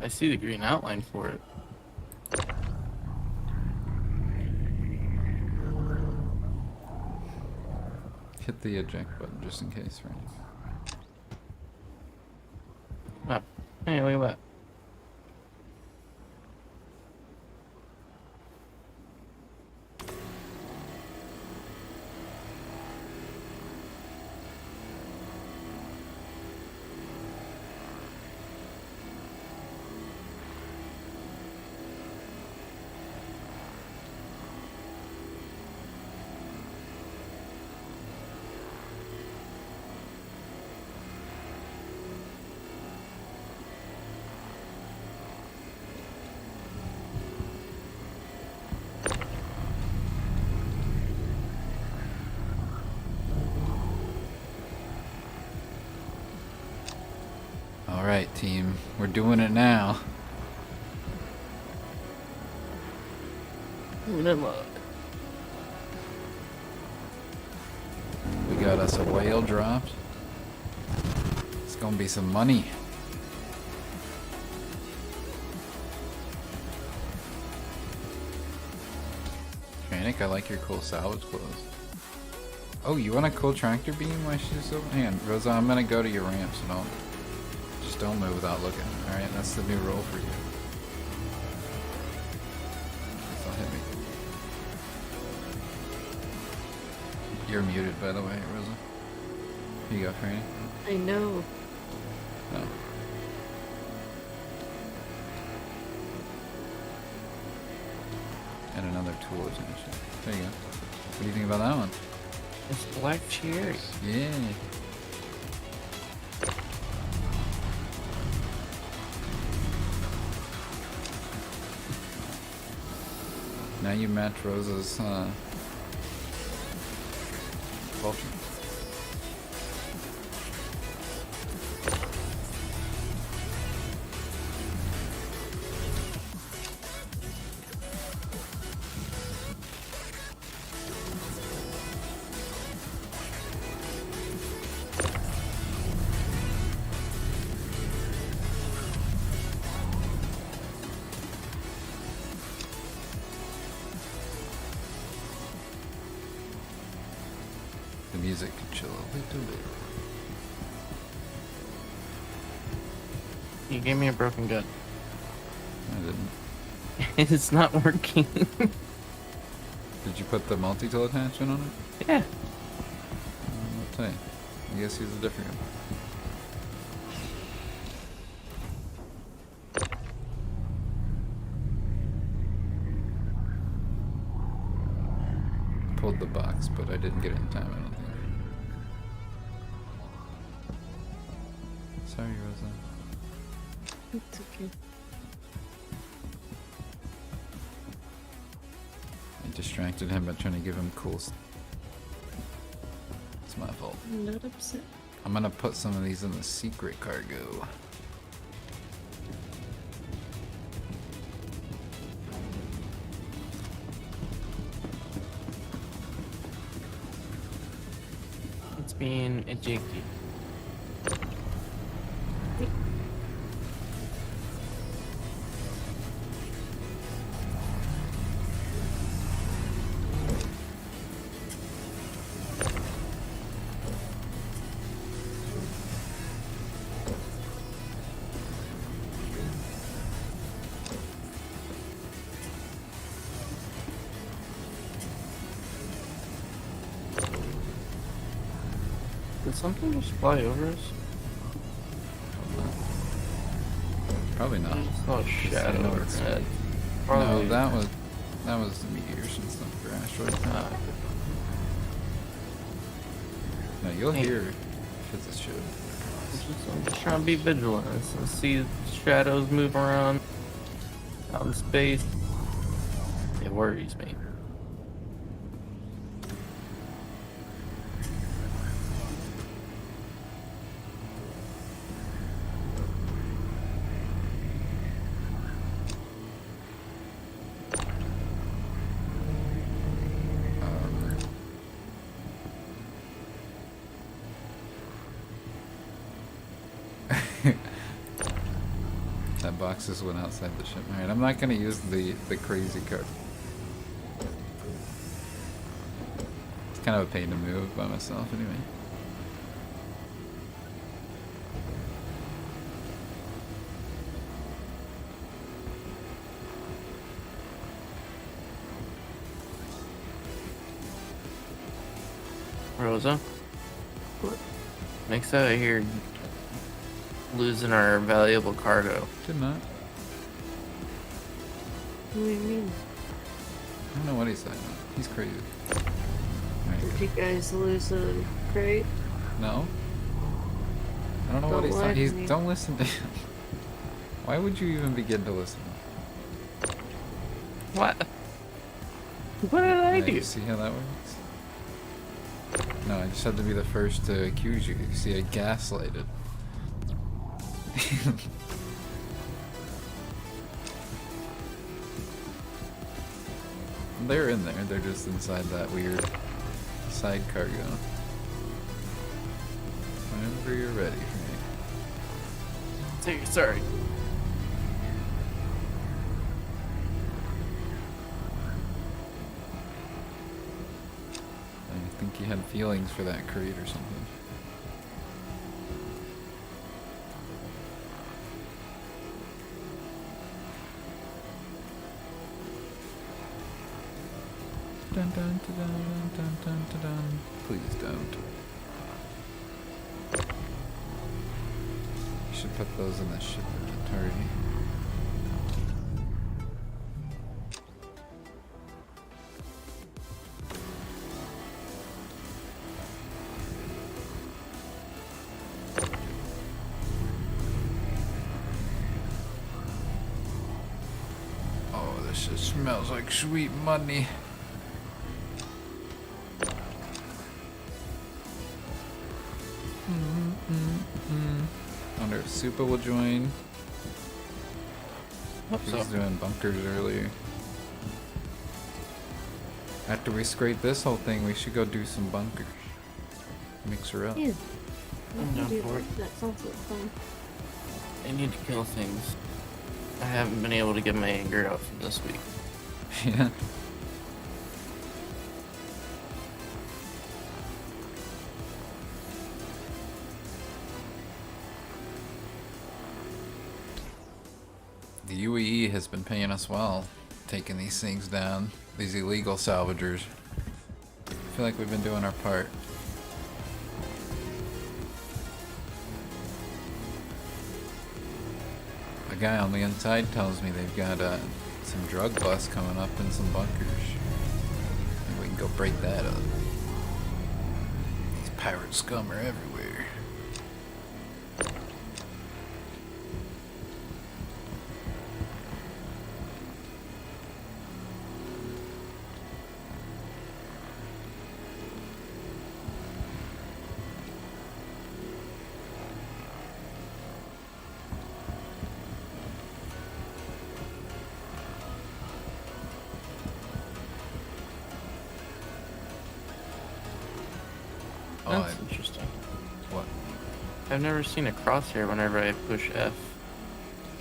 I see the green outline for it. Hit the eject button just in case, right? Oh, hey, look at that. Alright, team. We're doing it now. Vanilla. We got us a whale dropped. It's gonna be some money. Trannick, I like your cool salvage clothes. Oh, you want a cool tractor beam? Why she's so... Hang on, Rosa, I'm gonna go to your ramp, so don't move without looking. Alright, that's the new role for you. So hit me. You're muted, by the way, Rosa. Here you go, Franny. I know. No. And another tool attention. There you go. What do you think about that one? It's black cherry. Yeah. Now you match Rosa's culture. The music can chill a little bit. You gave me a broken gun. I didn't. It's not working. Did you put the multi-tool attachment on it? Yeah. I'll tell you. I guess he's a different one. Pulled the box, but I didn't get it in time, I don't think. Sorry, Rosa. It's okay. I distracted him by trying to give him cool It's my fault. I'm not upset. I'm gonna put some of these in the secret cargo. It's being ejected. Did something just fly over us? Probably not. I just saw a shadow know over it's- its head. No, Probably. that was the meteors and stuff for asteroids. No, you'll Hey. hear if it's a ship. I'm just trying to be vigilant and see shadows move around out in space. It worries me. That boxes went outside the ship. Alright, I'm not gonna use the crazy card. It's kind of a pain to move by myself anyway. Rosa, What? makes out here losing our valuable cargo. Did not. What do you mean? I don't know what he's saying. He's crazy. Alright, Did good. you guys lose a crate? No? I don't know what Don't he's lie talking. to me. Don't listen to him. Why would you even begin to listen? What? What did I Yeah, do? you see how that works? No, I just had to be the first to accuse you. You see, I gaslighted. They're in there. They're just inside that weird side cargo. Whenever you're ready for me. Sorry. I think you had feelings for that crate or something. Dun, dun, dun, dun, dun, dun, dun, dun. Please don't. You should put those in the ship inventory. Oh, this shit smells like sweet money. Wonder if Supa will join. Hope She so. was doing bunkers earlier. After we scrape this whole thing, we should go do some bunkers. Mix her up. Yeah. I'm down Do for it. that. That sounds like fun. I need to kill things. I haven't been able to get my anger out from this week. Yeah. The UAE has been paying us well, taking these things down, these illegal salvagers. I feel like we've been doing our part. A guy on the inside tells me they've got some drug busts coming up in some bunkers. Maybe we can go break that up. These pirate scum are everywhere. Oh, That's interesting. what? I've never seen a crosshair whenever I push F.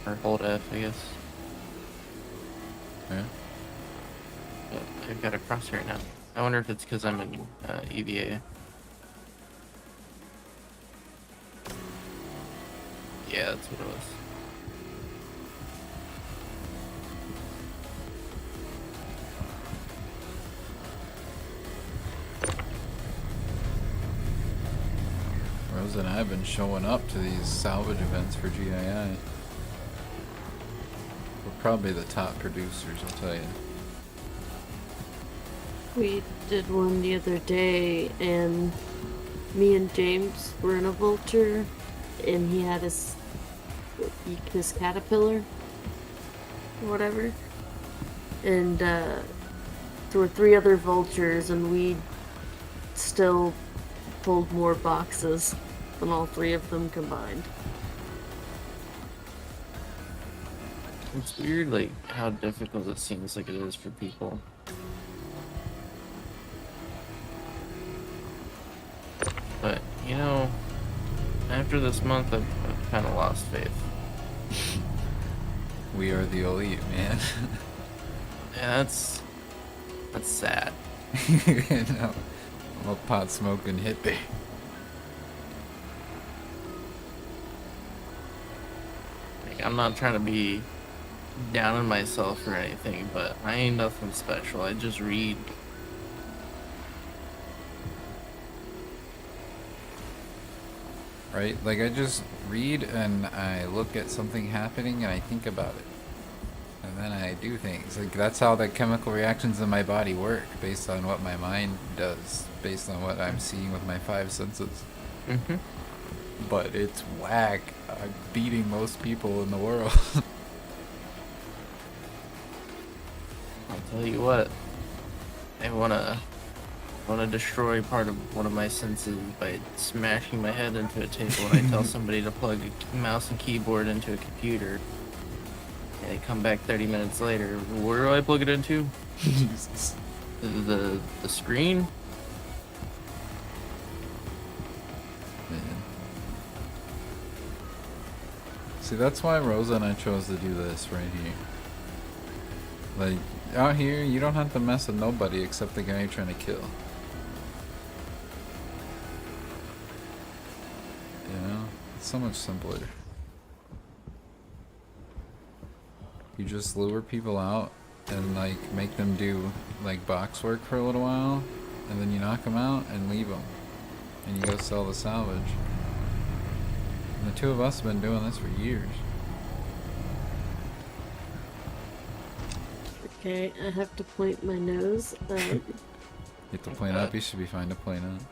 Or hold F, I guess. Yeah? But I've got a crosshair now. I wonder if it's because I'm in EVA. Yeah, that's what it was. Rosa and I have been showing up to these salvage events for GII. We're probably the top producers, I'll tell you. We did one the other day, and me and James were in a vulture, and he had his caterpillar, or whatever. And there were 3 other vultures, and we still pulled more boxes than all 3 of them combined. It's weird, like, how difficult it seems like it is for people. But, you know, after this month, I've kind of lost faith. We are the elite, man. Yeah, that's sad. No, I'm a pot smoking hippie. Like, I'm not trying to be down on myself or anything, but I ain't nothing special. I just read. Right? Like, I just read and I look at something happening and I think about it. And then I do things. Like, that's how the chemical reactions in my body work, based on what my mind does, based on what I'm seeing with my five senses. Mm-hmm. But it's whack. I'm beating most people in the world. I'll tell you what. I wanna destroy part of one of my senses by smashing my head into a table when I tell somebody to plug a mouse and keyboard into a computer. And they come back 30 minutes later. Where do I plug it into? Jesus. The screen? Man. See, that's why Rosa and I chose to do this right here. Like, out here, you don't have to mess with nobody except the guy you're trying to kill. You know? It's so much simpler. You just lure people out and, like, make them do, like, box work for a little while, and then you knock them out and leave them. And you go sell the salvage. And the two of us have been doing this for years. Okay, I have to point my nose up. You have to point up, you should be fine to point up.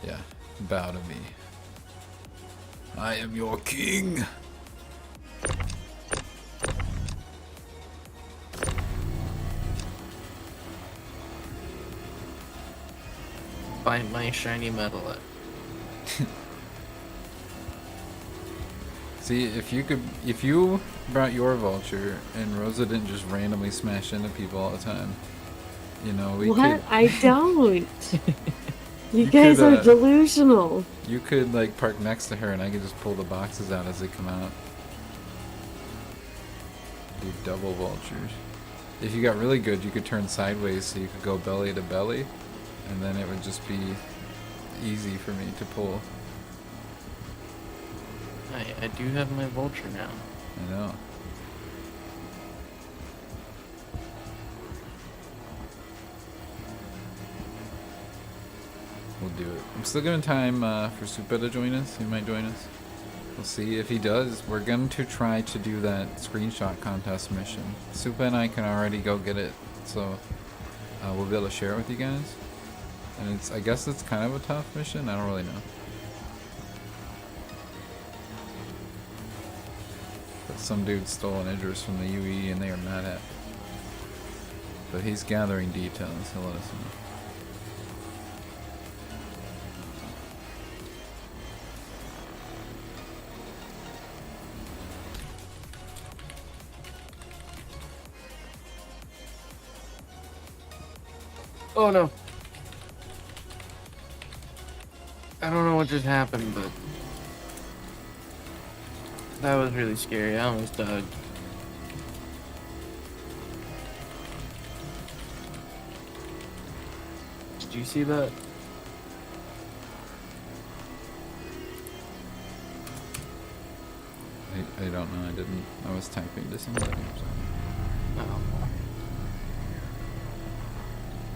Yeah, bow to me. I am your king! Find my shiny metal at. See, if you brought your vulture and Rosa didn't just randomly smash into people all the time, you know, we What? could... I don't! You You guys could, are delusional. You could, like, park next to her and I could just pull the boxes out as they come out. Do double vultures. If you got really good, you could turn sideways so you could go belly to belly, and then it would just be easy for me to pull. I do have my vulture now. I know. We'll do it. I'm still giving time for Supa to join us. He might join us. We'll see. If he does, we're going to try to do that screenshot contest mission. Supa and I can already go get it, so we'll be able to share it with you guys. And I guess it's kind of a tough mission. I don't really know. But some dude stole an Idris from the UE and they are mad at. But he's gathering details. He'll let us know. Oh no. I don't know what just happened, but that was really scary. I almost died. Did you see that? I don't know. I didn't. I was typing to somebody. So. Oh.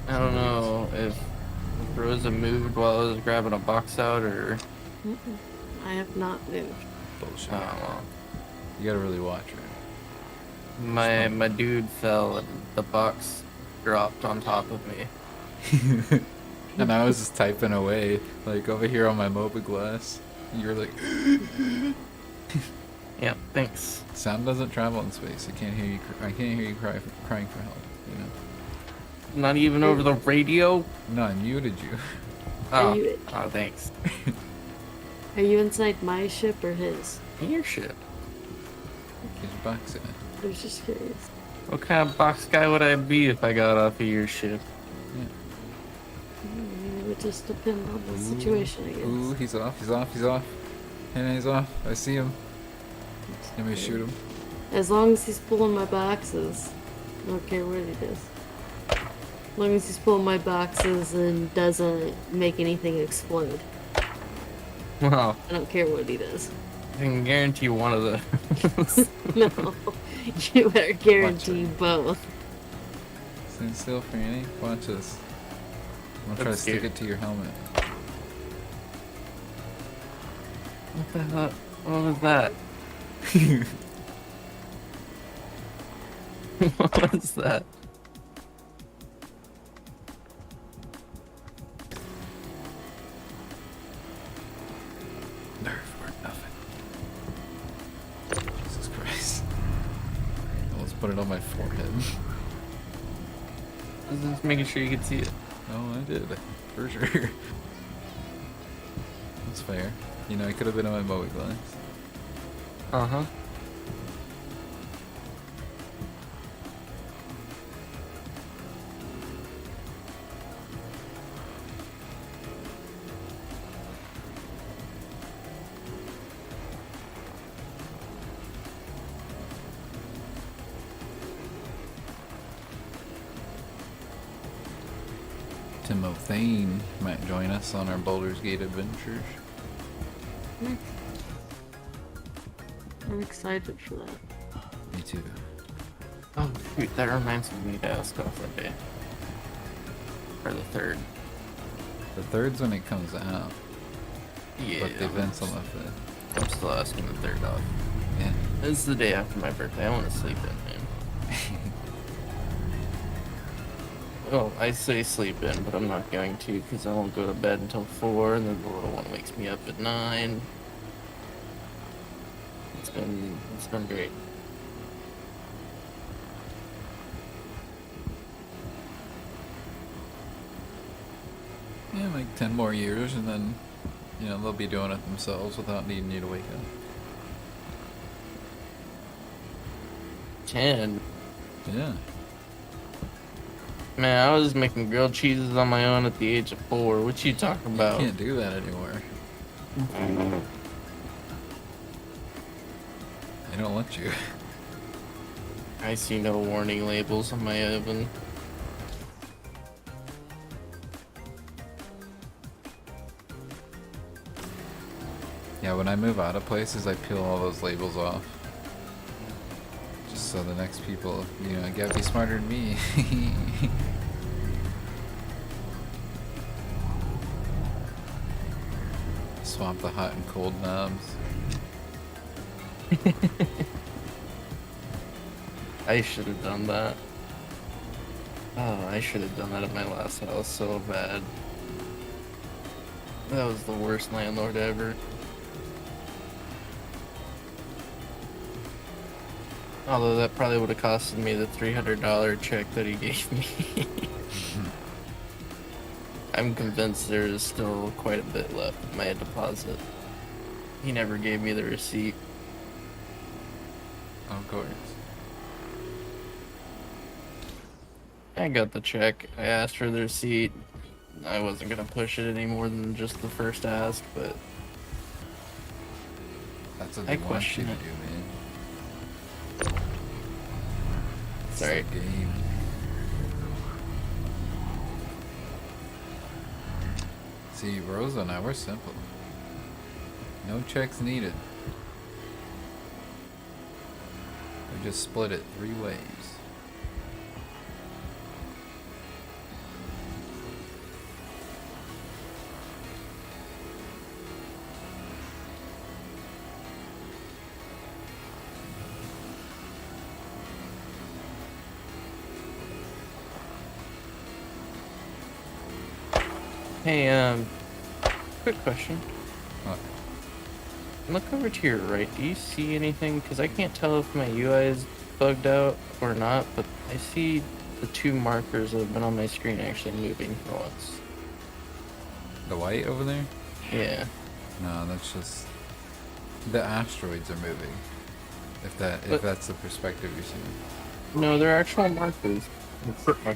I don't know if Rosa moved while I was grabbing a box out, or... Mm-mm. I have not moved. Bullshit. Oh, well. You gotta really watch her. My dude fell and the box dropped on top of me. And I was just typing away, like over here on my mobiGlass. You were like, Yeah, thanks. sound doesn't travel in space. I can't hear you. I can't hear you crying for help. You know. Not even over the radio? No, I muted you. Are you- Oh, thanks. Are you inside my ship or his? Your ship. Get your box in. I was just curious. What kind of box guy would I be if I got off of your ship? Yeah. just depend on the situation, I guess. Ooh, he's off, he's off, he's off. And he's off. I see him. Let me shoot him. As long as he's pulling my boxes, I don't care what he does. As long as he's pulling my boxes and doesn't make anything explode, Well, I don't care what he does. I can guarantee one of the. No, you better guarantee both. Stand still, Franny. Watch this. I'm gonna try to Let's stick see. it to your helmet. What the hell? What was that? What was that? Nerf or nothing. Jesus Christ. Let's put it on my forehead. Just making sure you can see it. Oh, I did. For sure. That's fair. You know, it could have been on my Bowie glass. Uh-huh. Timothy might join us on our Baldur's Gate adventures. I'm excited for that. Me too. Oh, shoot, that reminds me we need to ask off that day. Or the 3rd. The 3rd's when it comes out, Yeah. but the event's on the 5th. I'm still asking the 3rd off. Yeah. This is the day after my birthday. I want to sleep in, man. Well, I say sleep in, but I'm not going to because I won't go to bed until 4, and then the little one wakes me up at 9. It's been great. Yeah, like 10 more years, and then, you know, they'll be doing it themselves without needing you to wake up. 10. Yeah. Man, I was making grilled cheeses on my own at the age of 4. What you talking You about? can't do that anymore. They don't let you. I see no warning labels on my oven. Yeah, when I move out of places, I peel all those labels off. Just so the next people, you know, gotta be smarter than me. Swamp the hot and cold knobs. I should have done that. Oh, I should have done that at my last house so bad. That was the worst landlord ever. Although that probably would have costed me the $300 check that he gave me. I'm convinced there is still quite a bit left of my deposit. He never gave me the receipt. Of course. I got the check. I asked for the receipt. I wasn't gonna push it any more than just the first ask, but That's what I they want you question to it. do, man. Sorry. It's a game. See, Rosa and I, we're simple. No checks needed. We just split it 3 ways. Hey, quick question. What? Look over to your right. Do you see anything? Because I can't tell if my UI is bugged out or not, but I see the 2 markers that have been on my screen actually moving for once. The white over there? Yeah. No, that's just the asteroids are moving. If But- that's the perspective you're seeing. No, they're actual markers. Okay.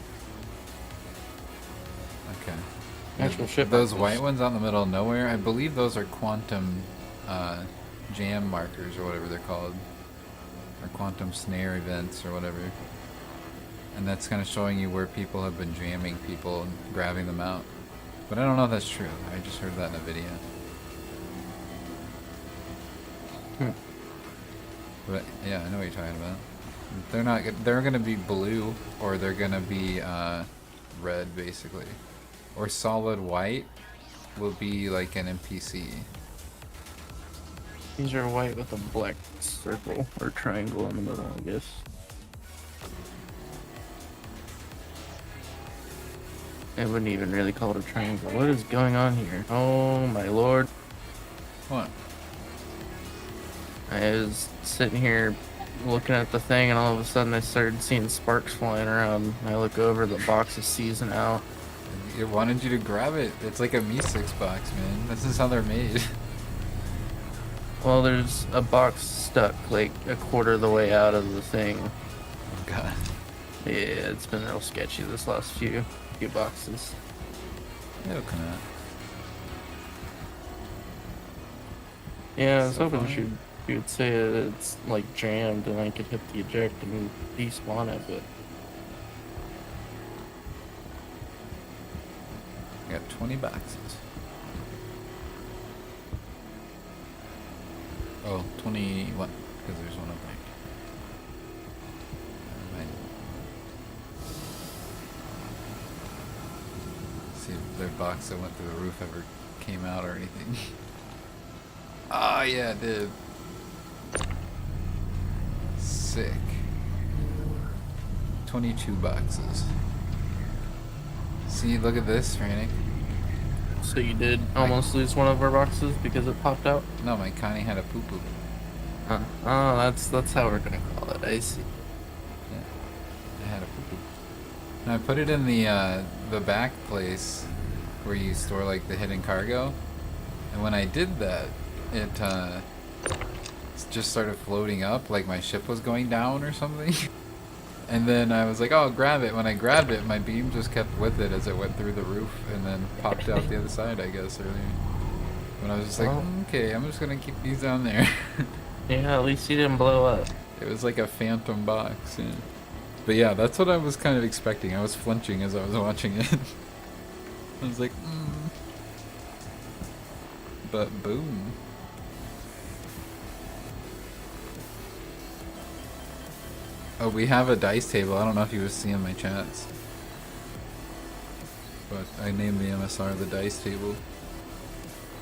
Actual ship Those markers. white ones out in the middle of nowhere, I believe those are quantum jam markers or whatever they're called. Or quantum snare events or whatever. And that's kind of showing you where people have been jamming people and grabbing them out. But I don't know if that's true. I just heard that in a video. But yeah, I know what you're talking about. They're not. They're gonna be blue, or they're gonna be red, basically, or solid white will be like an NPC. These are white with a black circle or triangle in the middle, I guess. I wouldn't even really call it a triangle. What is going on here? Oh my lord. What? I was sitting here looking at the thing and all of a sudden I started seeing sparks flying around. I look over, the box is seizing out. It wanted you to grab it. It's like a Mi-6 box, man. This is how they're made. Well, there's a box stuck like a quarter of the way out of the thing. Oh god. Yeah, it's been real sketchy this last few boxes. It'll come out. Yeah, I was So hoping fun. you would say it's like jammed and I could hit the eject and despawn it, but I got 20 boxes. Oh, 21, because there's one up there. Never mind. See if their box that went through the roof ever came out or anything. Oh yeah, it did. Sick. 22 boxes. See, look at this, Frantic. so you did almost lose one of our boxes because it popped out? No, my Connie had a poo-poo. Huh. Oh, that's how we're gonna call it. I see. Yeah, I had a poo-poo. And I put it in the back place where you store like the hidden cargo. And when I did that, it just started floating up like my ship was going down or something. And then I was like, oh, grab it. When I grabbed it, my beam just kept with it as it went through the roof and then popped out the other side, I guess, earlier. But I was just like, Well. okay, I'm just going to keep these down there. Yeah, at least you didn't blow up. It was like a phantom box, yeah. But yeah, that's what I was kind of expecting. I was flinching as I was watching it. I was like, But boom. Oh, we have a dice table. I don't know if you were seeing my chats. But I named the MSR the dice table.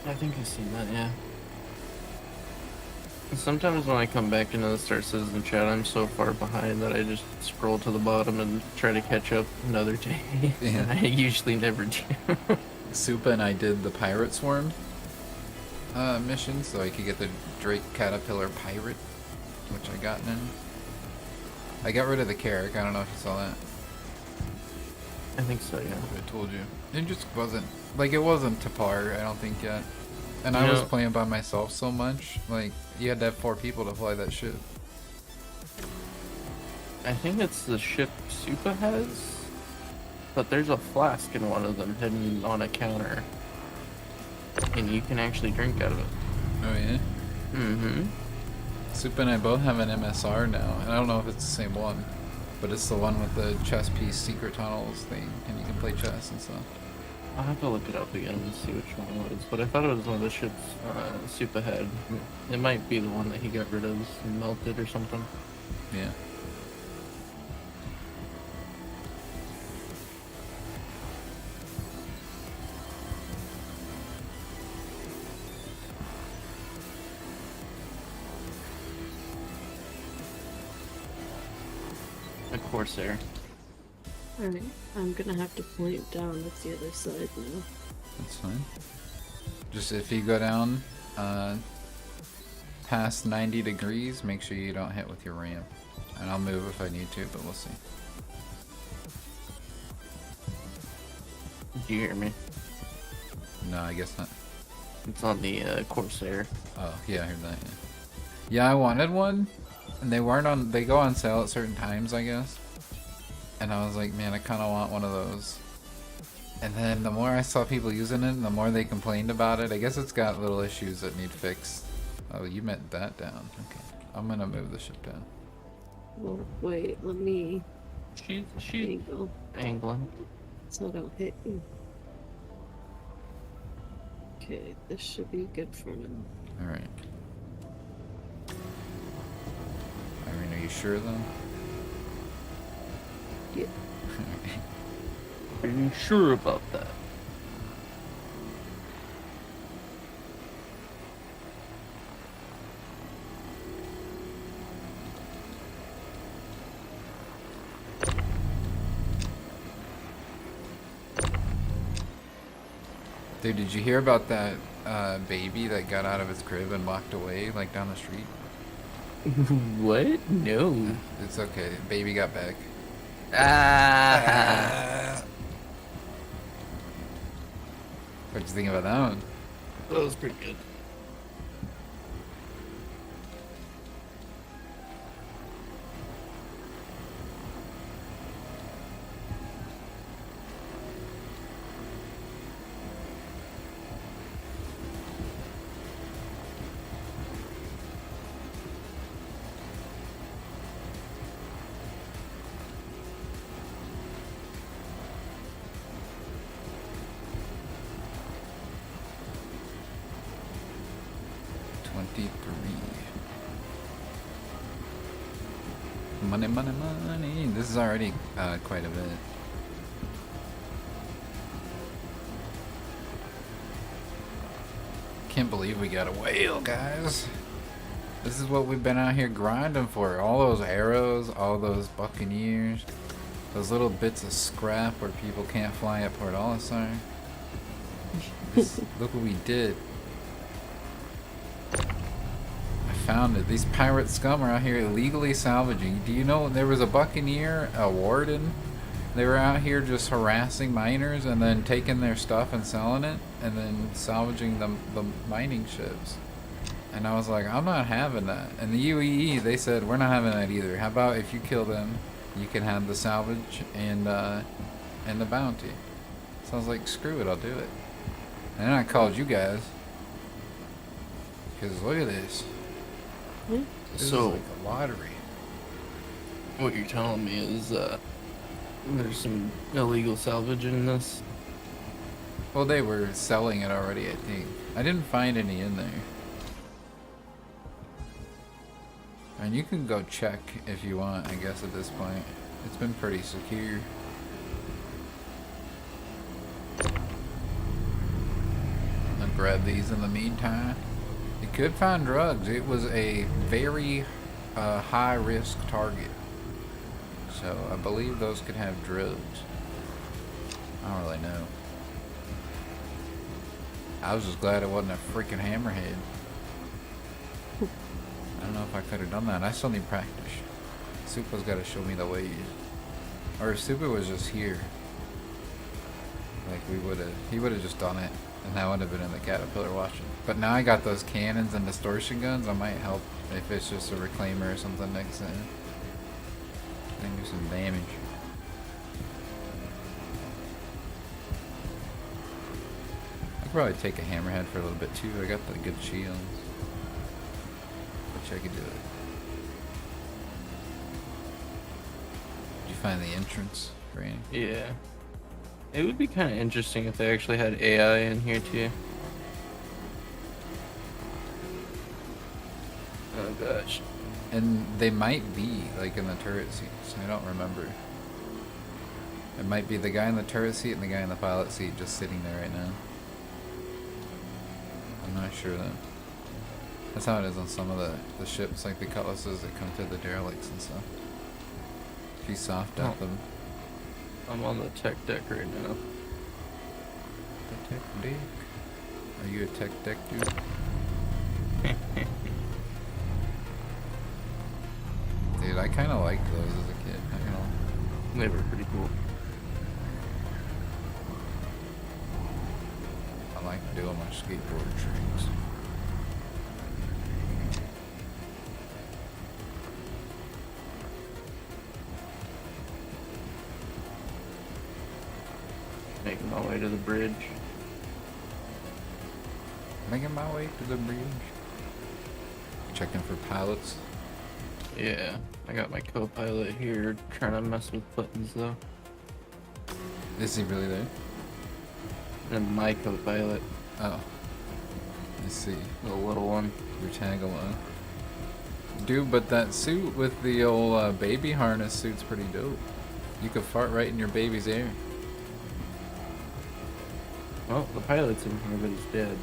I think I've seen that, yeah. Sometimes when I come back into the Star Citizen chat, I'm so far behind that I just scroll to the bottom and try to catch up another day. Yeah. I usually never do. Supa and I did the Pirate Swarm mission, so I could get the Drake Caterpillar Pirate, which I got in. I got rid of the Carrick. I don't know if you saw that. I think so, yeah. I told you. It just wasn't, like, it wasn't to par, I don't think yet. And You I was know- playing by myself so much, like, you had to have 4 people to fly that ship. I think it's the ship Supa has, but there's a flask in one of them hidden on a counter. And you can actually drink out of it. Oh yeah? Mm-hmm. Supa and I both have an MSR now, and I don't know if it's the same one, but it's the one with the chess piece secret tunnels thing, and you can play chess and stuff. I'll have to look it up again and see which one it was, but I thought it was one of the ships Supa had. It might be the one that he got rid of and melted or something. Yeah. A Corsair. Alright, I'm gonna have to point down. That's the other side now. That's fine. Just if you go down past 90 degrees, make sure you don't hit with your ramp. And I'll move if I need to, but we'll see. Did you hear me? No, I guess not. It's on the Corsair. Oh, yeah, I heard that, yeah. Yeah, I wanted one, and they weren't on, they go on sale at certain times, I guess. And I was like, man, I kind of want one of those. And then the more I saw people using it, the more they complained about it. I guess it's got little issues that need fixed. Oh, you meant that down. Okay. I'm gonna move the ship down. Well, wait, let me She's angle angling. so I don't hit you. Okay, this should be good for now. Alright. Irene, are you sure though? Yeah. Are you sure about that? Dude, did you hear about that baby that got out of its crib and walked away, like down the street? What? No. It's okay. Baby got back. Ah. What'd you think about that one? That was pretty good. Money, money, money. This is already quite a bit. Can't believe we got a whale, guys. This is what we've been out here grinding for. All those arrows, all those buccaneers, those little bits of scrap where people can't fly at Port Olisar. Look what we did. Found it. These pirate scum are out here illegally salvaging. Do you know there was a buccaneer, a warden? They were out here just harassing miners and then taking their stuff and selling it and then salvaging the mining ships. And I was like, I'm not having that. And the UEE, they said, we're not having that either. How about if you kill them, you can have the salvage and the bounty. So I was like, screw it, I'll do it. And then I called you guys. Because look at this. This So, is like a lottery. what you're telling me is there's some illegal salvage in this? Well, they were selling it already, I think. I didn't find any in there. And you can go check if you want, I guess, at this point. It's been pretty secure. I'll grab these in the meantime. You could find drugs. It was a very high-risk target. So I believe those could have drugs. I don't really know. I was just glad it wasn't a freaking hammerhead. I don't know if I could have done that. I still need practice. Supa's got to show me the way. Or if Supa was just here, like he would have just done it, and that would have been in the Caterpillar watching. But now I got those cannons and distortion guns. I might help if it's just a reclaimer or something next time. I can do some damage. I could probably take a hammerhead for a little bit too. I got the good shields. Which I could do it. Did you find the entrance for any? Yeah. It would be kind of interesting if they actually had AI in here too. Oh gosh. And they might be like in the turret seats. I don't remember. It might be the guy in the turret seat and the guy in the pilot seat just sitting there right now. I'm not sure though. That's how it is on some of the ships, like the cutlasses that come to the derelicts and stuff. If you soft at them. I'm on the tech deck right now. The tech deck? Are you a tech deck dude? Dude, I kind of liked those as a kid. I don't know. They were pretty cool. I like doing my skateboard tricks. Making my way to the bridge. Making my way to the bridge. Checking for pilots. Yeah, I got my co-pilot here trying to mess with buttons though. Is he really there? And my co-pilot, Oh. I see. the little one. Your tag along. Dude, but that suit with the old baby harness suit's pretty dope. You could fart right in your baby's ear. Well, the pilot's in here, but he's dead.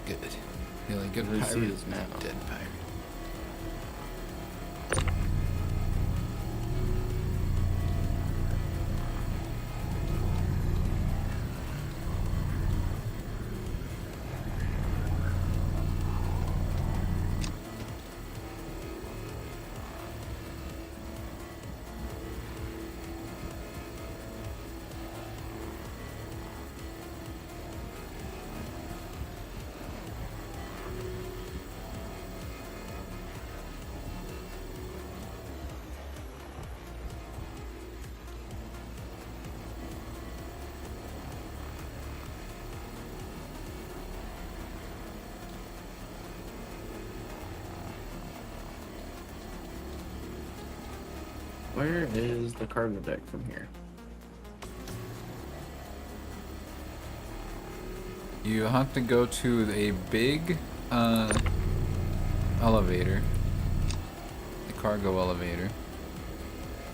Good. You're like good Where is he pirate. is now? Dead pirate. Where is the cargo deck from here? You have to go to a big elevator, the cargo elevator,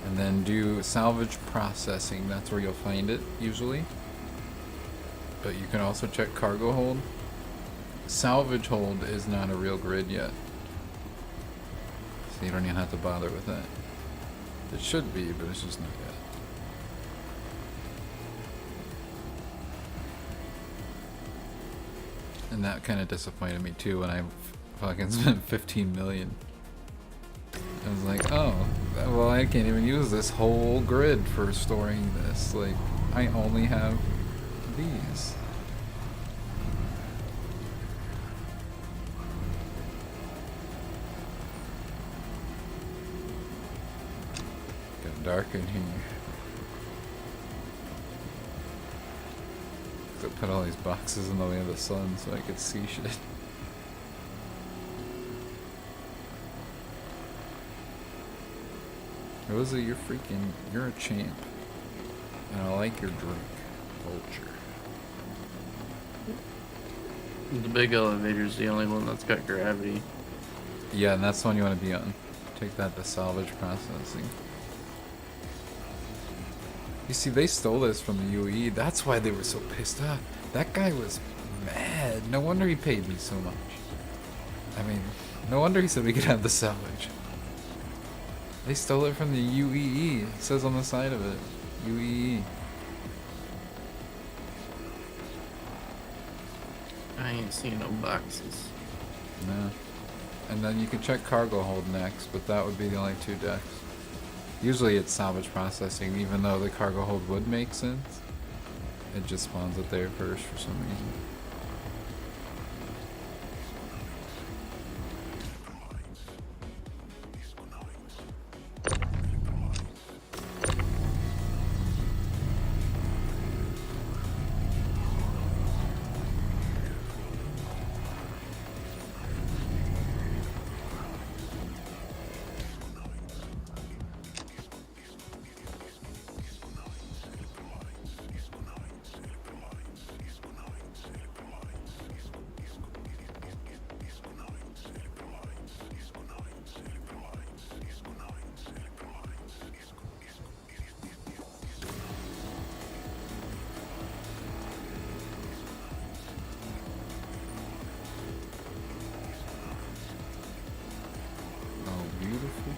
and then do salvage processing. That's where you'll find it usually. But you can also check cargo hold. Salvage hold is not a real grid yet, so you don't even have to bother with that. It should be, but it's just not yet. And that kind of disappointed me too when I fucking spent 15 million. I was like, oh, well, I can't even use this whole grid for storing this. Like, I only have these. Got dark in here. I put all these boxes in the way of the sun so I could see shit. Rosa, you're a champ. And I like your drink. Vulture. The big elevator's the only one that's got gravity. Yeah, and that's the one you want to be on. Take that to salvage processing. You see, they stole this from the UE. That's why they were so pissed off. That guy was mad. No wonder he paid me so much. I mean, no wonder he said we could have the salvage. They stole it from the UEE. It says on the side of it. UEE. I ain't seeing no boxes. No. And then you can check cargo hold next, but that would be the only two decks. Usually it's salvage processing, even though the cargo hold would make sense. It just spawns it there first for some reason.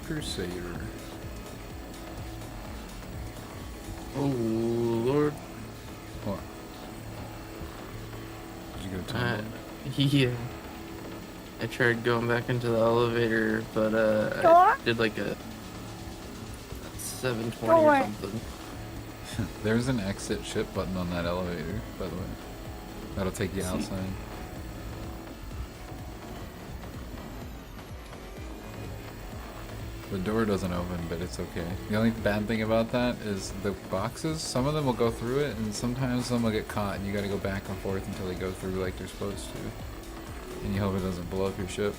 Crusader. Oh Lord. What? Did you go tumbling? Yeah. I tried going back into the elevator, but I did like a 720 or something. There's an exit ship button on that elevator, by the way. That'll take you outside. The door doesn't open, but it's okay. The only bad thing about that is the boxes, some of them will go through it, and sometimes some will get caught, and you gotta go back and forth until they go through like they're supposed to. And you hope it doesn't blow up your ship.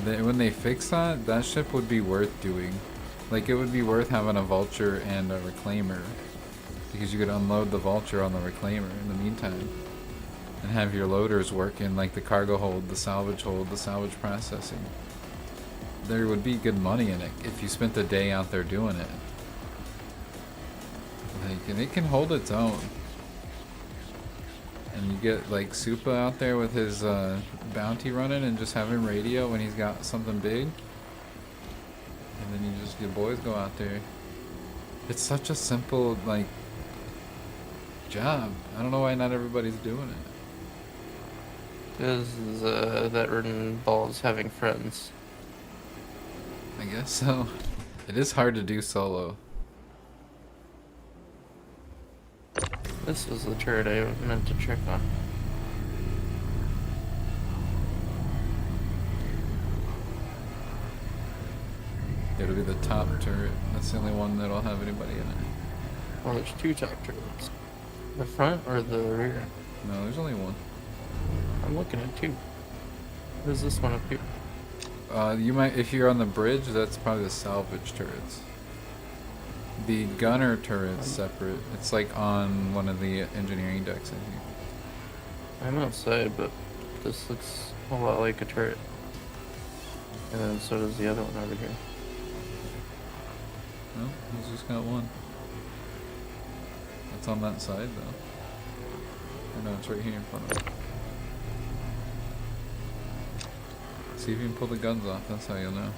When they fix that, that ship would be worth doing. Like, it would be worth having a vulture and a reclaimer. Because you could unload the vulture on the reclaimer in the meantime. And have your loaders work in, like, the cargo hold, the salvage processing. There would be good money in it if you spent a day out there doing it. Like, and it can hold its own. And you get like Supa out there with his bounty running and just have him radio when he's got something big. And then your boys go out there. It's such a simple like job. I don't know why not everybody's doing it. Because that involves having friends. I guess so. It is hard to do solo. This was the turret I meant to check on. It'll be the top turret. That's the only one that'll have anybody in it. Well, there's two top turrets. The front or the rear? No, there's only one. I'm looking at two. Where's this one up here? You might, if you're on the bridge, that's probably the salvage turrets. The gunner turret's separate. It's like on one of the engineering decks, I think. I'm outside, but this looks a lot like a turret. And then so does the other one over here. No, he's just got one. It's on that side, though. Or no, it's right here in front of him. See if you can pull the guns off, that's how you'll know.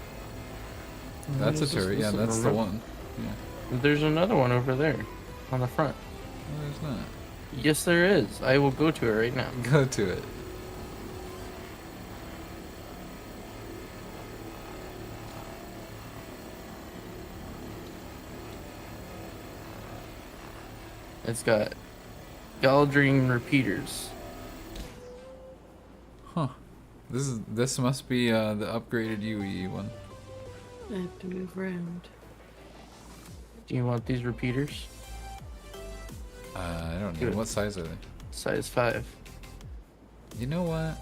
That's a turret, yeah, that's the one. Yeah. There's another one over there, on the front. No, there's not. Yes, there is. I will go to it right now. Go to it. It's got Galdring repeaters. Huh. This must be the upgraded UE one. I have to move around. Do you want these repeaters? I don't know. Good. What size are they? Size 5. You know what?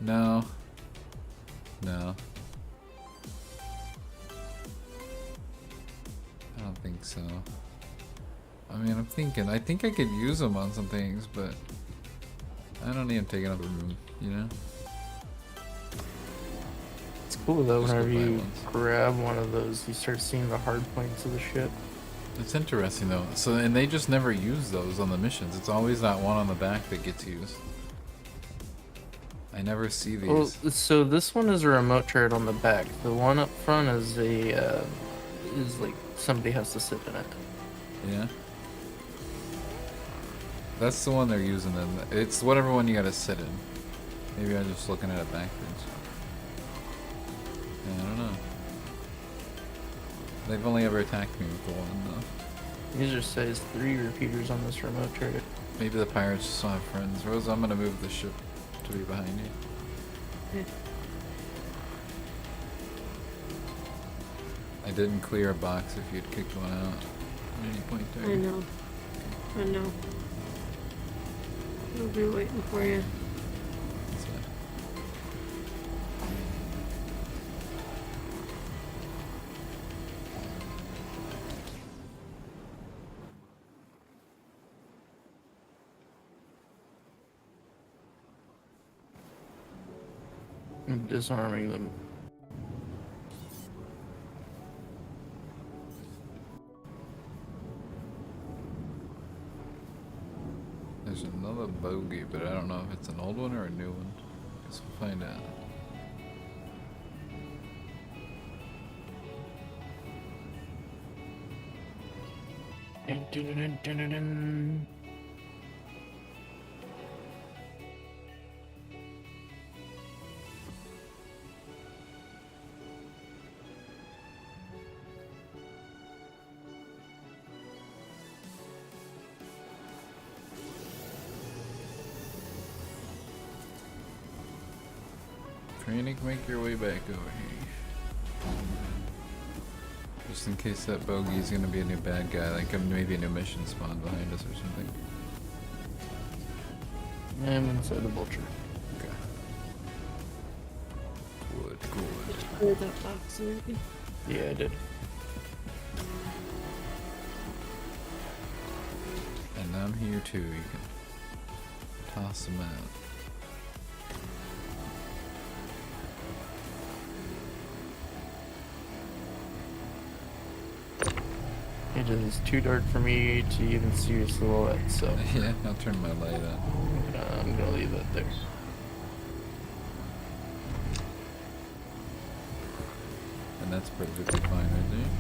No. No. I don't think so. I mean, I think I could use them on some things, but I don't need them taking up room, you know? It's cool though, Just go whenever buy you ones. grab one of those, you start seeing the hard points of the ship. It's interesting though. So, and they just never use those on the missions. It's always that one on the back that gets used. I never see these. Well, so this one is a remote turret on the back. The one up front is is like somebody has to sit in it. Yeah. That's the one they're using then. It's whatever one you gotta sit in. Maybe I'm just looking at it backwards. Yeah, I don't know. They've only ever attacked me with the one though. These are size 3 repeaters on this remote turret. Maybe the pirates just don't have friends. Rose, I'm gonna move the ship to be behind you. Okay. I didn't clear a box if you'd kicked one out at any point there. I know. I know. I'll be waiting for you. That's fine. I'm disarming them. There's another bogey, but I don't know if it's an old one or a new one. Guess we'll find out. Dun, dun, dun, dun, dun, dun. Training, make your way back over here. Just in case that bogey's gonna be a new bad guy, like maybe a new mission spawn behind us or something. I'm inside the vulture. Okay. Good, good. Clear that box maybe. Yeah, I did. And I'm here too, you can toss them out. It is too dark for me to even see your silhouette, so Yeah, I'll turn my light on. I'm gonna leave that there. And that's perfectly fine right there.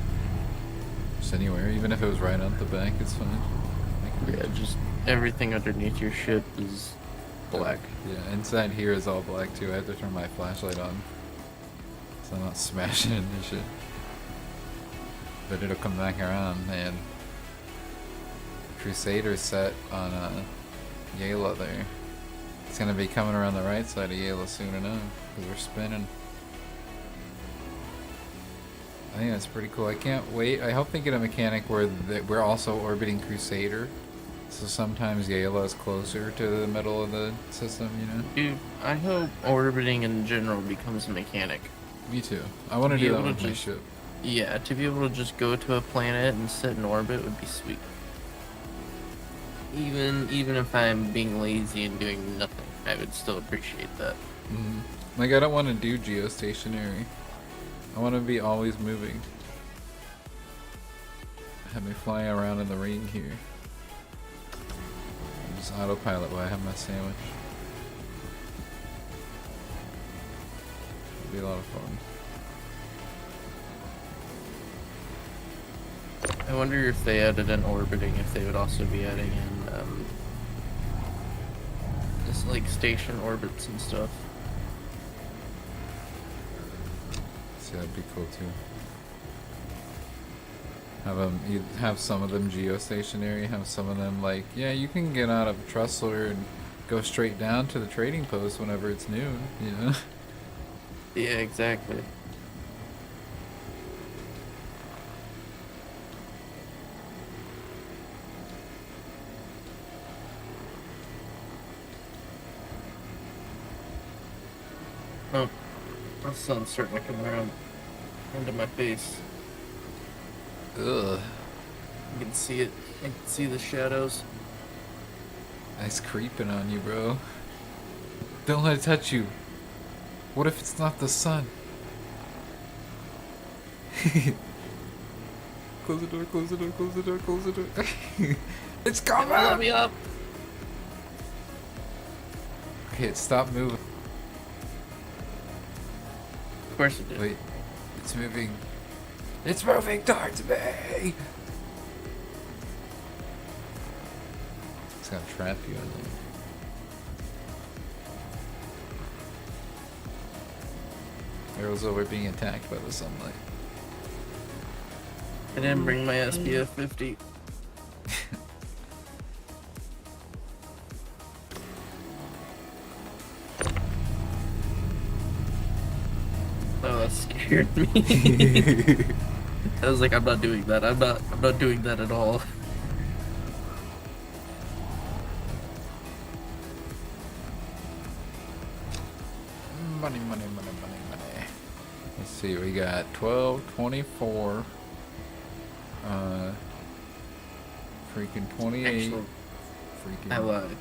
Just anywhere, even if it was right on the back, it's fine. I can Yeah, just everything underneath your ship is black. Yeah, inside here is all black too. I have to turn my flashlight on, so I'm not smashing into shit. But it'll come back around, man. Crusader set on Yayla there. It's gonna be coming around the right side of Yayla soon enough, because we're spinning. I think that's pretty cool. I can't wait. I hope they get a mechanic where we're also orbiting Crusader. So sometimes Yayla is closer to the middle of the system, you know? Dude, I hope orbiting in general becomes a mechanic. Me too. I want to Be do that able to with my just- ship. Yeah, to be able to just go to a planet and sit in orbit would be sweet. Even if I'm being lazy and doing nothing, I would still appreciate that. Like, I don't want to do geostationary. I want to be always moving. Have me fly around in the ring here. Just autopilot while I have my sandwich. It'd be a lot of fun. I wonder if they added in orbiting, if they would also be adding in just like station orbits and stuff. See, that'd be cool too. You have some of them geostationary, have some of them like, yeah, you can get out of Trussler and go straight down to the trading post whenever it's noon, you know? Yeah, exactly. Oh, the sun's starting to come around into my face. Ugh. You can see it. I can see the shadows. Nice creeping on you, bro. Don't let it touch you. What if it's not the sun? Close the door, close the door, close the door, close the door. It's coming! Let me up! Okay, stop moving. Of course it did. Wait, it's moving. It's moving towards me! It's gonna trap you in there. Arrows over being attacked by the sunlight. I didn't bring my SPF 50. Oh, that scared me. I was like, I'm not doing that. I'm not doing that at all. Money, money, money, money, money. Let's see, we got 12, 24, freaking 28, Actually, I freaking... lied.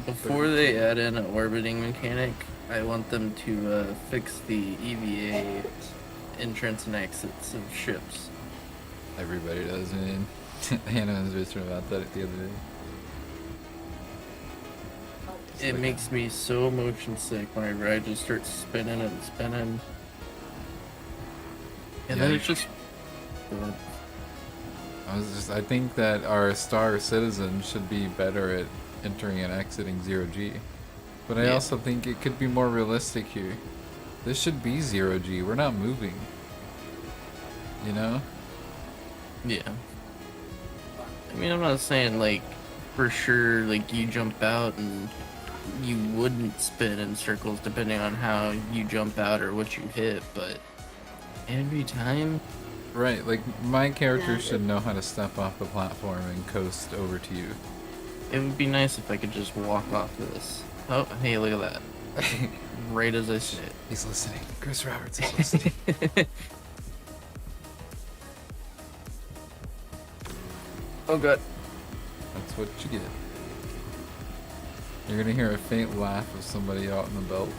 Before they add in an orbiting mechanic, I want them to fix the EVA entrance and exits of ships. Everybody does, man. Hannah was bitching about that the other day. It makes me so motion sick whenever I just start spinning and spinning. And then Yeah. it's just... I think that our star citizen should be better at entering and exiting 0G. But I Yeah. also think it could be more realistic here. This should be 0G. We're not moving. You know? Yeah. I mean, I'm not saying, like, for sure, like, you jump out and you wouldn't spin in circles depending on how you jump out or what you hit, but every time Right, like my character Yeah, should know how to step off the platform and coast over to you. It would be nice if I could just walk off this. Oh, hey, look at that. Right as I say He's listening. Chris Roberts is listening. it. Oh god. That's what you get. You're gonna hear a faint laugh of somebody out in the belt.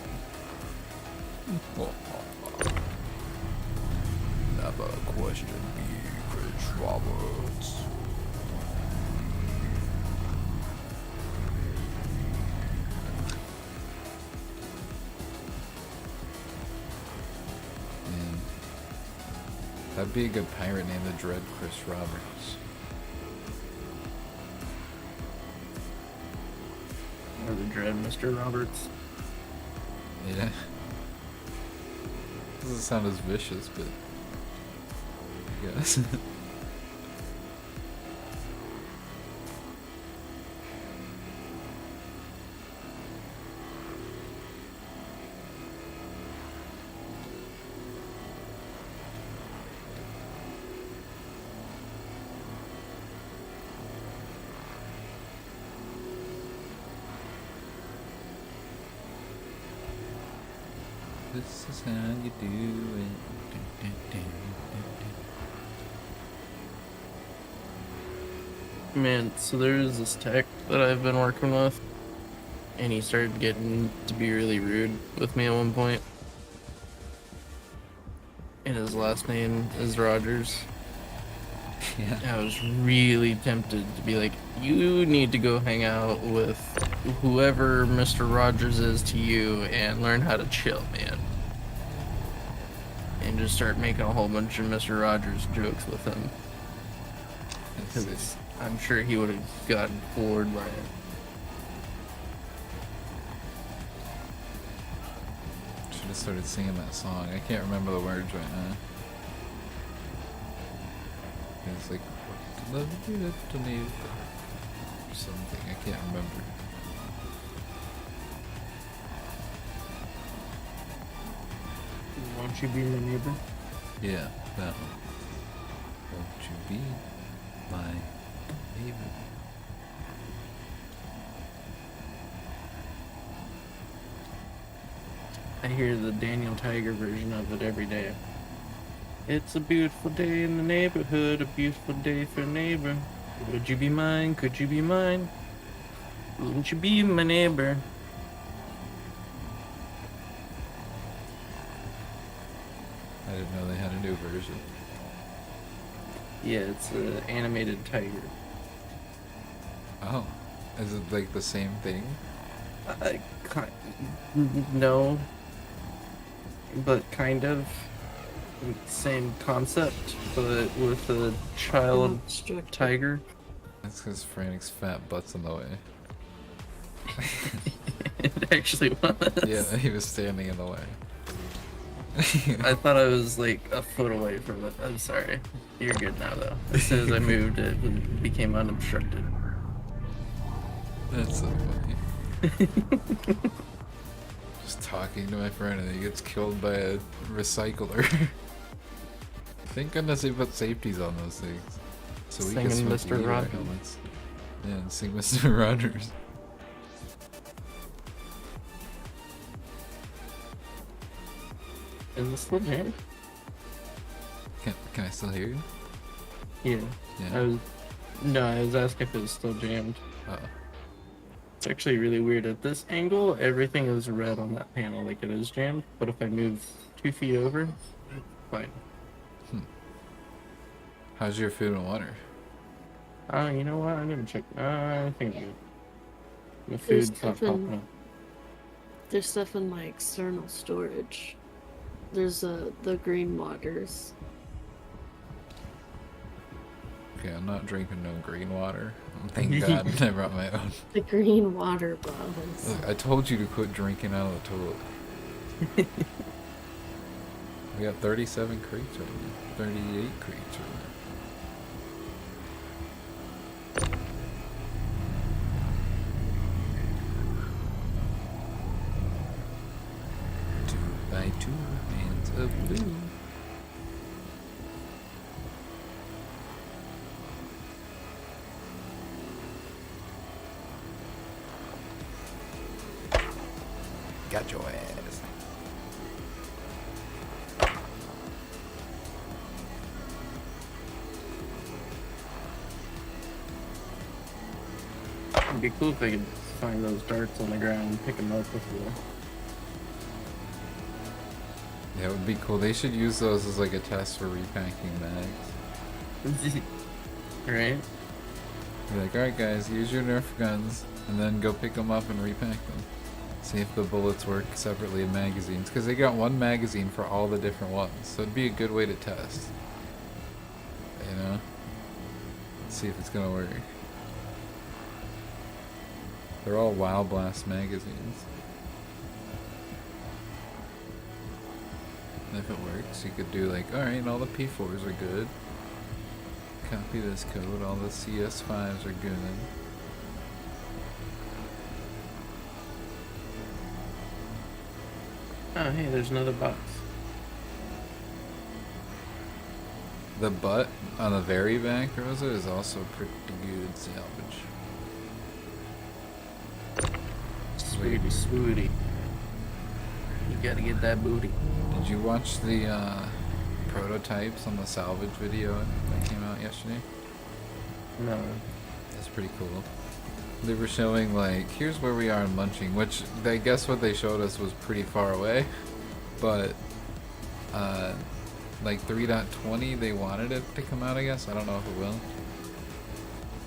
Never question me, Chris Roberts. Man, that'd be a good pirate name, the Dread Chris Roberts. Or the dread Mr. Roberts. Yeah. Doesn't sound as vicious, but I guess. This is how you do it. Man, so there's this tech that I've been working with, and he started getting to be really rude with me at one point. And his last name is Rogers. Yeah. I was really tempted to be like, you need to go hang out with whoever Mr. Rogers is to you and learn how to chill, man. And just start making a whole bunch of Mr. Rogers jokes with him. Because I'm sure he would have gotten floored by it. Should have started singing that song. I can't remember the words right now. It's like, love you to me, or something. I can't remember. Won't you be my neighbor? Yeah, that one. Won't you be my neighbor? I hear the Daniel Tiger version of it every day. It's a beautiful day in the neighborhood, a beautiful day for a neighbor. Would you be mine? Could you be mine? Wouldn't you be my neighbor? I didn't know they had a new version. Yeah, it's an animated tiger. Oh, is it like the same thing? No, but kind of. Same concept, but with a child Strict. tiger. That's because Frantic's fat butt's in the way. It actually was. Yeah, he was standing in the way. I thought I was like a foot away from it. I'm sorry. You're good now, though. As soon as I moved, it became unobstructed. That's so funny. Just talking to my friend and he gets killed by a recycler. Thank goodness they put safeties on those things. So we can Singing smoke Mr. weed in our Rogers. helmets. Yeah, and sing Mr. Rogers. Is this still jammed? Can I still hear you? Yeah. Yeah. I was asking if it was still jammed. Uh-oh. It's actually really weird. At this angle, everything is red on that panel, like it is jammed. But if I move 2 feet over, fine. How's your food and water? You know what? I didn't check. I think I'm good. The There's food's not nothing- popping up. There's stuff in my external storage. There's the green waters. Okay, I'm not drinking no green water. Thank God I brought my own. The green water bottles. Look, I told you to quit drinking out of the toilet. We got 37 crates right now. 38 crates right now. Two by two hands of blue. got your ass. It'd be cool if I could find those darts on the ground and pick them up with Yeah, it would be cool. They should use those as like a test for repacking mags. Right? Be like, alright guys, use your Nerf guns, and then go pick them up and repack them. See if the bullets work separately in magazines, because they got one magazine for all the different ones, so it'd be a good way to test. You know? See if it's gonna work. They're all Wild Blast magazines. And if it works, you could do like, alright, all the P4s are good. Copy this code, all the CS5s are good. Oh, hey, there's another box. The butt on the very back, Rosa, is also pretty good salvage. Sweetie, sweetie. You gotta get that booty. Did you watch the prototypes on the salvage video that came out yesterday? No. That's pretty cool. They were showing like, here's where we are in munching, which I guess what they showed us was pretty far away, but like 3.20 they wanted it to come out, I guess. I don't know if it will.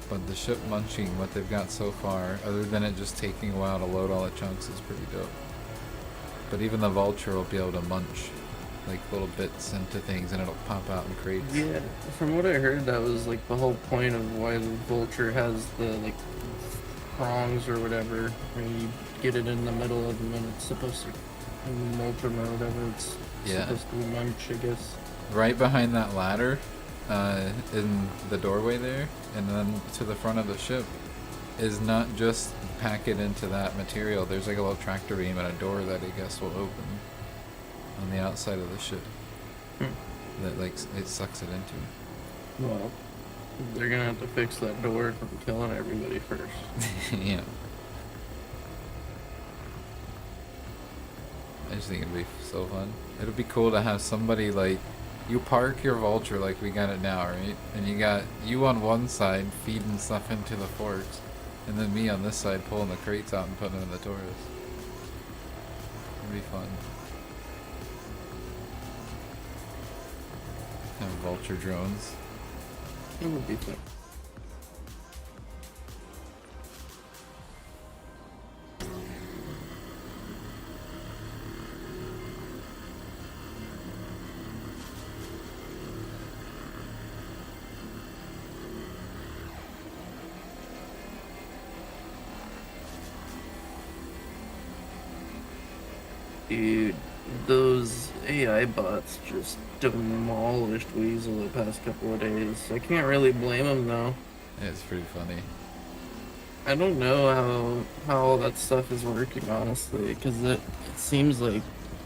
But the ship munching, what they've got so far, other than it just taking a while to load all the chunks, is pretty dope. But even the vulture will be able to munch like little bits into things and it'll pop out in crates. Yeah, from what I heard, that was like the whole point of why the vulture has the like prongs or whatever, and you get it in the middle of them and it's supposed to molt them or whatever. It's supposed to munch, I guess. Right behind that ladder, in the doorway there, and then to the front of the ship, is not just pack it into that material. There's like a little tractor beam and a door that I guess will open on the outside of the ship. That like it sucks it into. Well, they're gonna have to fix that door from killing everybody first. Yeah. I just think it'd be so fun. It'd be cool to have somebody like, you park your vulture like we got it now, right? And you got you on one side feeding stuff into the forks, and then me on this side pulling the crates out and putting them in the Taurus. It'd be fun. Have vulture drones. It would be fun. Dude, those AI bots just demolished Weasel the past couple of days. I can't really blame them though. Yeah, it's pretty funny. I don't know how all that stuff is working, honestly, because it seems like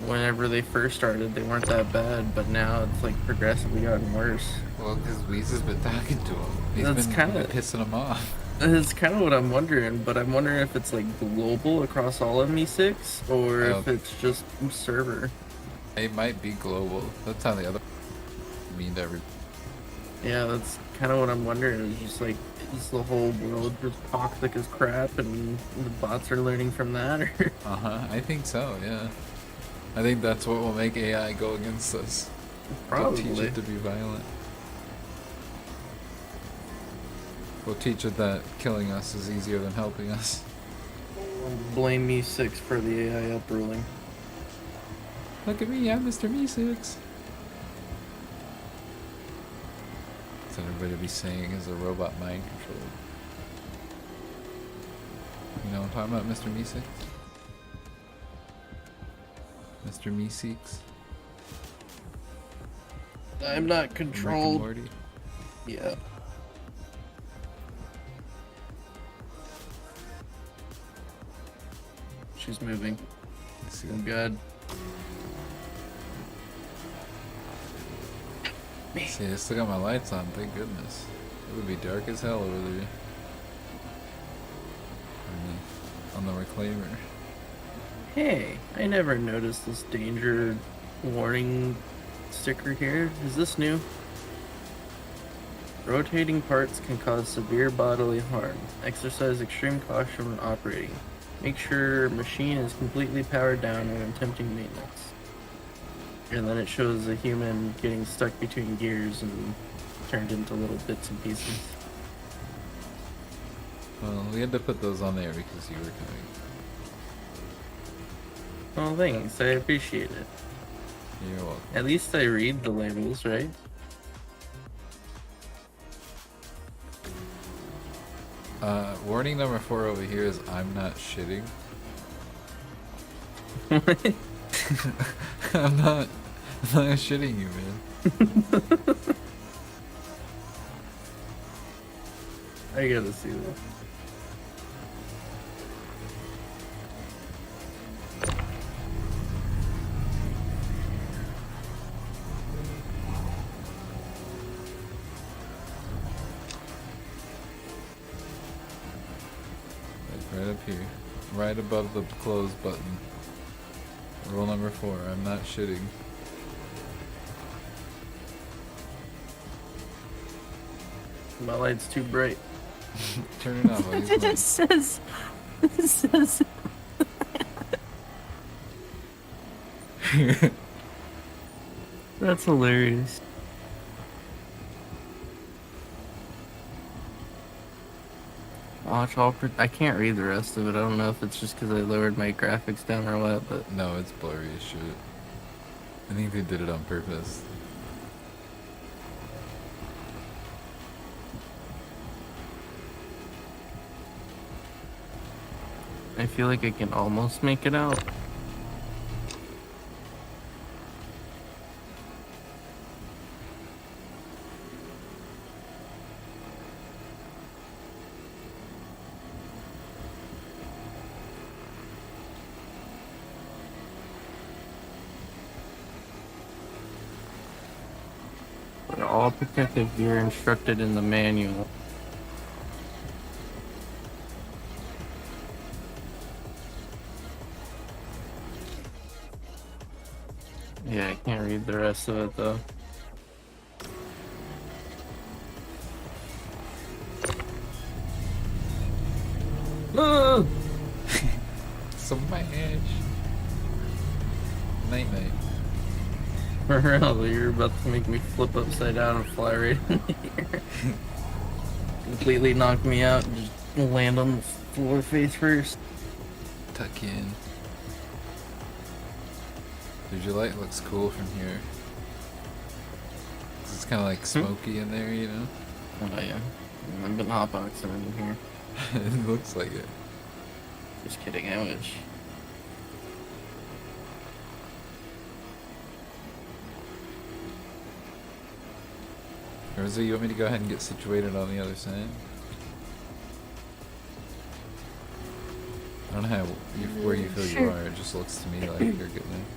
whenever they first started, they weren't that bad, but now it's like progressively gotten worse. Well, because Weez's been talking to him. He's That's been kinda- pissing him off. It's kind of what I'm wondering, but I'm wondering if it's like global across all of Me6 or if it's just server. It might be global. That's how the other mean to every. Yeah, that's kind of what I'm wondering. Is just like, is the whole world just toxic as crap, and the bots are learning from that? Or I think so. Yeah. I think that's what will make AI go against us. probably. We'll teach it to be violent. We'll teach it that killing us is easier than helping us. Blame Me6 for the AI upruling. Look at me, I'm Mr. Me6. That's what everybody be saying is a robot mind controlled. You know what I'm talking about, Mr. Me6? Mr. Me6? I'm not Rick and controlled. Morty? Yeah. She's moving. Let's see. Oh god. See, I still got my lights on, thank goodness. It would be dark as hell over there. On the reclaimer. Hey, I never noticed this danger warning sticker here. Is this new? Rotating parts can cause severe bodily harm. Exercise extreme caution when operating. Make sure machine is completely powered down when attempting maintenance. And then it shows a human getting stuck between gears and turned into little bits and pieces. Well, we had to put those on there because you were coming. Oh, thanks. I appreciate it. You're welcome. At least I read the labels, right? Warning number 4 over here is I'm not shitting. I'm not shitting you, man. I gotta see this. Right up here. Right above the close button. Rule number 4, I'm not shitting. My light's too bright. Turn it off. It just says. It says. That's hilarious. Watch all. I can't read the rest of it. I don't know if it's just because I lowered my graphics down or what, but No, it's blurry as shit. I think they did it on purpose. I feel like I can almost make it out. All protective gear instructed in the manual. Yeah, I can't read the rest of it though. Ah! Smash! Night night. For real, you're about to make me flip upside down and fly right in the air. Completely knock me out and just land on the floor face first. Tuck in. Dude, your light looks cool from here. 'Cause it's kind of like smoky in there, you know? Oh yeah, I've been hotboxing in here. It looks like it. Just kidding, I wish. Or is it you want me to go ahead and get situated on the other side? I don't know how where you feel you Sure. are. It just looks to me like you're getting there.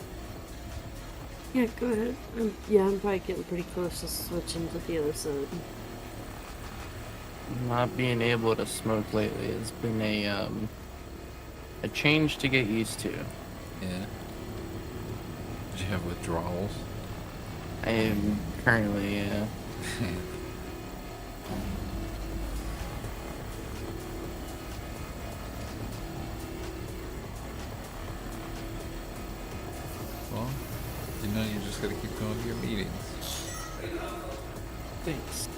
Yeah, go ahead. I'm probably getting pretty close to switching to the other side. Not being able to smoke lately has been a change to get used to. Yeah. Did you have withdrawals? I am currently, Well, you know you just gotta keep going to your meetings. thanks.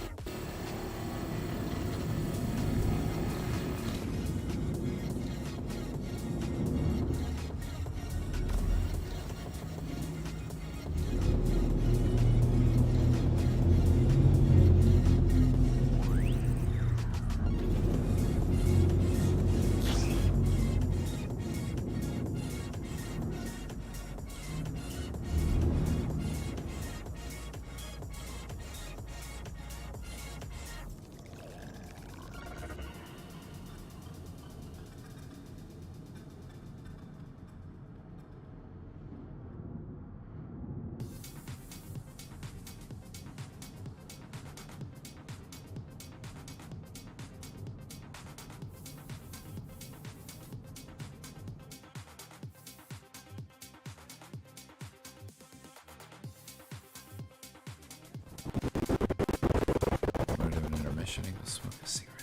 trying to go smoke a cigarette.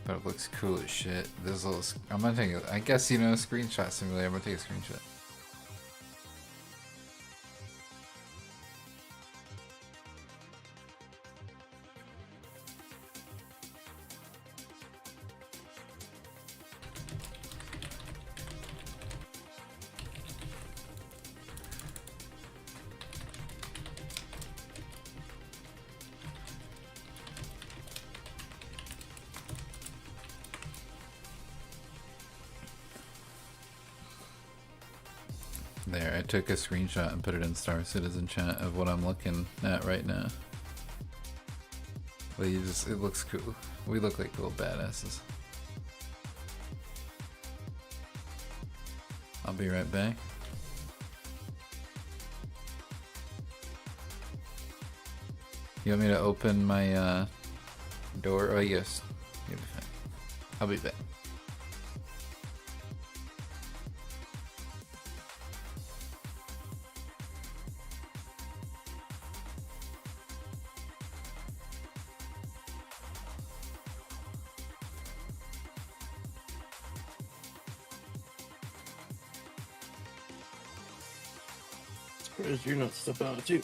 But it looks cool as shit. This little. I'm gonna take a. I guess you know, screenshot simulator. I'm gonna take a screenshot. There, I took a screenshot and put it in Star Citizen chat of what I'm looking at right now. Well, you just, it looks cool. We look like little badasses. I'll be right back. You want me to open my door? Oh yes, you'll be fine. I'll be back. Surprised you're not step out too.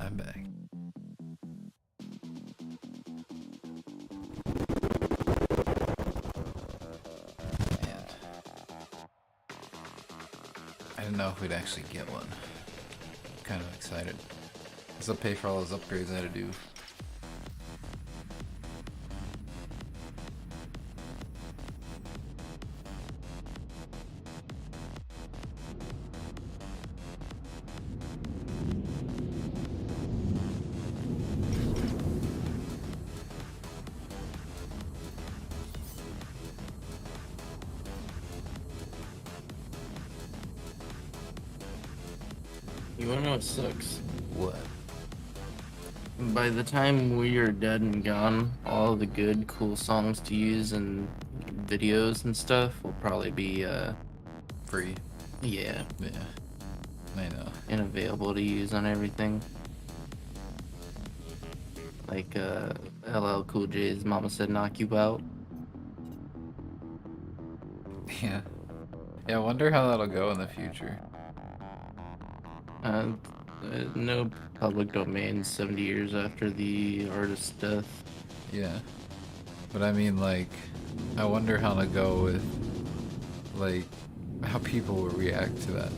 I'm back. And I didn't know if we'd actually get one. I'm kind of excited. This will pay for all those upgrades I had to do. You wanna know what sucks? What? By the time we are dead and gone, all the good, cool songs to use in videos and stuff will probably be, Free? yeah, Yeah. I know. and available to use on everything. Like, LL Cool J's Mama Said Knock You Out. Yeah. Yeah, I wonder how that'll go in the future. No public domain 70 years after the artist's death. Yeah. But I mean, like, I wonder how to go with, like, how people will react to that.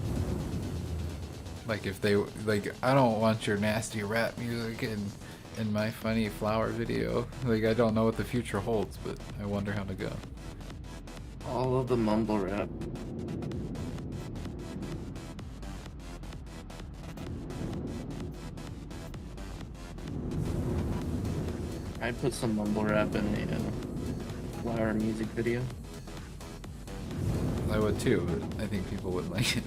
Like, if they, like, I don't want your nasty rap music in my funny flower video. Like, I don't know what the future holds, but I wonder how to go. All of the mumble rap. I put some mumble rap in a flower music video. I would too, but I think people would like it.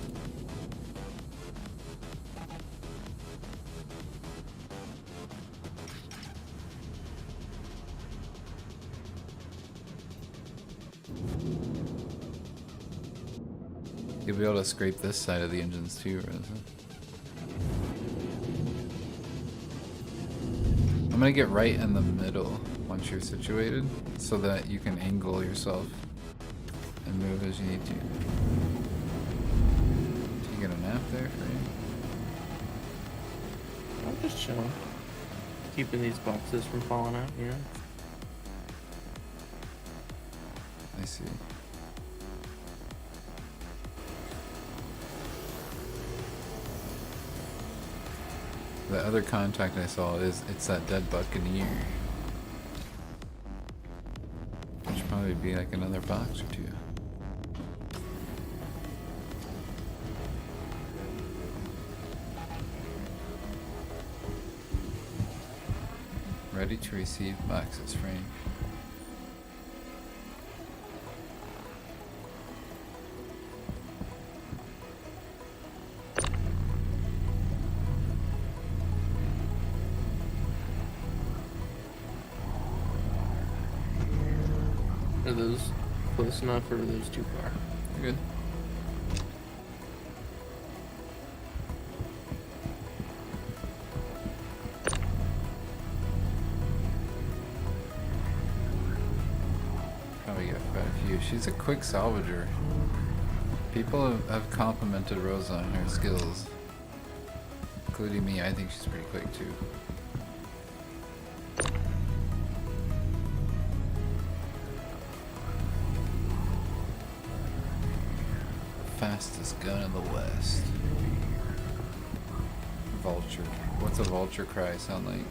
You'll be able to scrape this side of the engines too, right? I'm gonna get right in the middle once you're situated, so that you can angle yourself and move as you need to. You get a nap there for you? I'm just chilling. Keeping these boxes from falling out, you know? I see. The other contact I saw it's that dead buccaneer. Which should probably be like another box or two. Ready to receive boxes, Frank. Are those close enough or are those too far? You're good. Probably get quite a few. She's a quick salvager. People have complimented Rosa on her skills. Including me, I think she's pretty quick too. Fastest gun in the West. Vulture. What's a vulture cry sound like?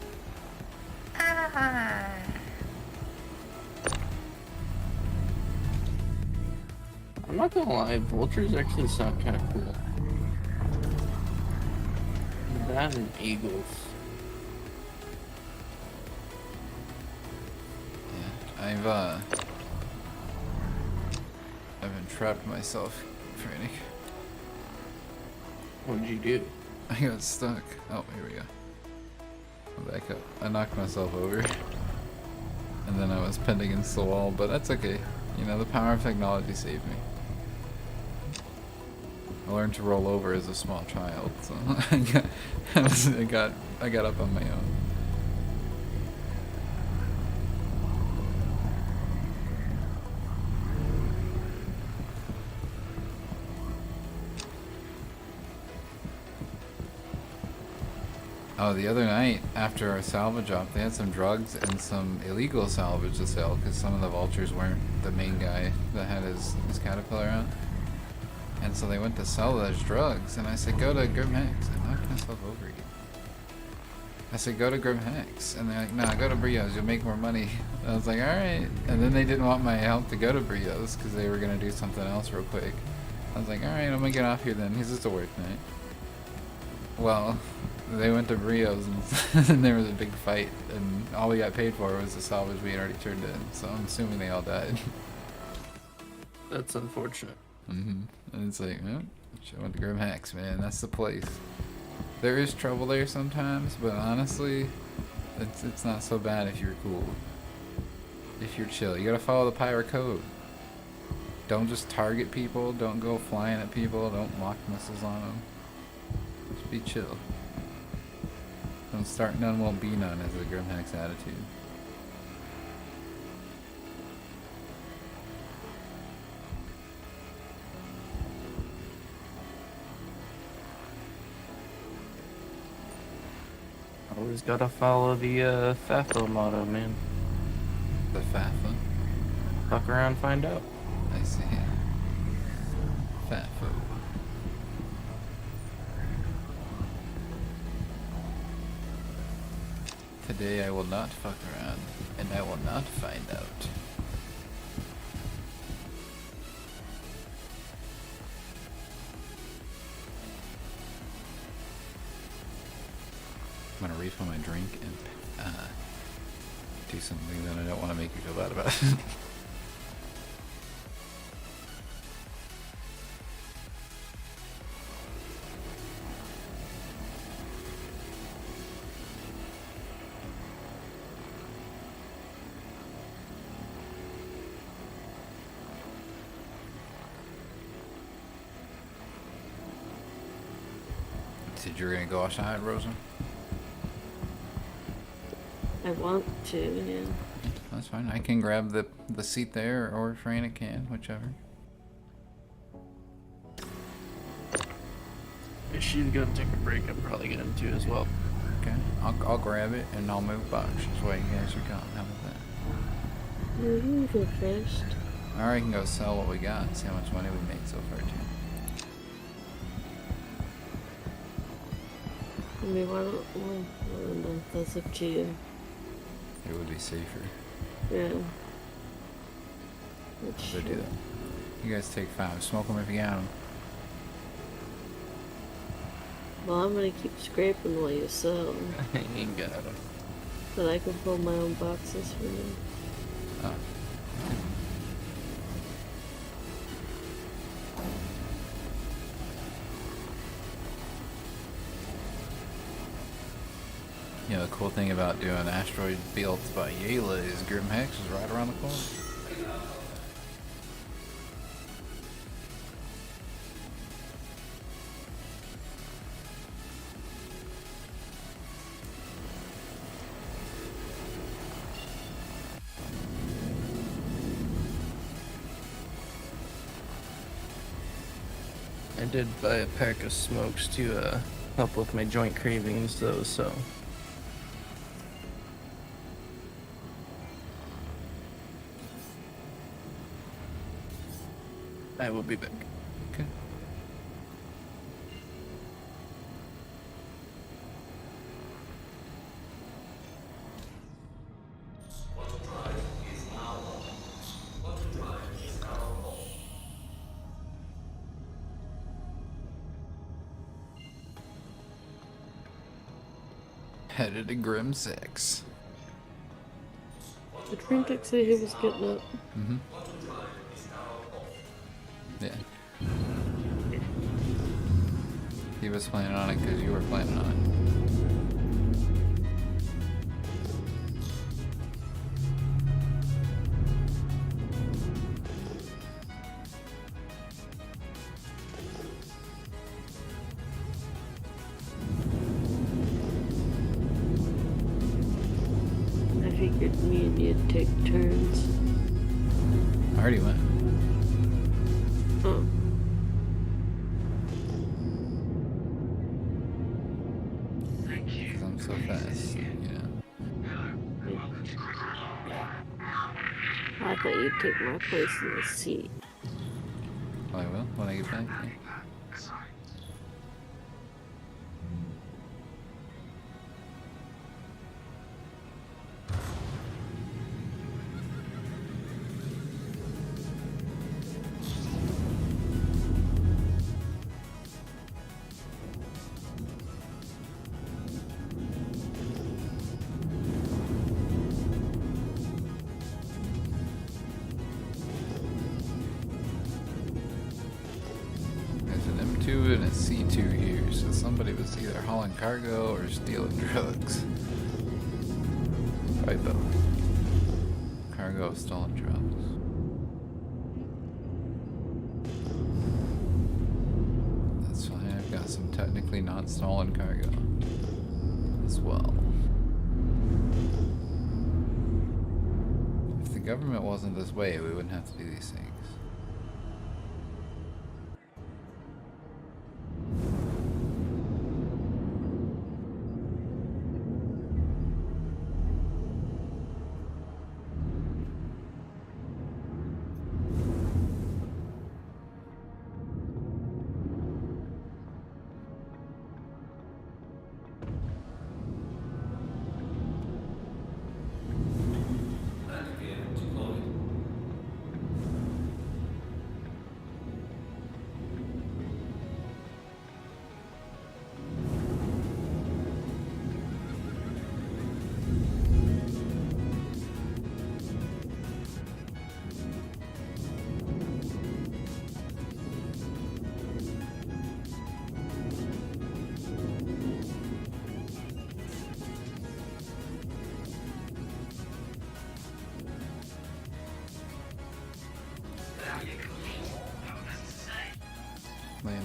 I'm not gonna lie, vultures actually sound kind of cool. That and eagles. Yeah, I've entrapped myself, Frank. What did you do? I got stuck. Oh, here we go. I'm back up. I knocked myself over. And then I was pinned against the wall, but that's okay. You know, the power of technology saved me. I learned to roll over as a small child, so I got up on my own. Oh, the other night, after our salvage op, they had some drugs and some illegal salvage to sell, because some of the vultures weren't the main guy that had his caterpillar out. And so they went to sell those drugs, and I said, go to Grim Hex. I knocked myself over again. I said, go to Grim Hex. And they're like, nah, go to Brios, you'll make more money. I was like, alright. And then they didn't want my help to go to Brios, because they were going to do something else real quick. I was like, alright, I'm going to get off here then, because it's a work night. Well, they went to Brios, and there was a big fight, and all we got paid for was the salvage we had already turned in, so I'm assuming they all died. That's unfortunate. And it's like, oh, I went to Grim Hex, man, that's the place. There is trouble there sometimes, but honestly, it's not so bad if you're cool. If you're chill. You gotta follow the pirate code. Don't just target people, don't go flying at people, don't lock missiles on them. Just be chill. Don't start none, won't be none is the Grim Hex attitude. Always gotta follow the FAFO motto, man. The FAFA? Fuck around, find out. I see. FAFO. Today I will not fuck around, and I will not find out. I'm gonna refill my drink and do something that I don't want to make you feel bad about. Said you were gonna go outside, Rosa? I want to, yeah. That's fine. I can grab the seat there, or if Raina can, whichever. If she's gonna take a break, I'm probably going to as well. Okay, I'll grab it and I'll move boxes while you guys are gone. How about that? You can go first. Or I can go sell what we got and see how much money we made so far too. I mean, why don't, well, I don't know, that's up to you. It would be safer Yeah. That's to do true. that. You guys take 5. Smoke them if you got them. Well, I'm gonna keep scraping while you sell, I ain't got them. but I can pull my own boxes for you. Oh. You know, the cool thing about doing asteroid builds by Yayla is Grim Hex is right around the corner. I did buy a pack of smokes to help with my joint cravings, though, so. I will be back. Okay. Headed to Grim 6. Did Trinket say he was getting up? Mm-hmm. Yeah. He was planning on it because you were planning on it. I figured me and you'd take turns. I already went. Oh. Because I'm so fast, you know. I thought you'd take my place in the seat. Oh, I will when I get back. Yeah. There's an M2 and a C2 here, so somebody was either hauling cargo or stealing drugs. Probably both. Cargo of stolen drugs. That's fine, I've got some technically non-stolen cargo as well. If the government wasn't this way, we wouldn't have to do these things.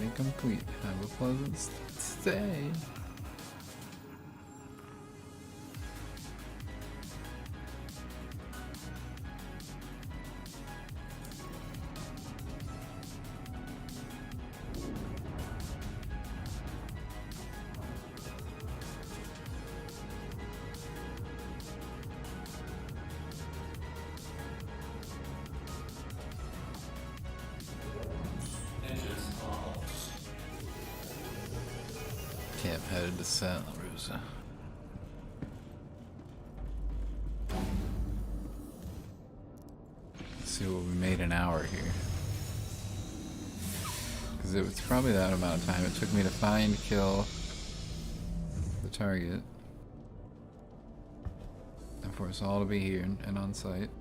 Mission complete. Have a pleasant stay. Camp headed to Santa Rosa. Let's see what we made an hour here. Because it was probably that amount of time it took me to find, kill the target. And for us all to be here and on site.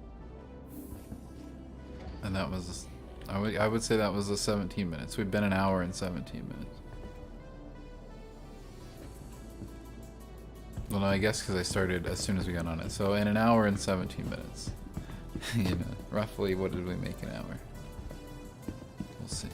And that was, I would say that was the 17 minutes. We've been an hour and 17 minutes. Well, no, I guess because I started as soon as we got on it. So in an hour and 17 minutes. You know, roughly what did we make an hour? We'll see.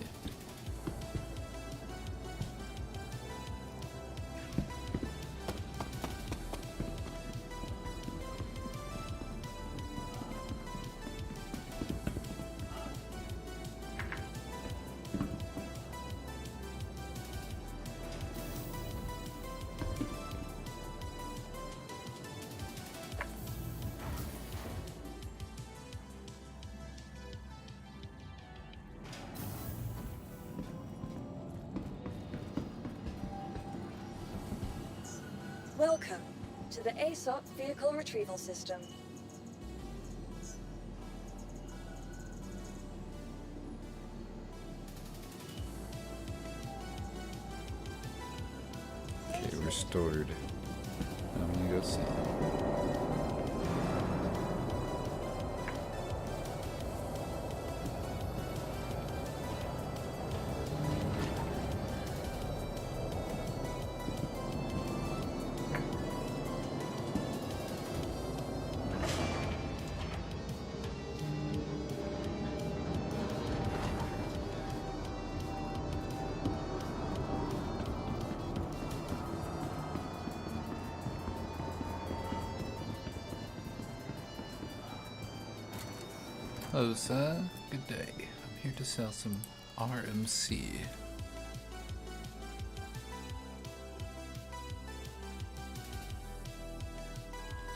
Welcome to the ASOP Vehicle Retrieval System. Okay, restored. I'm gonna go see. Hello, sir. Good day. I'm here to sell some RMC.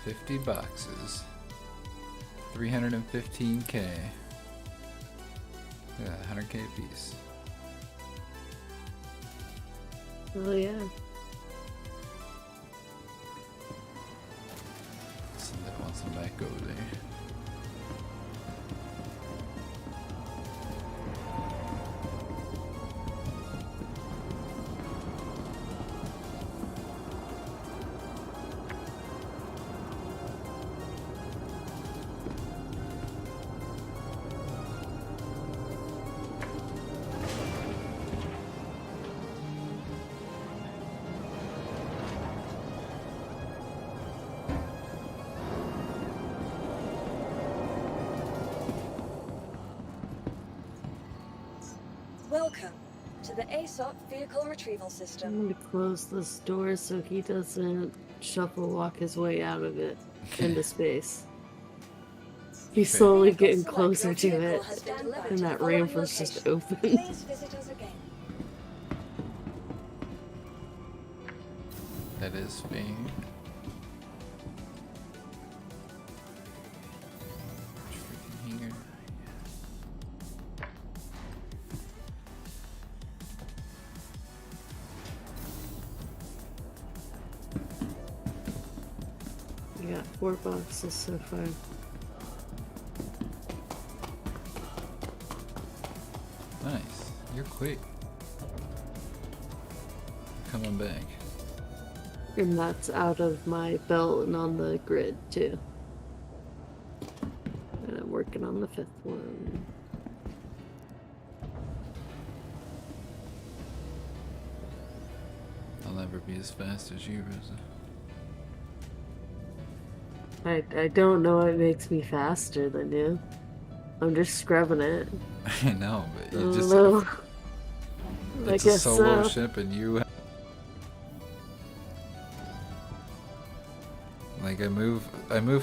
$50 boxes. 315K. Yeah, 100K a piece. Oh yeah. Somebody wants them back over there. Welcome to the ASOP Vehicle Retrieval I'm System. gonna close this door so he doesn't shuffle walk his way out of it into space. He's slowly Vehicle getting select closer your to vehicle it, has been delivered and to that the following ramp was just location. open. Please visit us again. That is being. Freaking hanger. We got 4 boxes so far. Nice. You're quick. Coming back. And that's out of my belt and on the grid too. And I'm working on the 5th one. I'll never be as fast as you, Rosa. I don't know what makes me faster than you. I'm just scrubbing it. I know, but you A just. little, It's I a guess solo so. ship and you... Like, I move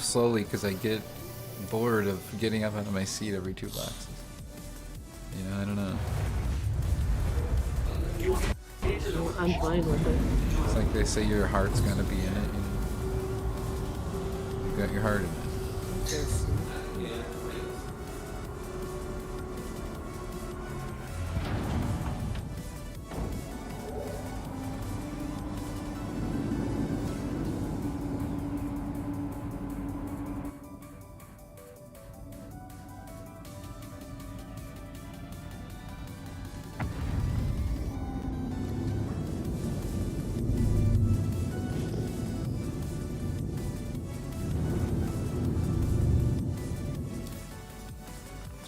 slowly because I get bored of getting up out of my seat every 2 boxes. You know, I don't know. I'm fine with it. It's like they say your heart's gonna be in it, you know. You got your heart in it. Just,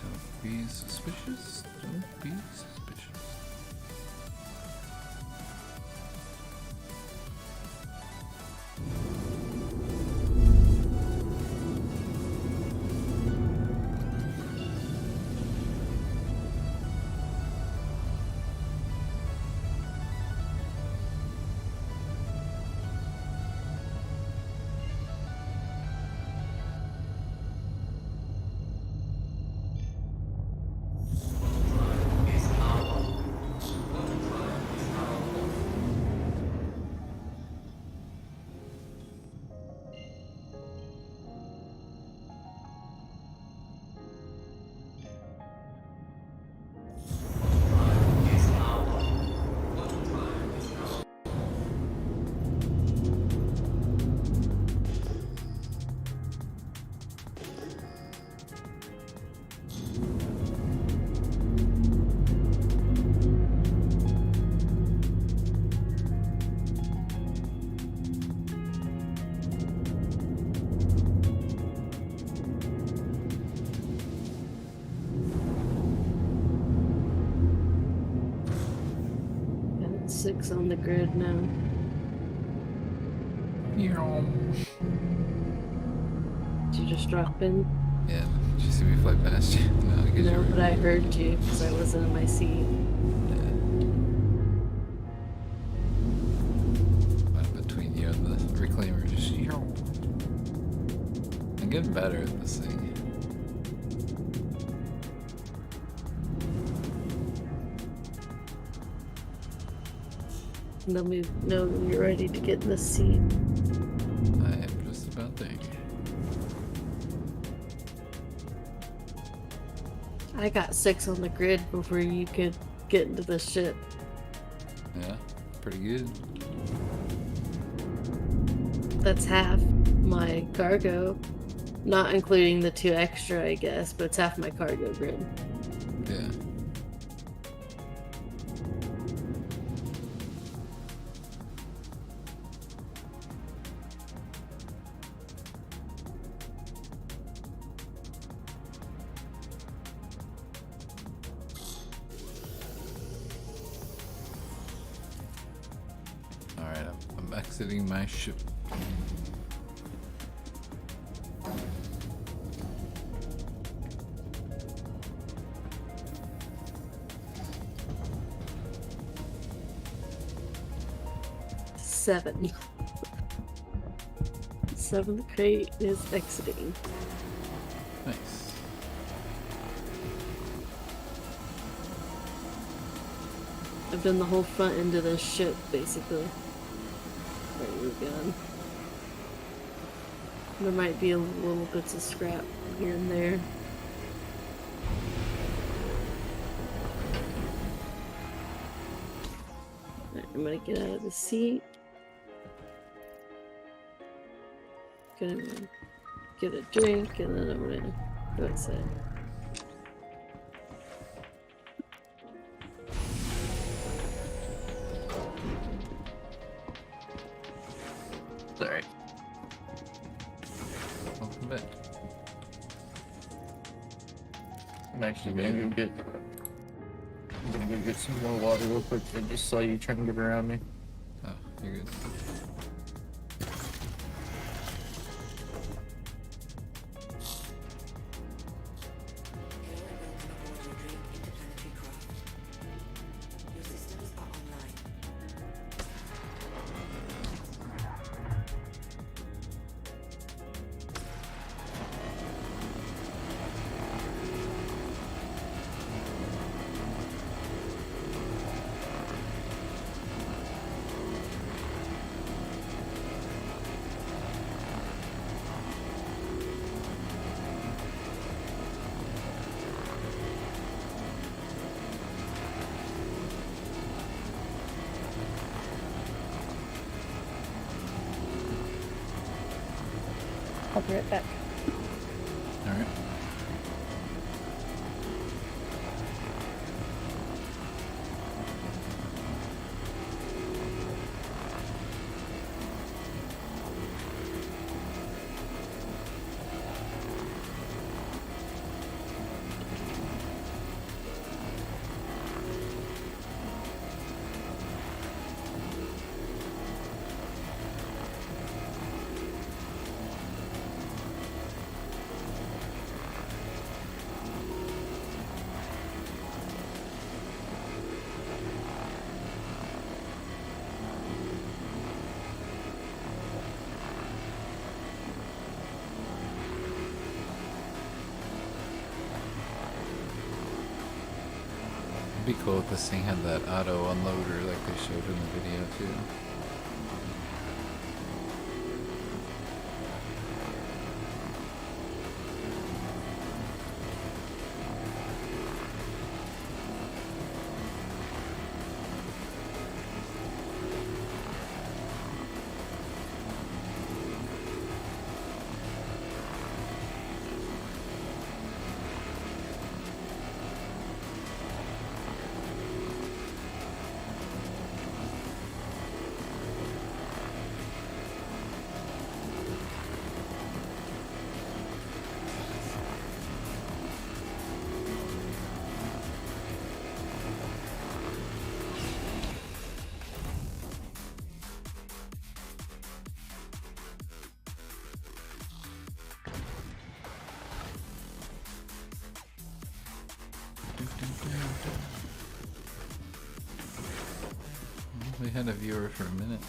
Don't be suspicious. Don't be suspicious. got 6 on the grid now. Did you just drop in? Yeah, did you see me fly past you? No, I guess No, you were. but I heard you because I wasn't in my seat. But between you and the reclaimer, just I'm getting better at this thing. Let me know when you're ready to get in the seat. I am just about there. I got 6 on the grid before you could get into the ship. Yeah, pretty good. That's half my cargo. Not including the 2 extra, I guess, but it's half my cargo grid. Yeah. Alright, I'm exiting my ship. Seven. 7th crate is exiting. Nice. I've done the whole front end of this ship, basically. Right, we're gone. There might be a little bits of scrap here and there. Alright, I'm gonna get out of the seat. Gonna get a drink and then I'm gonna go outside. Sorry. Welcome back. I'm actually gonna go get some more water real quick. I just saw you trying to get around me. Oh, you're good. Your systems I'll be right back. Alright. It'd be cool if this thing had that auto unloader like they showed in the video too. We had a viewer for a minute.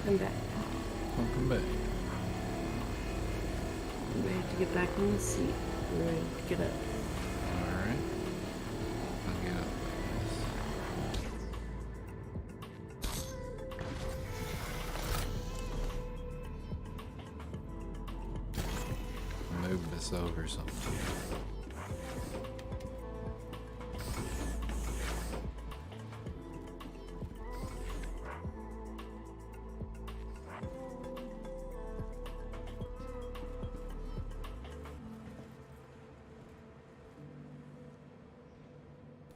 I'm back. Welcome back. I'm ready to get back in the seat. I'm ready to get up. Alright. I'll get up, I guess. Move this over something.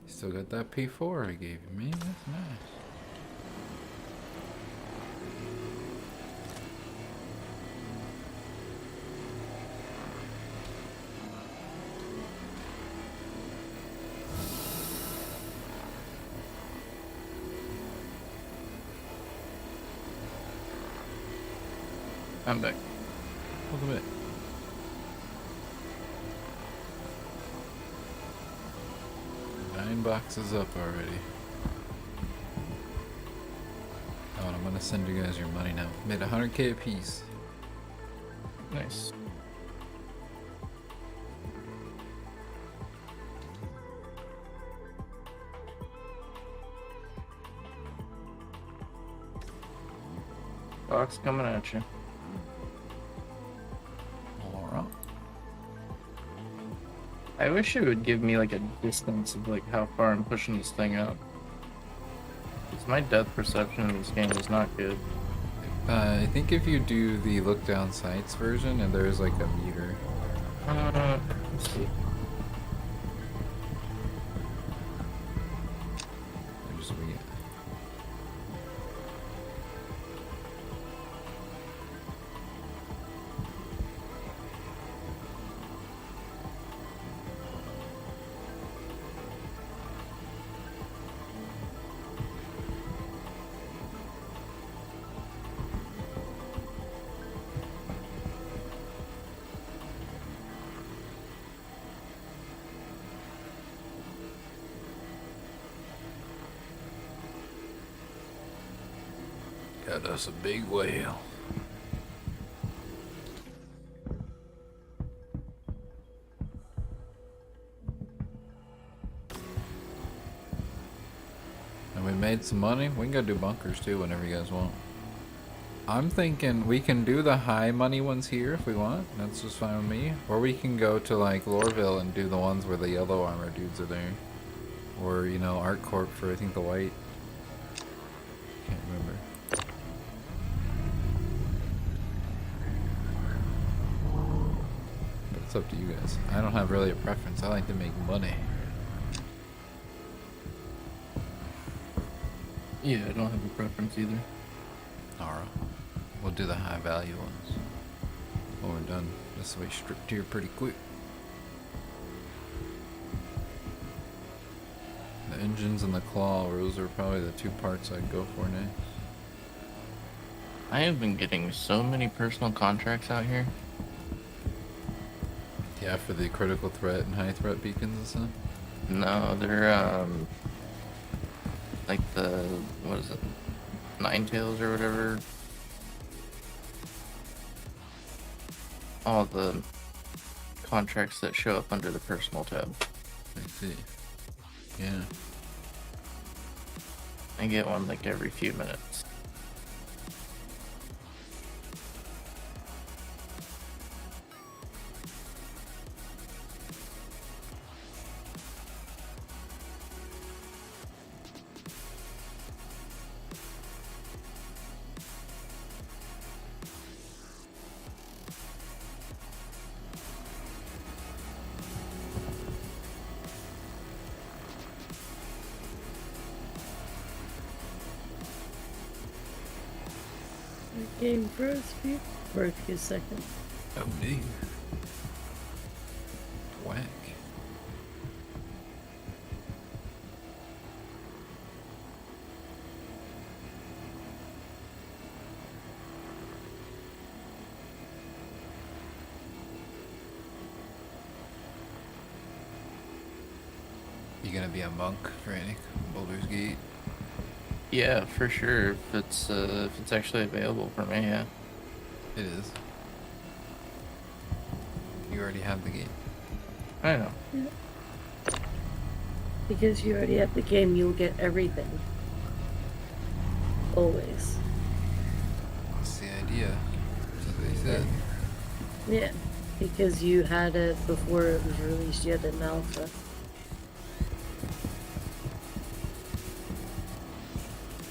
Still got that P4 I gave you, man. That's nice. I'm back. Welcome back. Nine boxes up already. Oh, and I'm gonna send you guys your money now. Made 100K a piece. Nice. Box coming at you. Alright. I wish it would give me like a distance of like how far I'm pushing this thing up. Because my depth perception in this game is not good. I think if you do the look down sights version, and there's like a meter. Let's see. There's a meter. Got us a big whale. And we made some money. We can go do bunkers too whenever you guys want. I'm thinking we can do the high money ones here if we want. That's just fine with me. Or we can go to like Loreville and do the ones where the yellow armor dudes are there. Or, you know, Art Corp for I think the white. Can't remember. But it's up to you guys. I don't have really a preference. I like to make money. Yeah, I don't have a preference either. Alright. We'll do the high value ones. When we're done. This way stripped here pretty quick. The engines and the claw, those are probably the two parts I'd go for next. I have been getting so many personal contracts out here. Yeah, for the critical threat and high threat beacons and stuff? No, they're like the, what is it, Nine Tails or whatever. All the contracts that show up under the personal tab. I see. Yeah. I get one like every few minutes. The game froze for a few seconds. Oh, dear. Whack. You gonna be a monk, Frantic? Boulder's Gate? Yeah, for sure. If it's actually available for me, yeah. It is. You already have the game. I know. Because you already have the game, you'll get everything. Always. That's the idea. That's what they said. Yeah. Because you had it before it was released, you had an alpha.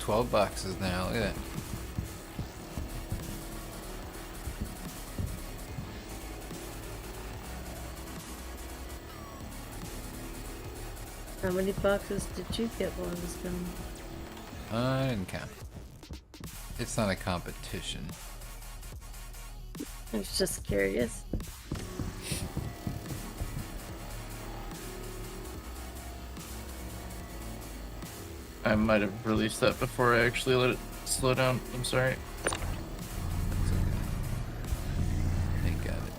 $12 now. Look at that. How many boxes did you get while I was gone? I didn't count. It's not a competition. I was just curious. I might have released that before I actually let it slow down. I'm sorry. It's okay. They got it.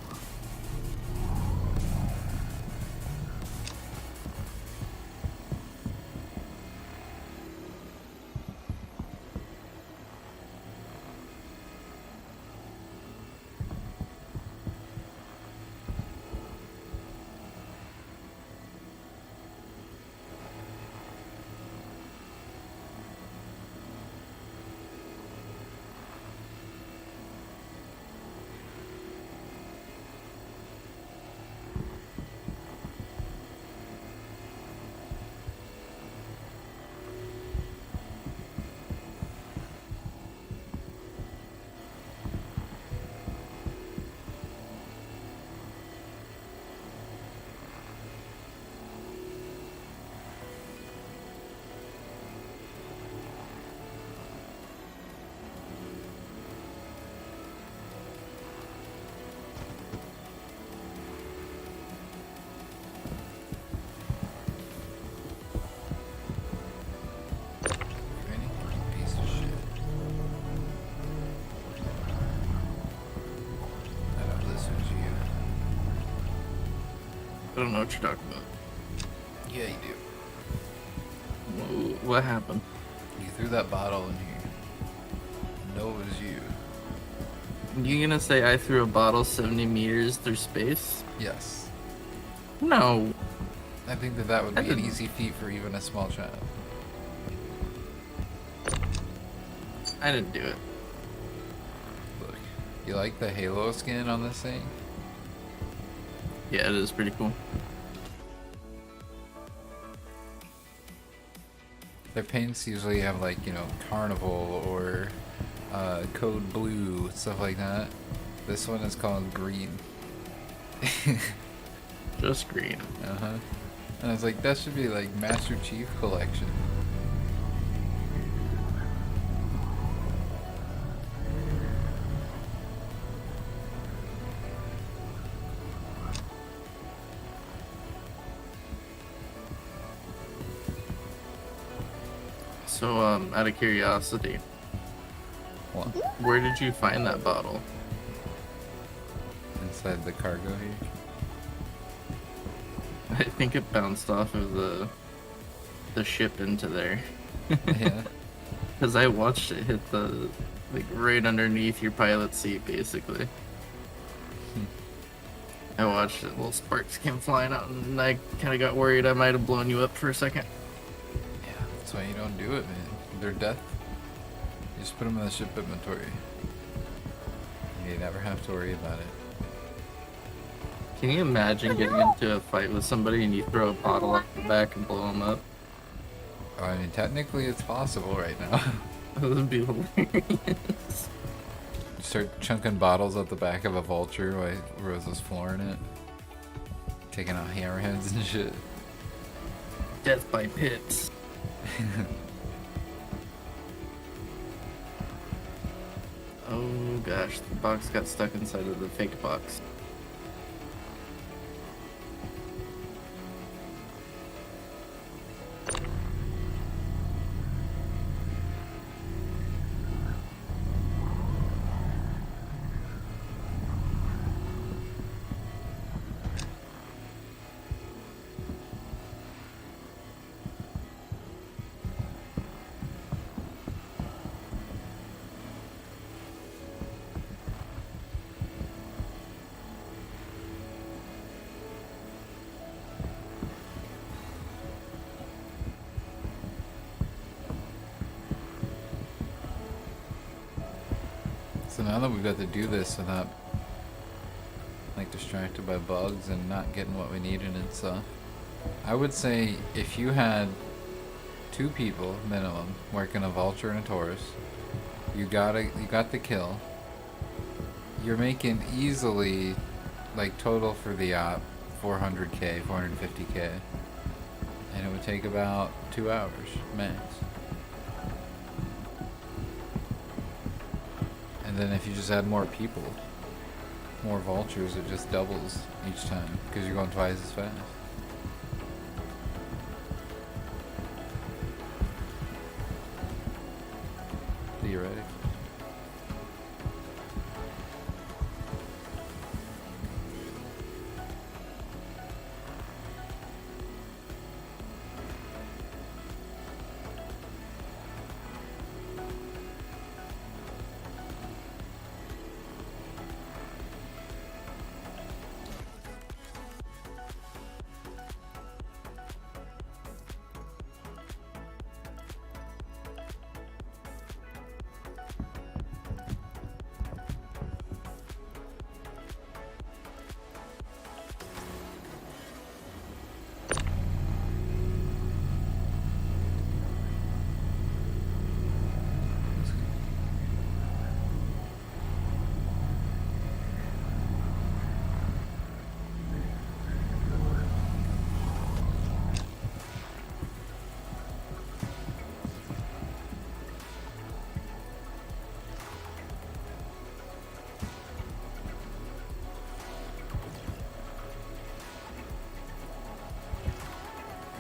Ready? Piece of shit. I know this was you. I don't know what you're talking about. Yeah, you do. What happened? You threw that bottle in here. I know it was you. You gonna say I threw a bottle 70 meters through space? Yes. No. I think that would I be an didn't- easy feat for even a small child. I didn't do it. Look, you like the Halo skin on this thing? Yeah, it is pretty cool. Their paints usually have like, you know, Carnival or Code Blue, stuff like that. This one is called Green. Just green. Uh-huh. And I was like, that should be like Master Chief Collection. So, out of curiosity, What? where did you find that bottle? Inside the cargo here. I think it bounced off of the ship into there. Yeah. Because I watched it hit the, like, right underneath your pilot seat, basically. I watched it, little sparks came flying out, and I kind of got worried I might have blown you up for a second. Yeah, that's why you don't do it, man. They're death. You just put them in the ship inventory. You never have to worry about it. Can you imagine getting into a fight with somebody and you throw a bottle off the back and blow them up? Oh, I mean, technically it's possible right now. That would be hilarious. You start chunking bottles out the back of a vulture while Rose is flooring it. Taking out hammerheads and shit. Death by pits. Oh gosh, the box got stuck inside of the fake box. So now that we've got to do this without like distracted by bugs and not getting what we needed and stuff, I would say if you had 2 people minimum working a vulture and a Taurus, you got the kill. You're making easily like total for the op 400k, 450k, and it would take about 2 hours max. And then if you just add more people, more vultures, it just doubles each time because you're going twice as fast. Theoretically.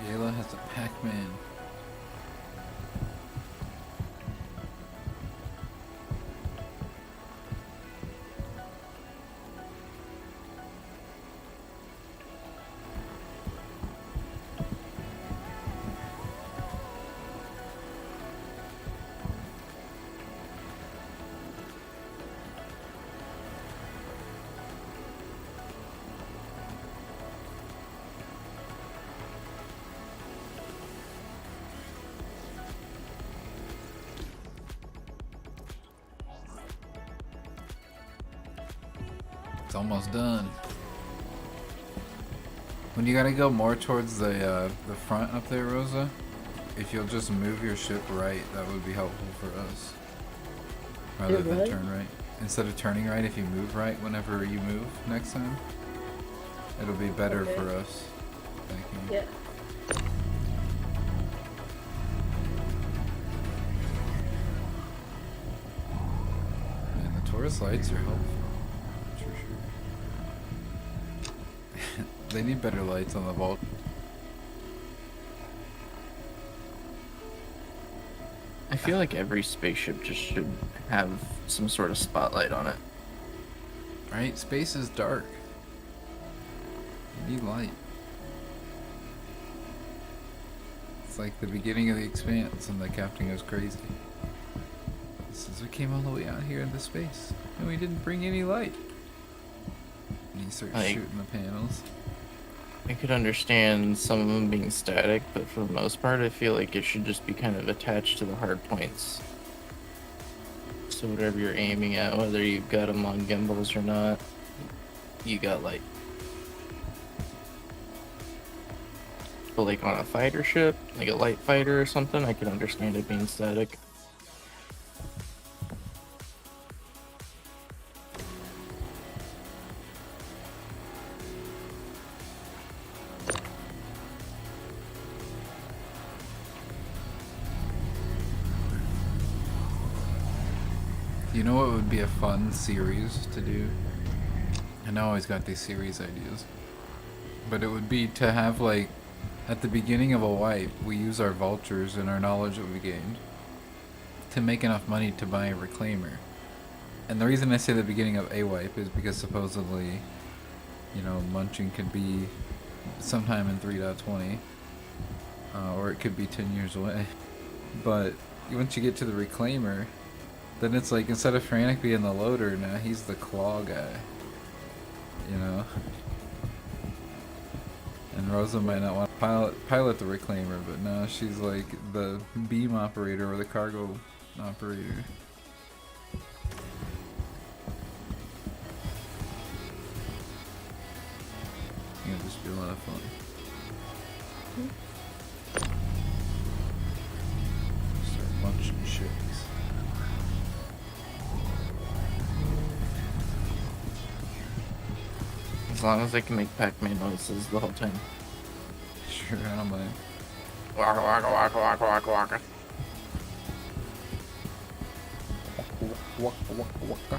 Yayla has a Pac-Man. It's almost done. When you gotta go more towards the front up there, Rosa, if you'll just move your ship right, that would be helpful for us. Rather Move than right? turn right. Instead of turning right, if you move right whenever you move next time, it'll be better Okay. for us. Thank you. Yeah. Man, the Taurus lights are helpful. For sure. They need better lights on the vault. I feel like every spaceship just should have some sort of spotlight on it. Right? Space is dark. You need light. It's like the beginning of The Expanse and the captain goes crazy. Since we came all the way out here into space and we didn't bring any light. And he starts Like- shooting the panels. I could understand some of them being static, but for the most part, I feel like it should just be kind of attached to the hard points. So whatever you're aiming at, whether you've got them on gimbals or not, you got light. But like on a fighter ship, like a light fighter or something, I could understand it being static. You know what would be a fun series to do? I know I always got these series ideas. But it would be to have like, at the beginning of a wipe, we use our vultures and our knowledge that we gained to make enough money to buy a reclaimer. And the reason I say the beginning of a wipe is because supposedly, you know, munching could be sometime in 3.20, or it could be 10 years away. But once you get to the reclaimer, then it's like instead of Frantic being the loader, now he's the claw guy. You know? And Rosa might not want to pilot the reclaimer, but now she's like the beam operator or the cargo operator. Be a lot of fun. Start munching chicks. As long as I can make Pac-Man noises the whole time. Sure, I don't mind. Waka waka waka waka waka waka. Waka, waka, waka.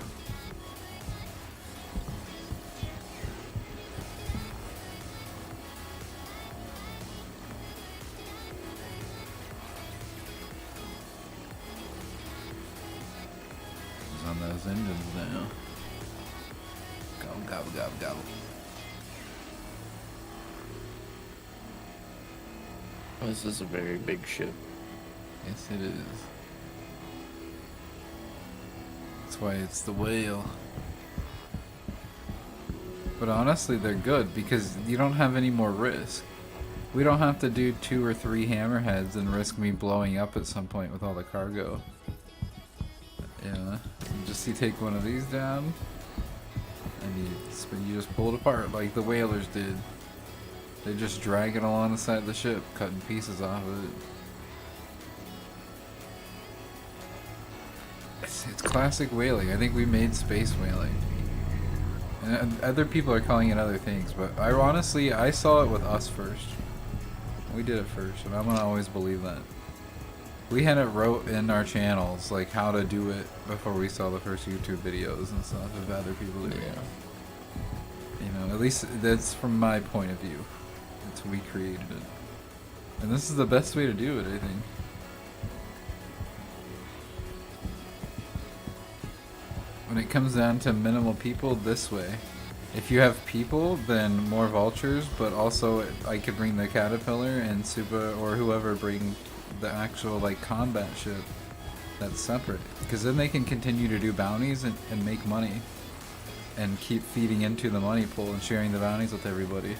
He's on those engines now. Gobble, gobble, gobble, gobble. This is a very big ship. Yes, it is. That's why it's the whale. But honestly, they're good because you don't have any more risk. We don't have to do 2 or 3 hammerheads and risk me blowing up at some point with all the cargo. Yeah, you take one of these down, and you just pull it apart like the whalers did. They just drag it along the side of the ship, cutting pieces off of it. It's classic whaling. I think we made space whaling. And other people are calling it other things, but I saw it with us first. We did it first, and I'm gonna always believe that. We had it wrote in our channels, like how to do it before we saw the first YouTube videos and stuff of other people doing it. You know, at least that's from my point of view. It's we created it. And this is the best way to do it, I think. When it comes down to minimal people, this way. If you have people, then more vultures, but also I could bring the caterpillar and Suba or whoever bring the actual like combat ship that's separate. Because then they can continue to do bounties and make money. And keep feeding into the money pool and sharing the bounties with everybody.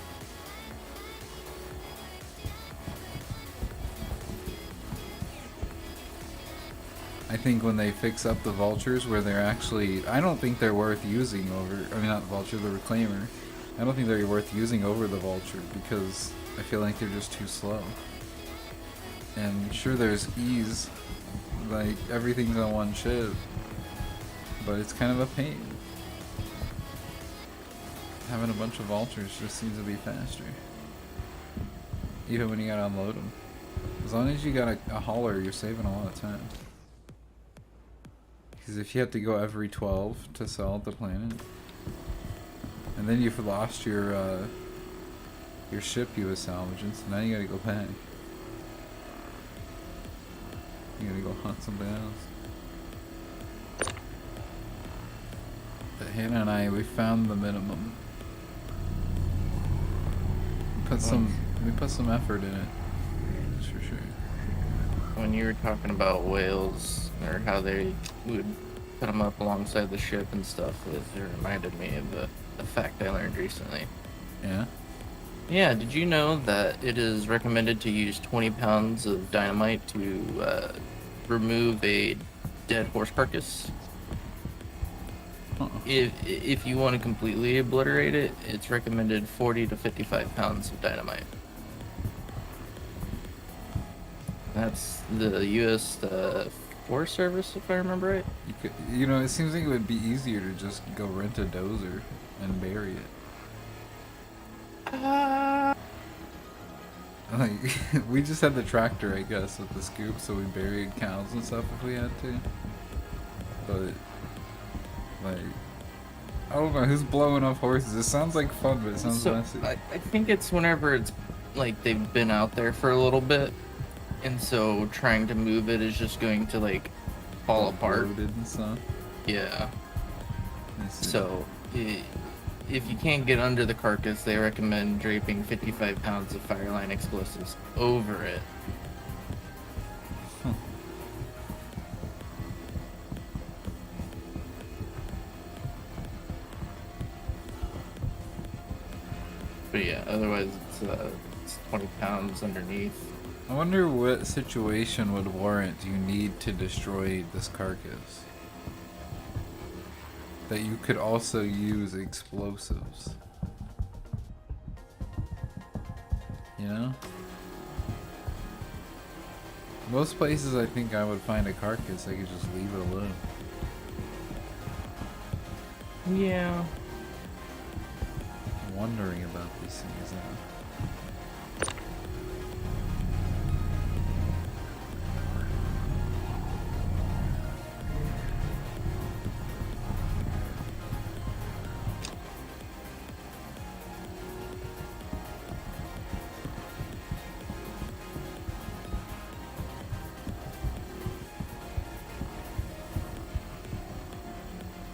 I think when they fix up the vultures where they're actually, I don't think they're worth using over, I mean not the vulture, the reclaimer. I don't think they're worth using over the vulture because I feel like they're just too slow. And sure there's ease, like everything's on one ship, but it's kind of a pain. Having a bunch of vultures just seems to be faster. Even when you gotta unload them. As long as you got a hauler, you're saving a lot of time. Because if you have to go every 12 to sell the planet, and then you've lost your ship you was salvaging, so now you gotta go back. You gotta go hunt somebody else. But Hannah and I, we found the minimum. We put some effort in it. That's for sure. When you were talking about whales or how they would put them up alongside the ship and stuff, it reminded me of the fact I learned recently. Yeah? Yeah, did you know that it is recommended to use 20 pounds of dynamite to remove a dead horse carcass? If you want to completely obliterate it, it's recommended 40 to 55 pounds of dynamite. That's the U.S. Forest Service, if I remember right. You know, it seems like it would be easier to just go rent a dozer and bury it. Like, we just had the tractor, I guess, with the scoop, so we buried cows and stuff if we had to. But, like, I don't know, who's blowing up horses? It sounds like fun, but it sounds messy. I think it's whenever it's, like, they've been out there for a little bit, and so trying to move it is just going to, like, fall apart. And stuff. Yeah. So, if you can't get under the carcass, they recommend draping 55 pounds of fireline explosives over it. Huh. But yeah, otherwise it's 20 pounds underneath. I wonder what situation would warrant you need to destroy this carcass. That you could also use explosives. You know? Most places I think I would find a carcass, I could just leave it alone. Yeah. I'm wondering about these things now.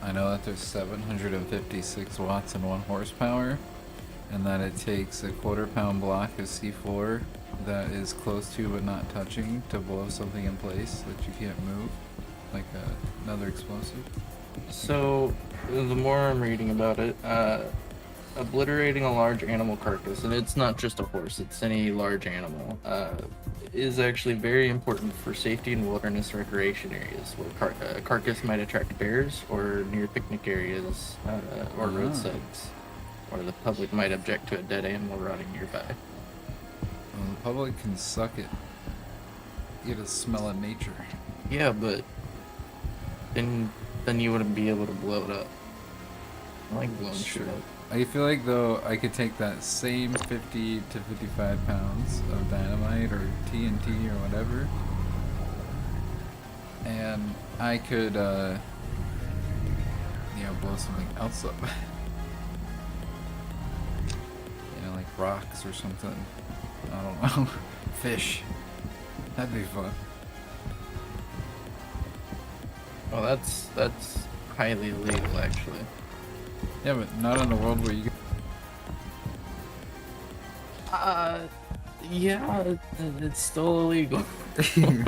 I know that there's 756 watts and 1 horsepower, and that it takes a quarter-pound block of C4 that is close to but not touching to blow something in place that you can't move, like another explosive. So, the more I'm reading about it, obliterating a large animal carcass, and it's not just a horse, it's any large animal, is actually very important for safety in wilderness recreation areas where a carcass might attract bears, or near picnic areas, or roadsides, or the public might object to a dead animal rotting nearby. Well, the public can suck it. Get a smell of nature. Yeah, but then you wouldn't be able to blow it up. I like blowing shit up. I feel like though I could take that same 50 to 55 pounds of dynamite or TNT or whatever, and I could, blow something else up. Like rocks or something. I don't know. Fish. That'd be fun. Well, that's highly illegal, actually. Yeah, but not in a world where you. Yeah, it's still illegal. You're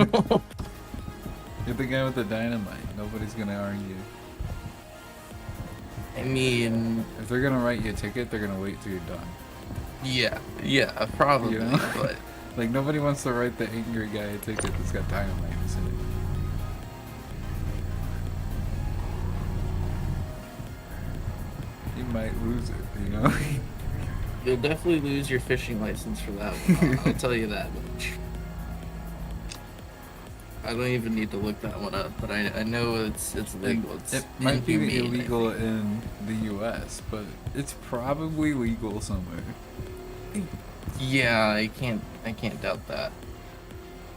the guy with the dynamite. Nobody's gonna argue. I mean, If they're gonna write you a ticket, they're gonna wait till you're done. yeah, probably, You know? but Like nobody wants to write the angry guy a ticket that's got dynamite in his head. You might lose it, you know? you'll definitely lose your fishing license for that one. I'll tell you that much. I don't even need to look that one up, but I know it's legal. It's It might be inhumane, I illegal think. in the US, but it's probably legal somewhere. Yeah, I can't doubt that.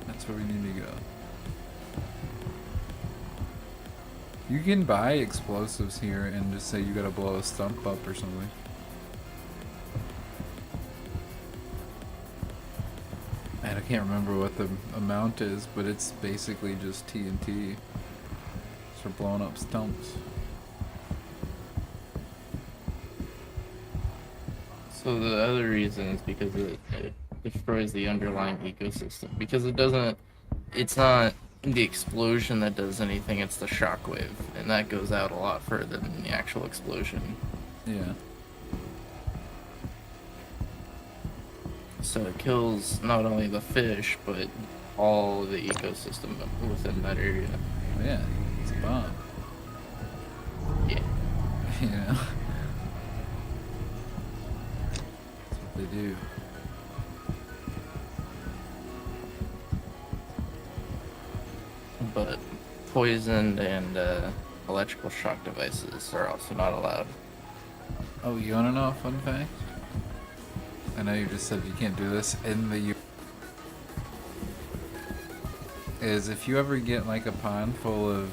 That's where we need to go. You can buy explosives here and just say you gotta blow a stump up or something. And I can't remember what the amount is, but it's basically just TNT. It's for blowing up stumps. So the other reason is because it destroys the underlying ecosystem. Because it's not the explosion that does anything, it's the shockwave. And that goes out a lot further than the actual explosion. Yeah. So it kills not only the fish, but all the ecosystem within that area. Yeah, it's a bomb. Yeah. You know? That's what they do. But poisoned and electrical shock devices are also not allowed. Oh, you wanna know a fun fact? I know you just said you can't do this in the U. Is if you ever get like a pond full of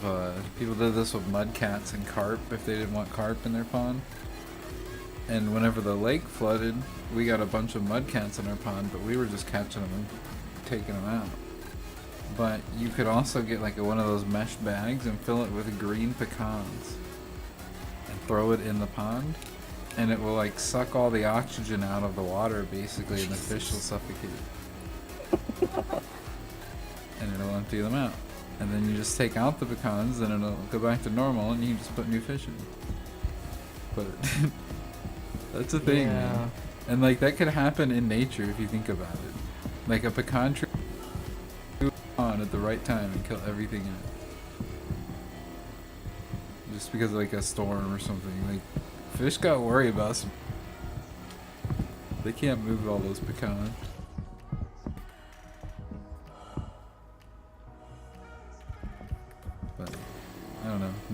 people did this with mud cats and carp if they didn't want carp in their pond. And whenever the lake flooded, we got a bunch of mud cats in our pond, but we were just catching them and taking them out. But you could also get like one of those mesh bags and fill it with green pecans and throw it in the pond, and it will like suck all the oxygen out of the water basically, and the fish will suffocate. And it'll empty them out. And then you just take out the pecans and it'll go back to normal, and you can just put new fish in. But that's a thing, man. And like that could happen in nature if you think about it. Like a pecan tree on at the right time and kill everything in it. Just because of like a storm or something. Like fish got worried about some. They can't move all those pecans.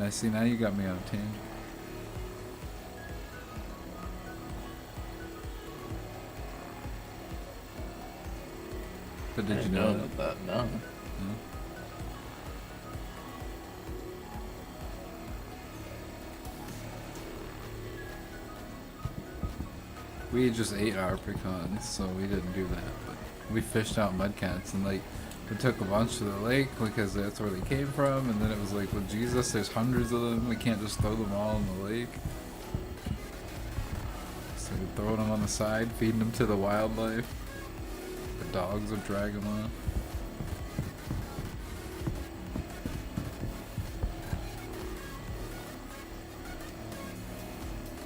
I see, now you got me on a tangent. But I did you didn't know know that? that? No. No? We just ate our pecans, so we didn't do that. But we fished out mudcats and like we took a bunch to the lake because that's where they came from. And then it was like, well, Jesus, there's hundreds of them. We can't just throw them all in the lake. So we're throwing them on the side, feeding them to the wildlife. The dogs would drag them off.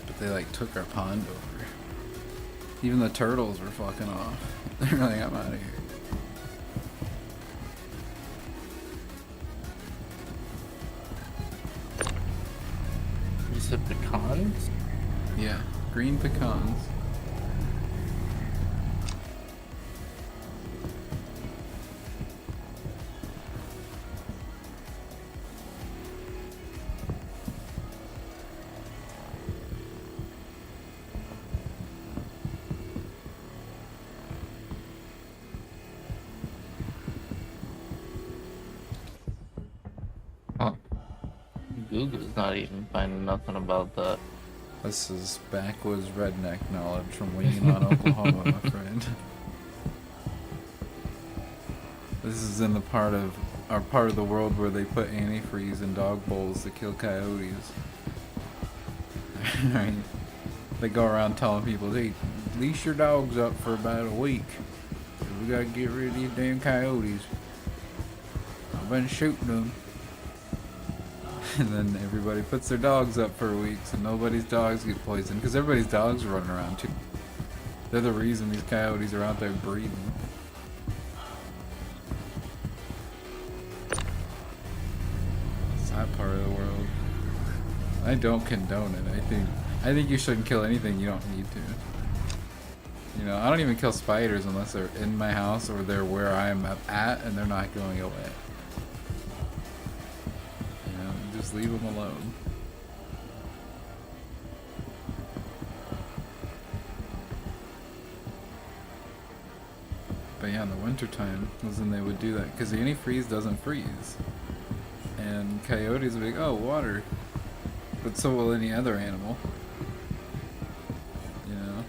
But they like took our pond over. Even the turtles were fucking off. They're like, I'm out of here. You said pecans? Yeah, green pecans. Huh. Google's not even finding nothing about that. This is backwoods redneck knowledge from Winging on Oklahoma, my friend. This is in the part of the world where they put antifreeze in dog bowls to kill coyotes. Right? They go around telling people, hey, leash your dogs up for about a week. We gotta get rid of these damn coyotes. I've been shooting them. And then everybody puts their dogs up for a week so nobody's dogs get poisoned. Because everybody's dogs are running around too. They're the reason these coyotes are out there breeding. It's that part of the world. I don't condone it. I think you shouldn't kill anything you don't need to. You know, I don't even kill spiders unless they're in my house or they're where I'm at and they're not going away. Just leave them alone. But yeah, in the wintertime was when they would do that because the antifreeze doesn't freeze. And coyotes would be like, oh, water. But so will any other animal. You know?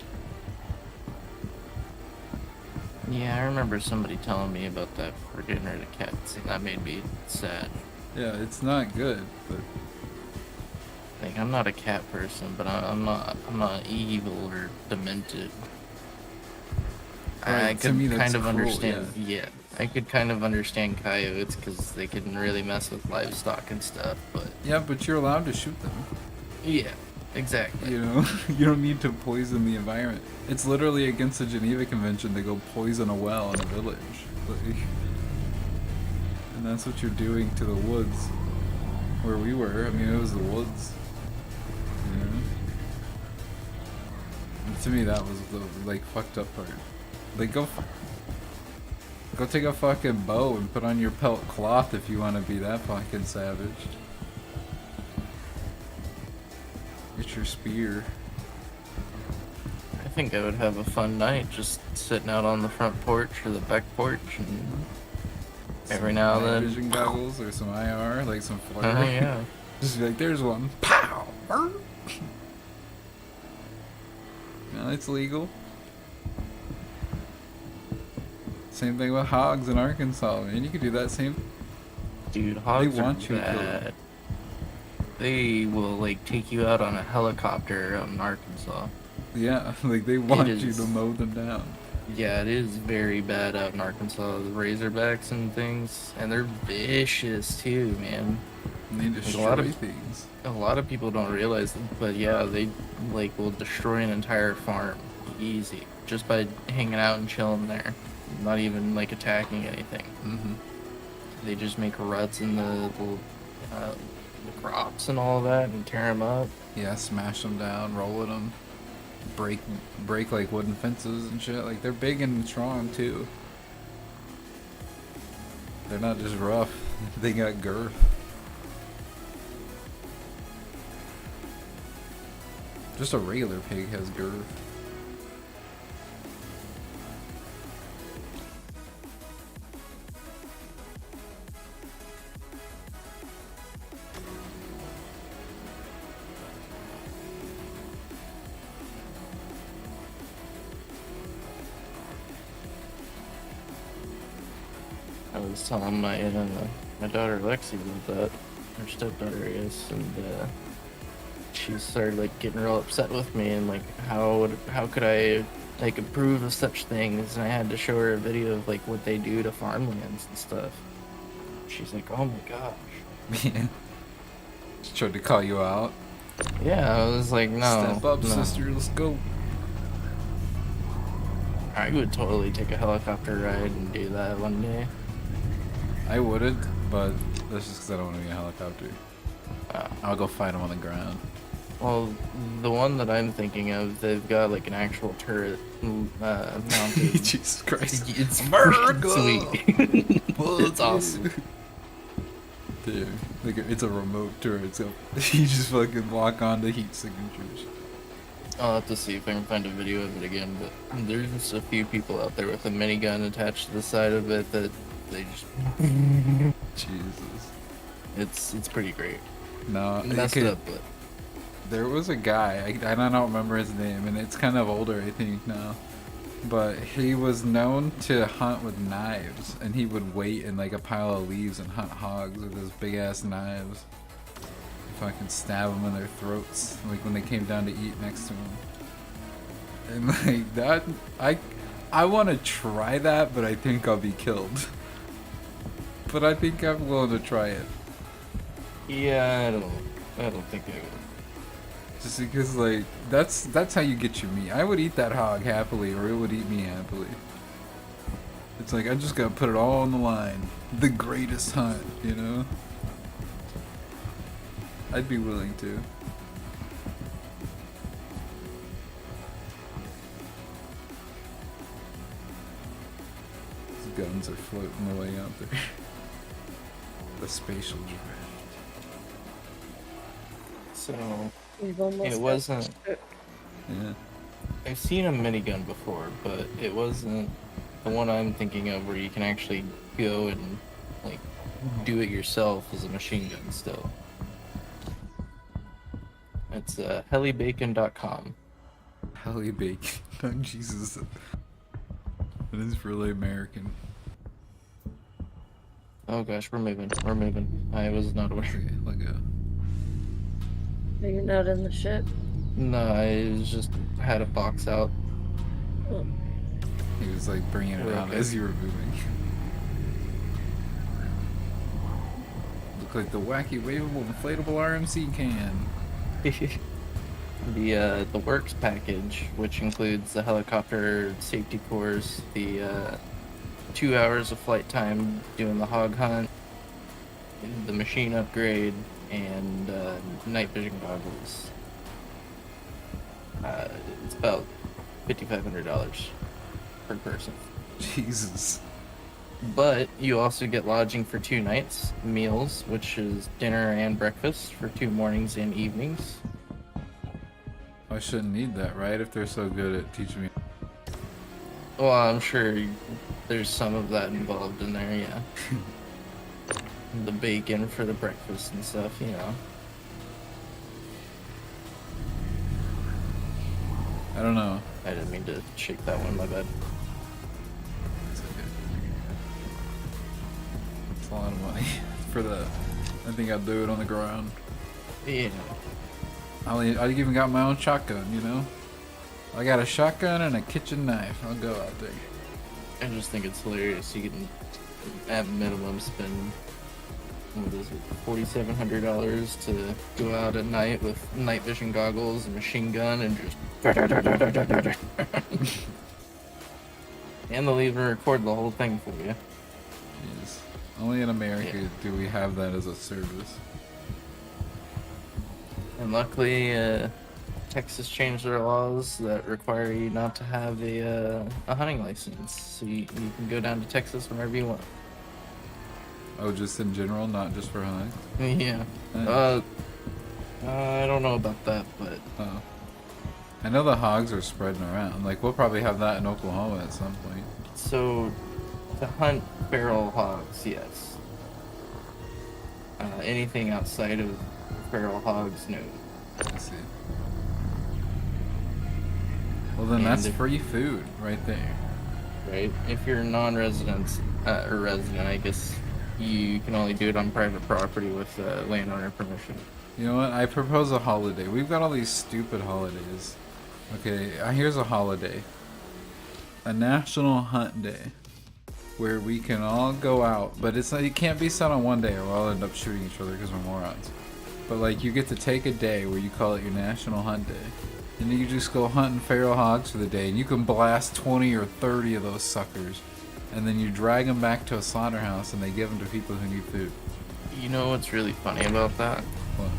Yeah, I remember somebody telling me about that for getting rid of cats, and that made me sad. Yeah, it's not good, but Like, I'm not a cat person, but I'm not evil or demented. I Right, to could me, that's kind of cruel, understand. Yeah, I could kind of understand coyotes because they can really mess with livestock and stuff. But yeah, but you're allowed to shoot them. yeah, exactly. You know, you don't need to poison the environment. It's literally against the Geneva Convention to go poison a well in a village. Like, and that's what you're doing to the woods where we were. I mean, it was the woods. You know? And to me, that was the like fucked up part. Like, go take a fucking bow and put on your pelt cloth if you want to be that fucking savage. Get your spear. I think I would have a fun night just sitting out on the front porch or the back porch, and every now and Night then. vision goggles or some IR, like some flare. Oh yeah. Just be like, there's one. Pow! No, it's legal. Same thing with hogs in Arkansas, man. You could do that same. Dude, hogs want are you to kill them. bad. They will like take you out on a helicopter out in Arkansas. Yeah, like they want you is. to mow them down. Yeah, it is very bad out in Arkansas. The razorbacks and things, and they're vicious too, man. And they There's a lot destroy of- things. A lot of people don't realize it, but yeah, they like will destroy an entire farm easy just by hanging out and chilling there, not even like attacking anything. Mm-hmm. They just make ruts in the crops and all that and tear them up. Yeah, smash them down, rolling them, break like wooden fences and shit. Like they're big and strong too. They're not just rough. They got girth. Just a regular pig has girth. I was telling my daughter Lexi about that, her stepdaughter is, and she started like getting real upset with me and like how could I like approve of such things, and I had to show her a video of like what they do to farmlands and stuff. She's like, oh my gosh. Yeah. Just tried to call you out. Yeah, I was like, no. Step up, no. sister. Let's go. I would totally take a helicopter ride and do that one day. I wouldn't, but that's just because I don't want to be in a helicopter. I'll go fight him on the ground. Well, the one that I'm thinking of, they've got like an actual turret mounted. Jesus Christ. It's America! freaking sweet. It's awesome. Dude, like it's a remote turret, so you just fucking lock on the heat signatures. I'll have to see if I can find a video of it again, but there's a few people out there with a minigun attached to the side of it that they just... Jesus. It's pretty great. No, Messed up, but... There was a guy, I don't remember his name, and it's kind of older, I think, now. But he was known to hunt with knives, and he would wait in like a pile of leaves and hunt hogs with his big ass knives. Fucking stab them in their throats, like when they came down to eat next to him. And like that, I want to try that, but I think I'll be killed. But I think I'm willing to try it. Yeah, I don't think I would. Just because, like, that's how you get your meat. I would eat that hog happily, or it would eat me happily. It's like, I just gotta put it all on the line. The greatest hunt, you know? I'd be willing to. These guns are floating their way out there. The spatial drift. So... We've almost It wasn't... Yeah. I've seen a minigun before, but it wasn't the one I'm thinking of where you can actually go and, like, do it yourself as a machine gun still. It's helibacon.com. Helibacon. Oh, Jesus. That is really American. Oh gosh, we're moving. I was not aware. Okay, let go. You're not in the ship. No, I just had a box out. Oh. He was like bringing it We're out okay. as you were moving. Look like the wacky waveable inflatable RMC can. The works package, which includes the helicopter safety course, the 2 hours of flight time doing the hog hunt, the machine upgrade, and night vision goggles. It's about $5,500 per person. Jesus. But you also get lodging for 2 nights, meals, which is dinner and breakfast for 2 mornings and evenings. I shouldn't need that, right? If they're so good at teaching me. Well, I'm sure there's some of that involved in there, yeah. The bacon for the breakfast and stuff, you know. I don't know. I didn't mean to shake that one, my bad. It's okay. It's a lot of money for that. I think I'd do it on the ground. Yeah. I even got my own shotgun, you know? I got a shotgun and a kitchen knife. I'll go out there. I just think it's hilarious. You can, at minimum, spend, what is it, $4,700 to go out at night with night vision goggles and machine gun and just... And they'll even record the whole thing for you. Jeez. Only in America Yeah. do we have that as a service. And luckily, Texas changed their laws that require you not to have a hunting license. So you can go down to Texas whenever you want. Oh, just in general, not just for hunting? Yeah. Nice. I don't know about that, but Oh. I know the hogs are spreading around. Like, we'll probably have that in Oklahoma at some point. So, to hunt feral hogs, yes. Anything outside of feral hogs, no. I see. Well, then And that's if- free food right there. Right? If you're non-resident, or resident, I guess you can only do it on private property with landowner permission. You know what? I propose a holiday. We've got all these stupid holidays. Okay, here's a holiday. A National Hunt Day. Where we can all go out. But it's like, it can't be set on one day or we'll all end up shooting each other because we're morons. But like, you get to take a day where you call it your National Hunt Day. And then you just go hunting feral hogs for the day. And you can blast 20 or 30 of those suckers. And then you drag them back to a slaughterhouse and they give them to people who need food. You know what's really funny about that? What?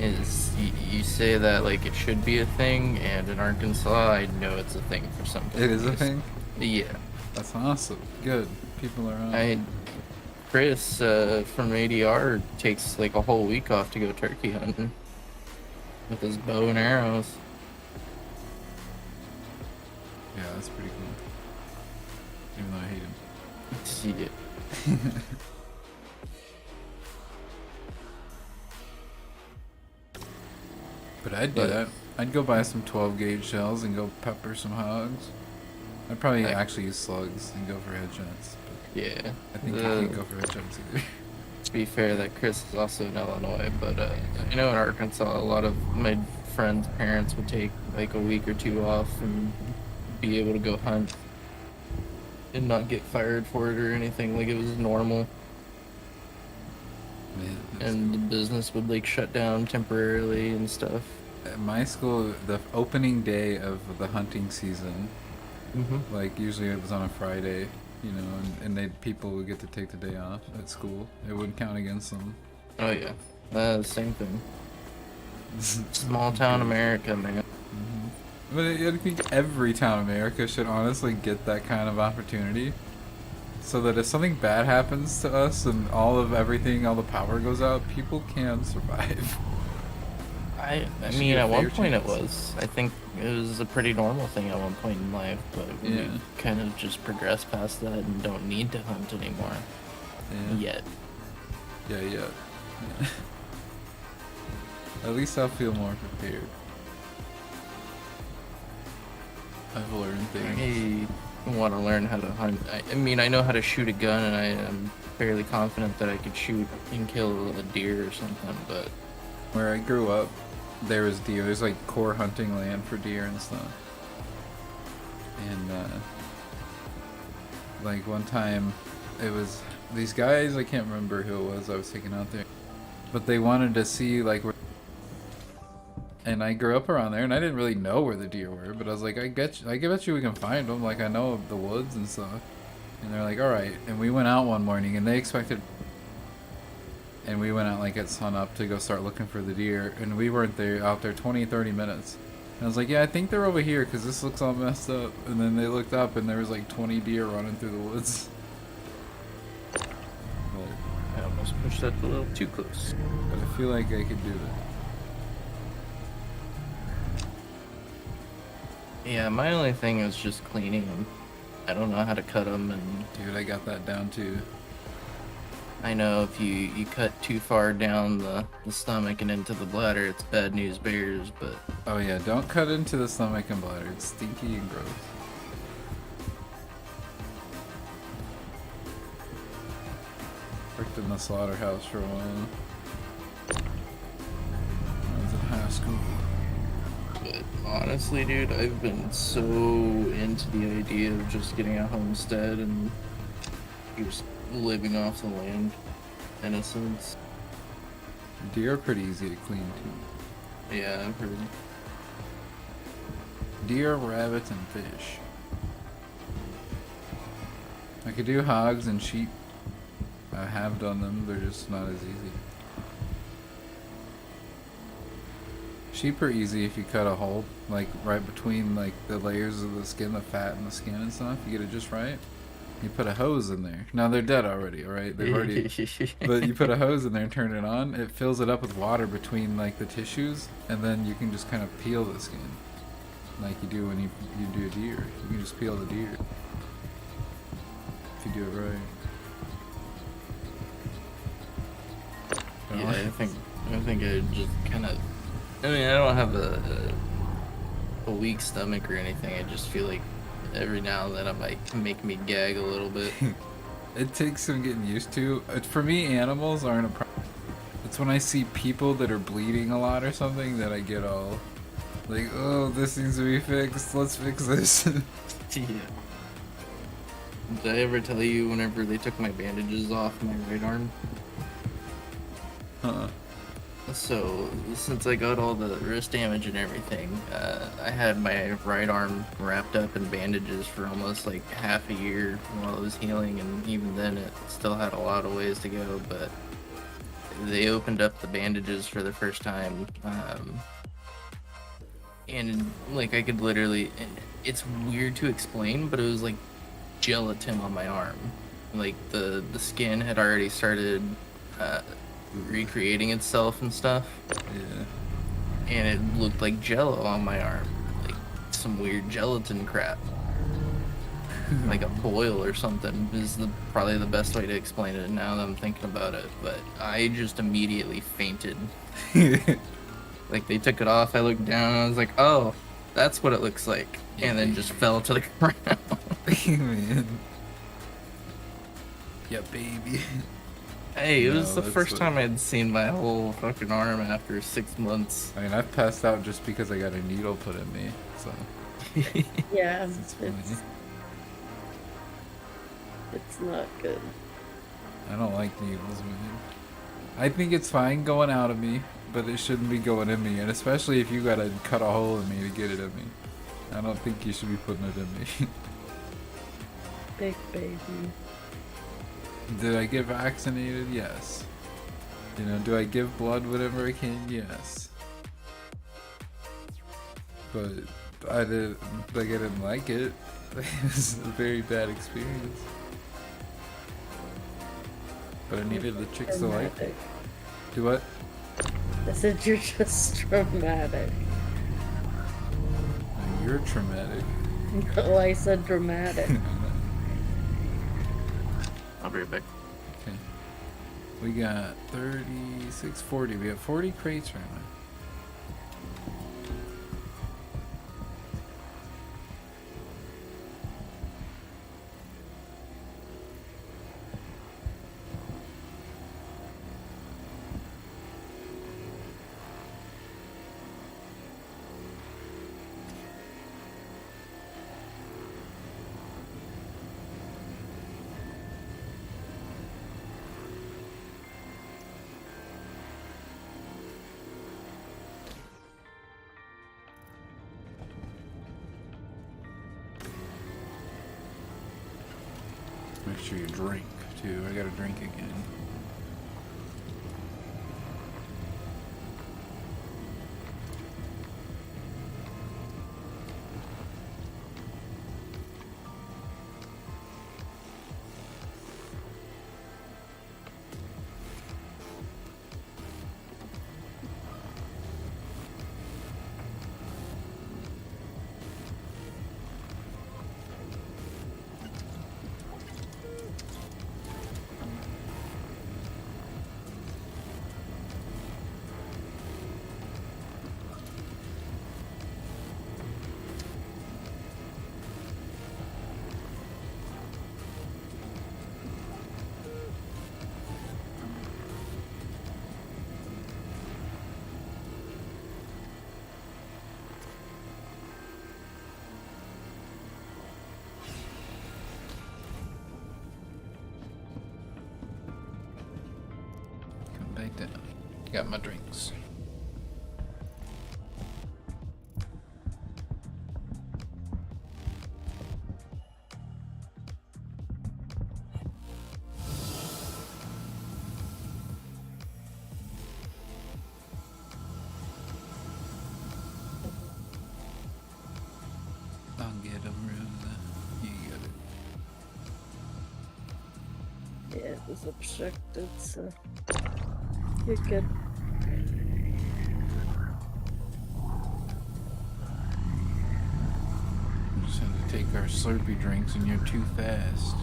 Is you say that like it should be a thing, and in Arkansas, I know it's a thing for some It is a companies. thing? Yeah. That's awesome. Good. People are on. Chris from ADR takes like a whole week off to go turkey hunting with his bow and arrows. Yeah, that's pretty cool. Even though I hate him. See it. But I'd do But- that. I'd go buy some 12 gauge shells and go pepper some hogs. I'd probably Like- actually use slugs and go for headshots. But Yeah. I think you can't go for headshots either. To be fair, that Chris is also in Illinois, but I know in Arkansas, a lot of my friends' parents would take like a week or two off and be able to go hunt and not get fired for it or anything. Like it was normal, Man, that's and the business would like shut down temporarily and stuff. At my school, the opening day of the hunting season, Mm-hmm. like usually it was on a Friday, you know, and people would get to take the day off at school. It wouldn't count against them. Oh yeah, same thing. Small town America, man. But I think every town in America should honestly get that kind of opportunity. So that if something bad happens to us and all of everything, all the power goes out, people can survive. I should mean, get a at one fair point chance. it was. I think it was a pretty normal thing at one point in life, but Yeah. we kind of just progressed past that and don't need to hunt anymore. Yeah. Yet. Yeah. At least I'll feel more prepared. I've learned things. I want to learn how to hunt. I mean, I know how to shoot a gun, and I am fairly confident that I could shoot and kill a deer or something, but Where I grew up, there was deer. There's like core hunting land for deer and stuff. And like one time, it was these guys. I can't remember who it was. I was taking out there, but they wanted to see like where. And I grew up around there, and I didn't really know where the deer were. But I was like, I bet you we can find them. Like I know the woods and stuff. And they're like, all right. And we went out one morning, and they expected. And we went out like at sunup to go start looking for the deer, and we weren't there out there 20-30 minutes. And I was like, yeah, I think they're over here because this looks all messed up. And then they looked up, and there was like 20 deer running through the woods. But I almost pushed that a little too close. I feel like I could do that. Yeah, my only thing is just cleaning them. I don't know how to cut them, and Dude, I got that down too. I know if you cut too far down the stomach and into the bladder, it's bad news bears, but Oh yeah, don't cut into the stomach and bladder. It's stinky and gross. Worked in the slaughterhouse for a while. I was in high school. But honestly, dude, I've been so into the idea of just getting a homestead and just living off the land. Innocence. Deer are pretty easy to clean too. Yeah, I've heard. Deer, rabbits, and fish. I could do hogs and sheep. I have done them, they're just not as easy. Sheep are easy if you cut a hole, like right between like the layers of the skin, the fat and the skin and stuff. You get it just right. You put a hose in there. Now they're dead already, alright? They've already. But you put a hose in there and turn it on. It fills it up with water between like the tissues, and then you can just kind of peel the skin. like you do when you do a deer. You can just peel the deer if you do it right. Yeah, I think I just kind of. I mean, I don't have a weak stomach or anything. I just feel like every now and then it might make me gag a little bit. It takes some getting used to. For me, animals aren't a problem. It's when I see people that are bleeding a lot or something that I get all like, oh, this needs to be fixed. Let's fix this. Yeah. Did I ever tell you whenever they took my bandages off my right arm? Huh. So, since I got all the wrist damage and everything, I had my right arm wrapped up in bandages for almost like half a year while it was healing, and even then it still had a lot of ways to go, but they opened up the bandages for the first time, and like I could literally, it's weird to explain, but it was like gelatin on my arm. Like the skin had already started recreating itself and stuff, Yeah. and it looked like jello on my arm, like some weird gelatin crap. Like a boil or something is probably the best way to explain it now that I'm thinking about it, but I just immediately fainted. Like they took it off, I looked down and I was like, oh, that's what it looks like, and then just fell to the ground. Man. Yeah, baby. Hey, it No, was the that's first what- time I'd seen my whole fucking arm after 6 months. I mean, I've passed out just because I got a needle put in me, so Yeah, it's funny. it's not good. I don't like needles, man. I think it's fine going out of me, but it shouldn't be going in me, and especially if you gotta cut a hole in me to get it in me. I don't think you should be putting it in me. Big baby. Did I get vaccinated? Yes. You know, do I give blood whenever I can? Yes. But I didn't like it. It was a very bad experience. But I needed the chicks to like it. Dramatic. Do what? I said you're just dramatic. You're traumatic. No, I said dramatic. I'll be right back. Okay. We got 36, 40. We have 40 crates right now. Make sure you drink too. I gotta drink again. Come back down. Got my drinks. I'll get them, Rosa. You got it. Yeah, it was obstructed, so you're good. take our Slurpee drinks and you're too fast.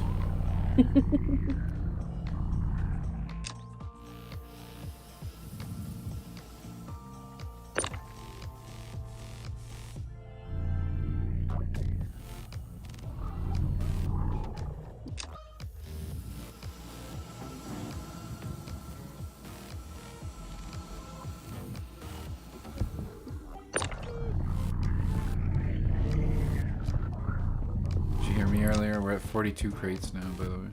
Did you hear me earlier? We're at 42 crates now, by the way.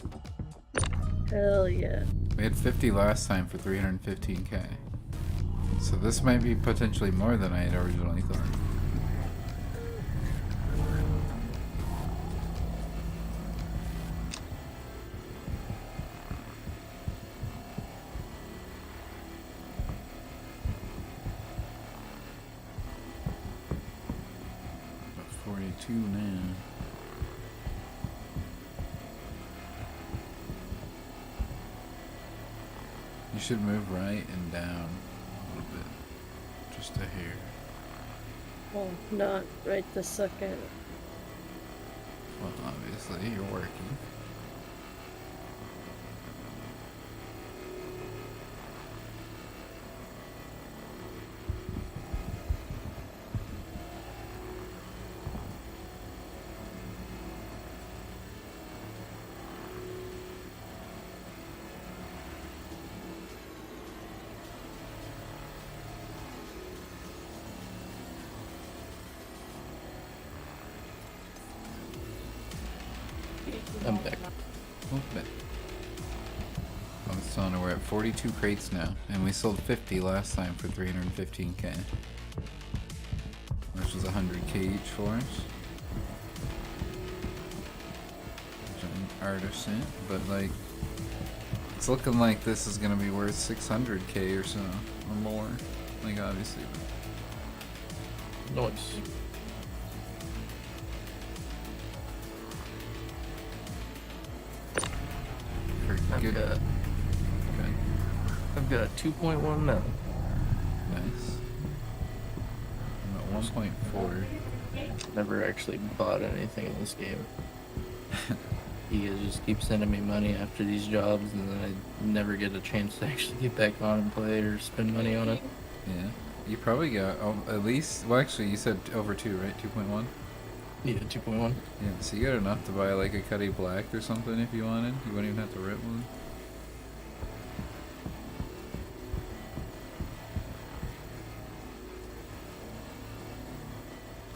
Hell yeah. We had 50 last time for 315k. So this might be potentially more than I had originally thought. About 42 now. You should move right and down a little bit. Just a hair. Well, not right this second. Well, obviously, you're working. I'm back. Okay. I was telling her we're at 42 crates now, and we sold 50 last time for 315k. Which was 100k each for us. Giant artisan, but like, it's looking like this is gonna be worth 600k or so, or more. Like, obviously. Nice. I've Good. got, Okay. I've got a 2.1 now. Nice. I'm at 1.4. Never actually bought anything in this game. You guys just keep sending me money after these jobs, and then I never get a chance to actually get back on and play or spend money on it. Yeah. You probably got at least, well, actually, you said over 2, right? 2.1? Yeah, 2.1. Yeah, so you got enough to buy like a Cuddy Black or something if you wanted. You wouldn't even have to rip one.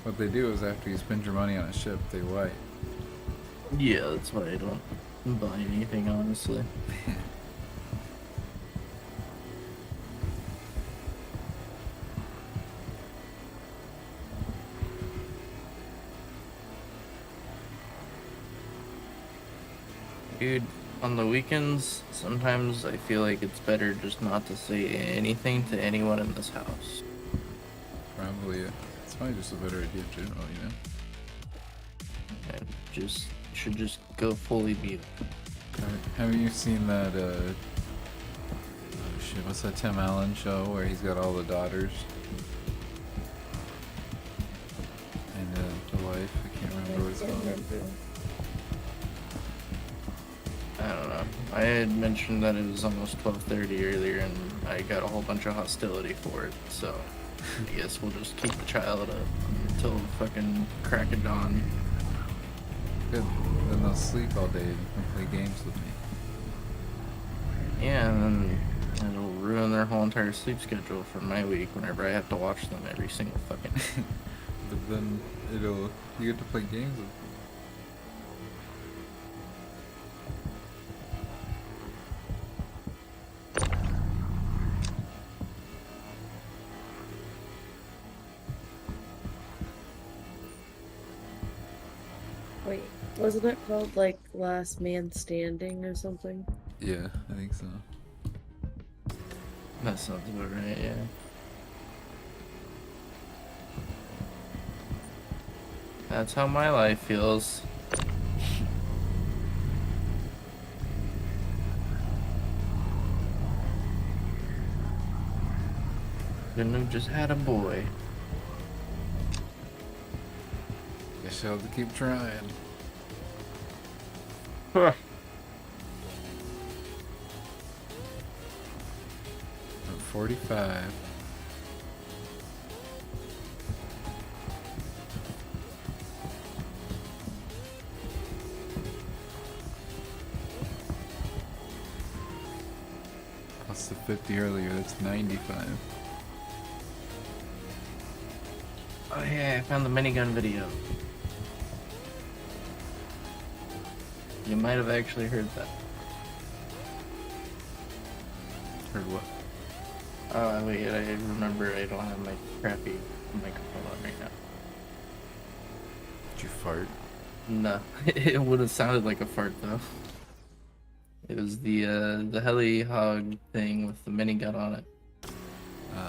What they do is after you spend your money on a ship, they wipe. Yeah, that's why I don't buy anything, honestly. Dude, on the weekends, sometimes I feel like it's better just not to say anything to anyone in this house. Probably, it's probably just a better idea in general, you know? And should just go fully mute. Haven't you seen that, oh shit, what's that Tim Allen show where he's got all the daughters? And the wife, I can't remember what it's called. I don't know. I had mentioned that it was almost 12:30 earlier, and I got a whole bunch of hostility for it. So I guess we'll just keep the child up until fucking crack of dawn. Good, then they'll sleep all day and play games with me. Yeah, and then it'll ruin their whole entire sleep schedule for my week whenever I have to watch them every single fucking day. But then you get to play games with them. Wait, wasn't it called like Last Man Standing or something? Yeah, I think so. That sounds about right, yeah. That's how my life feels. Couldn't have just had a boy. Guess just have to keep trying. Huh. At 45. Plus the 50 earlier, that's 95. Oh yeah, I found the minigun video. You might have actually heard that. Heard what? Oh wait, I remember I don't have my crappy microphone on right now. Did you fart? No, it would have sounded like a fart though. It was the heli hog thing with the minigun on it,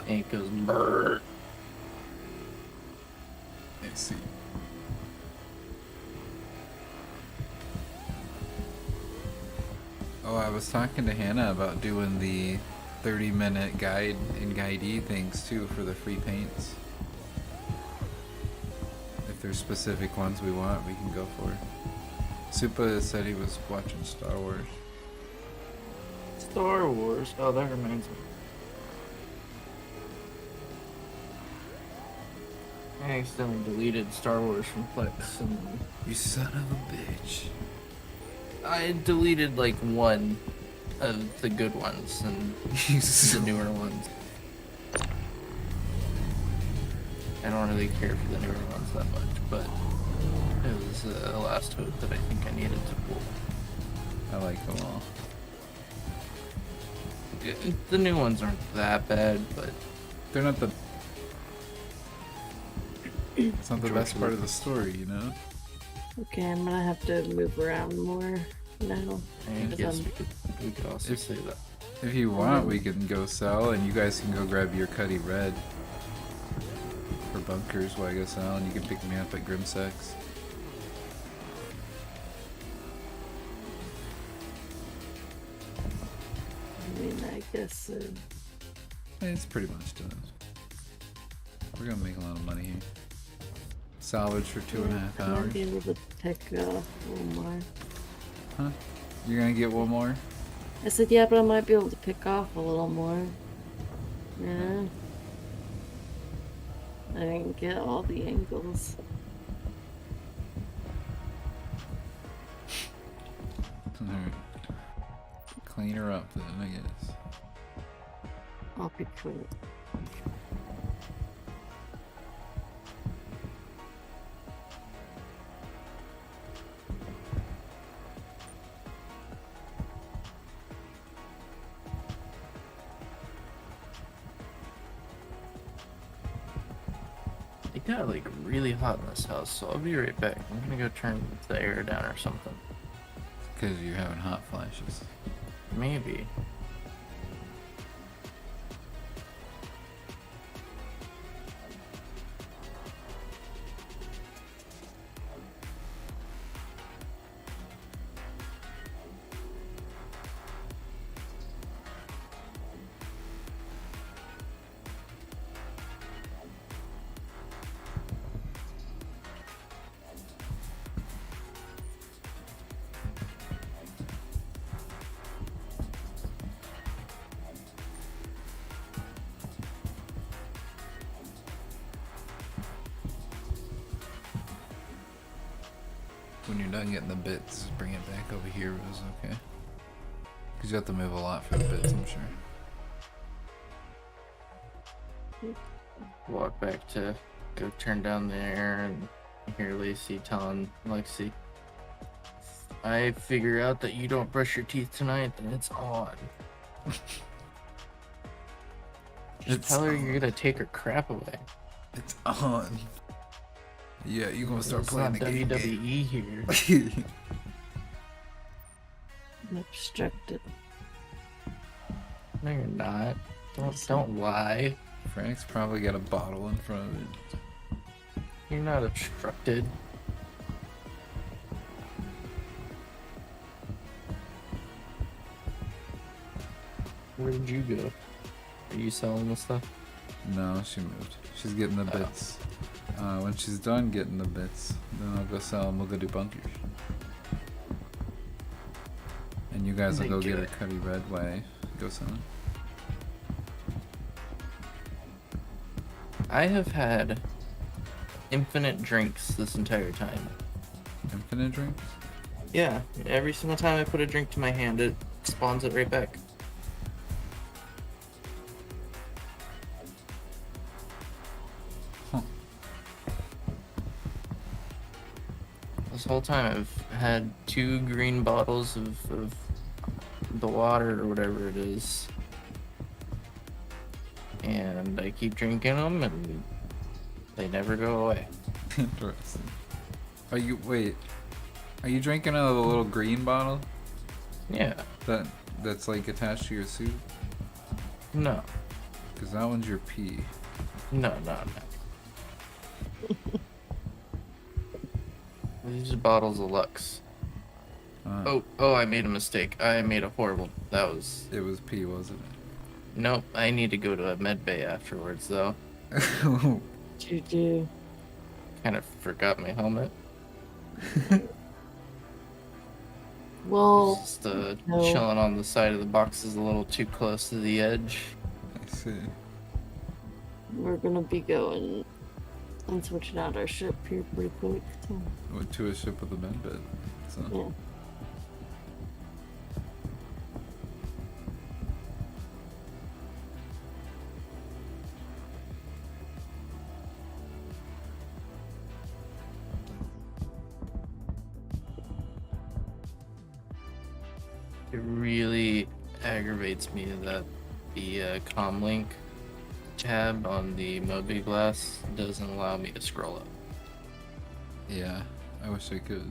and it goes brrr. I see. Oh, I was talking to Hannah about doing the 30-minute guide and guidey things too for the free paints. If there's specific ones we want, we can go for. Supa said he was watching Star Wars. Star Wars. Oh, that reminds me. I accidentally deleted Star Wars from Plex, and You son of a bitch. I deleted like one of the good ones and the newer ones. I don't really care for the newer ones that much, but it was the last hope that I think I needed to pull. I like them all. The new ones aren't that bad, but They're not the. It's not the best part of the story, you know? Okay, I'm gonna have to move around more now. I because guess I'm- we could also If- say that. If you want, we can go sell, and you guys can go grab your Cuddy Red for bunkers while I go sell, and you can pick me up at Grimsex. I mean, I guess. It's pretty much done. We're gonna make a lot of money here. Salvage for 2.5 I might hours. be able to pick off one more. Huh? You're gonna get one more? I said, yeah, but I might be able to pick off a little more. Yeah. I didn't get all the angles. Alright. Clean her up then, I guess. I'll be cool. It got like really hot in this house, so I'll be right back. I'm gonna go turn the air down or something. Because you're having hot flashes. Maybe. When you're done getting the bits, just bring it back over here, Rose, okay? Because you have to move a lot for the bits, I'm sure. Walk back to go turn down the air and hear Lacey telling Lexi, I figure out that you don't brush your teeth tonight, then it's on. Just It's tell her on. you're gonna take her crap away. It's on. Yeah, you're gonna start It's playing not the game. WWE here. I'm obstructed. No, you're not. Don't lie. Frank's probably got a bottle in front of it. You're not obstructed. Where did you go? Are you selling this stuff? No, she moved. She's getting the bits. When she's done getting the bits, then I'll go sell them. We'll go do bunkers. And you guys will go get her Cuddy Red while I go selling. I have had infinite drinks this entire time. Infinite drinks? Yeah, every single time I put a drink to my hand, it spawns it right back. Huh. This whole time I've had 2 green bottles of the water or whatever it is. And I keep drinking them and they never go away. Interesting. Are you Are you drinking out of the little green bottle? Yeah. That's like attached to your suit? No. Because that one's your pee. No. These are bottles of Lux. Oh, I made a mistake. I made a horrible. It was pee, wasn't Nope, I need to go to a med bay afterwards, though. it? You do. Kind of forgot my helmet. Well, Just no. chilling on the side of the boxes a little too close to the edge. I see. We're gonna be going and switching out our ship here pretty quick. So, Went to a ship with a med bed. So. yeah. It really aggravates me that the comlink tab on the Moby Glass doesn't allow me to scroll up. Yeah, I wish I could.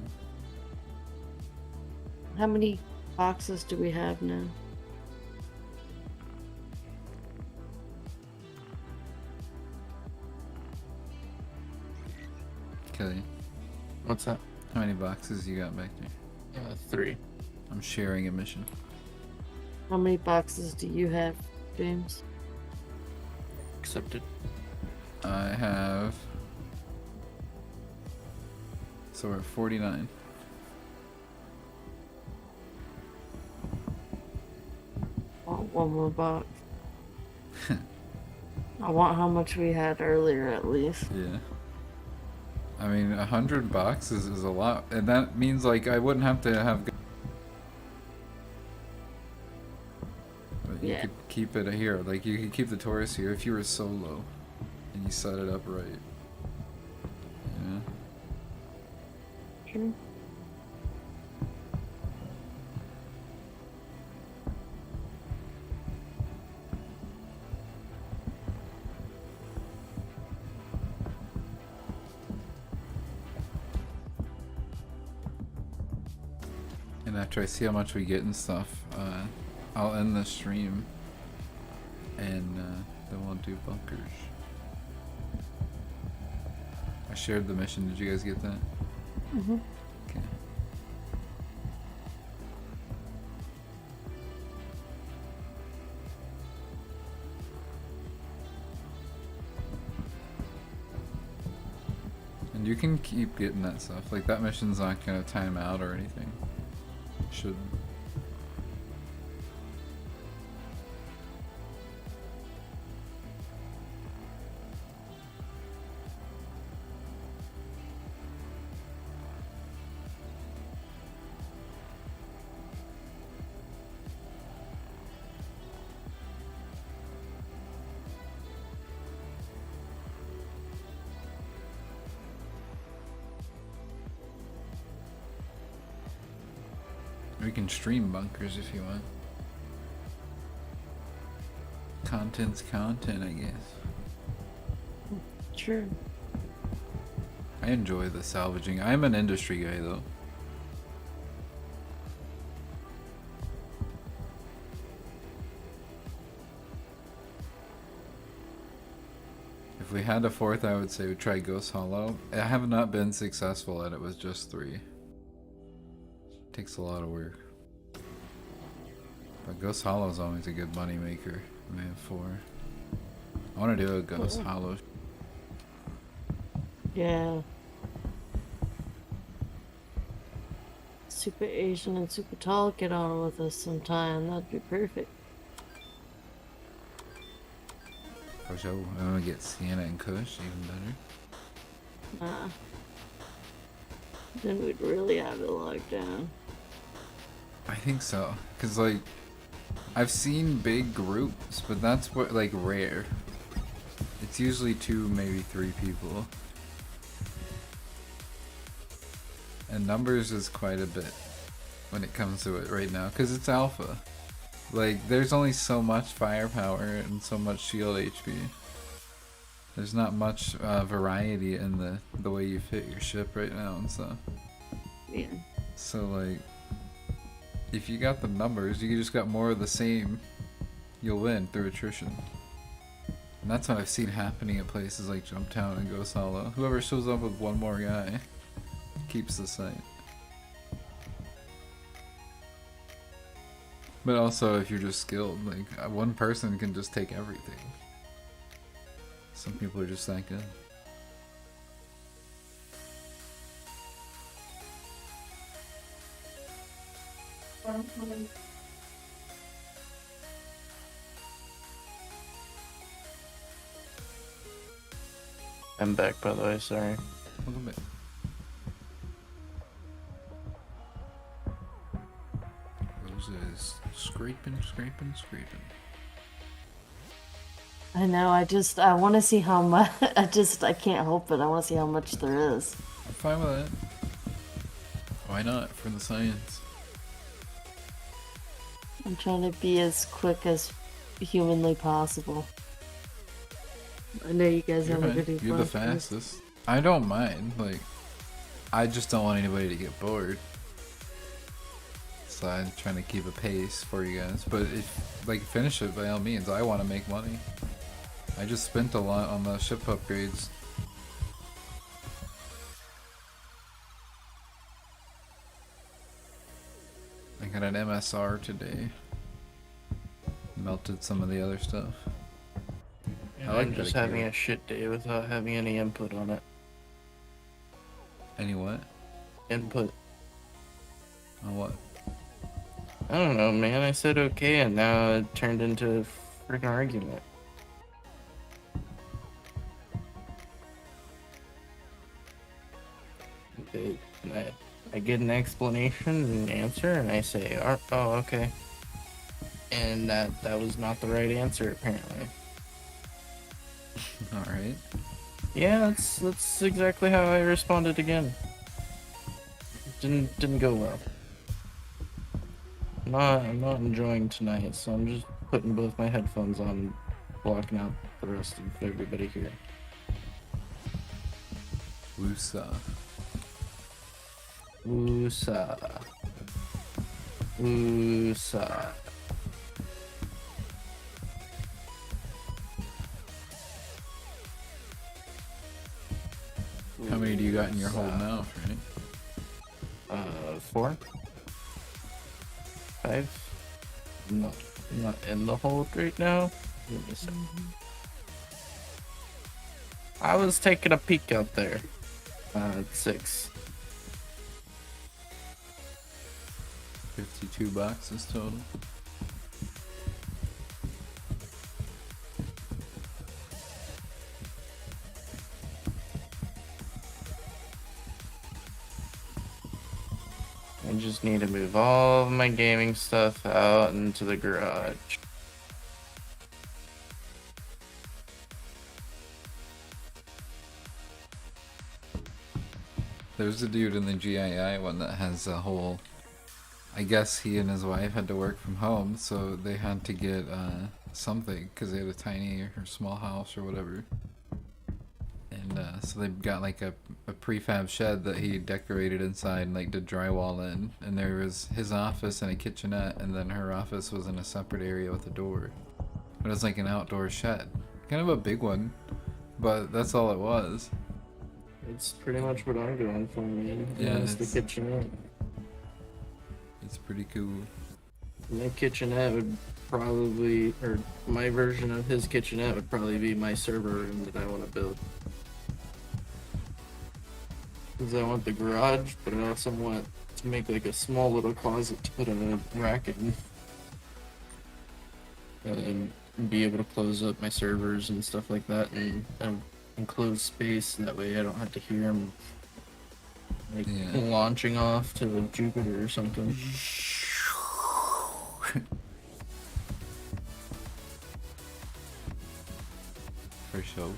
How many boxes do we have now? Kelly, What's that? how many boxes you got back there? 3. I'm sharing a mission. How many boxes do you have, James? Accepted. I have. So we're at 49. Want one more box. I want how much we had earlier, at least. Yeah. I mean, 100 boxes is a lot, and that means like I wouldn't have to have. But you Yeah. could keep it here, like you could keep the Taurus here if you were solo, and you set it up right. Yeah. Sure. And after I see how much we get and stuff, I'll end the stream, and then we'll do bunkers. I shared the mission. Did you guys get that? Mm-hmm. Okay. And you can keep getting that stuff. Like that mission's not gonna time out or anything. Should. We can stream bunkers if you want. Content's content, I guess. Sure. I enjoy the salvaging. I'm an industry guy though. If we had a fourth, I would say we try Ghost Hollow. I have not been successful at it with just 3. Takes a lot of work. But Ghost Hollow is always a good money maker. I may have 4. I want to do a Ghost Hollow. Yeah. Super Asian and super tall, get on with us sometime. That'd be perfect. For sure. I'm gonna get Sienna and Kush, even better. Then we'd really have it locked down. I think so. Cause like, I've seen big groups, but that's what like rare. It's usually 2, maybe 3 people. And numbers is quite a bit when it comes to it right now, cause it's alpha. Like, there's only so much firepower and so much shield HP. There's not much variety in the way you fit your ship right now and stuff. Yeah. So like, if you got the numbers, you just got more of the same, you'll win through attrition. And that's what I've seen happening at places like Jumptown and Go Solo. Whoever shows up with one more guy keeps the site. But also, if you're just skilled, like, one person can just take everything. Some people are just that good. I'm back, by the way, sorry. Welcome back. Roses scraping. I know, I want to see how much, I can't help it, I want to see how much there is. I'm fine with that. Why not? For the science. I'm trying to be as quick as humanly possible. I know you guys You're have a fine. good You're the fastest. I don't mind, like, I just don't want anybody to get bored. So I'm trying to keep a pace for you guys. But if, like, finish it by all means. I want to make money. I just spent a lot on the ship upgrades. I got an MSR today. Melted some of the other stuff. Yeah, I like I'm just that having gear. a shit day without having any input on it. Any what? Input. On what? I don't know, man. I said okay, and now it turned into a freaking argument. I get an explanation and an answer, and I say, oh, okay. And that was not the right answer, apparently. Alright. Yeah, that's exactly how I responded again. Didn't go well. I'm not enjoying tonight, so I'm just putting both my headphones on, blocking out the rest of everybody here. Wusa. Woosah. Woosah. How many do you got in your hold now, Frank? 4? 5? I'm not in the hold right now. Give me a second. I was taking a peek out there. 6. 52 boxes total. I just need to move all of my gaming stuff out into the garage. There's a dude in the GII one that has a whole... I guess he and his wife had to work from home, so they had to get something, because they had a tiny or small house or whatever. And so they got like a prefab shed that he decorated inside and like did drywall in. And there was his office and a kitchenette, and then her office was in a separate area with a door. But it was like an outdoor shed. Kind of a big one, but that's all it was. It's pretty much what I'm going for, man. Yeah, It's the it's- kitchenette. It's pretty cool. My kitchenette would probably, or my version of his kitchenette would probably be my server room that I want to build. Because I want the garage, but I also want to make like a small little closet to put a rack in. And be able to close up my servers and stuff like that and enclose space. That way I don't have to hear them like launching off to Jupiter or something. For sure.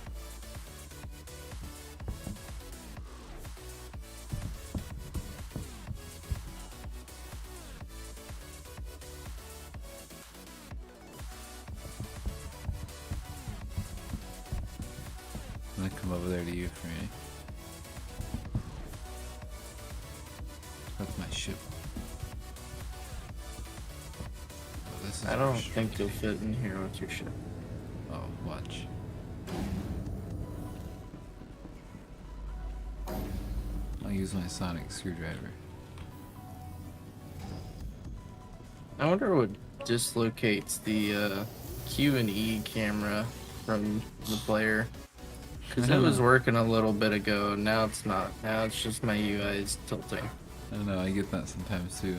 I'm gonna come over there to you, Franny. That's my ship. Oh, this is I don't think you'll fit in here with your ship. Oh, watch. I'll use my sonic screwdriver. I wonder what dislocates the Q and E camera from the player. Because it was working a little bit ago, now it's not. Now it's just my UI's tilting. I don't know, I get that sometimes too.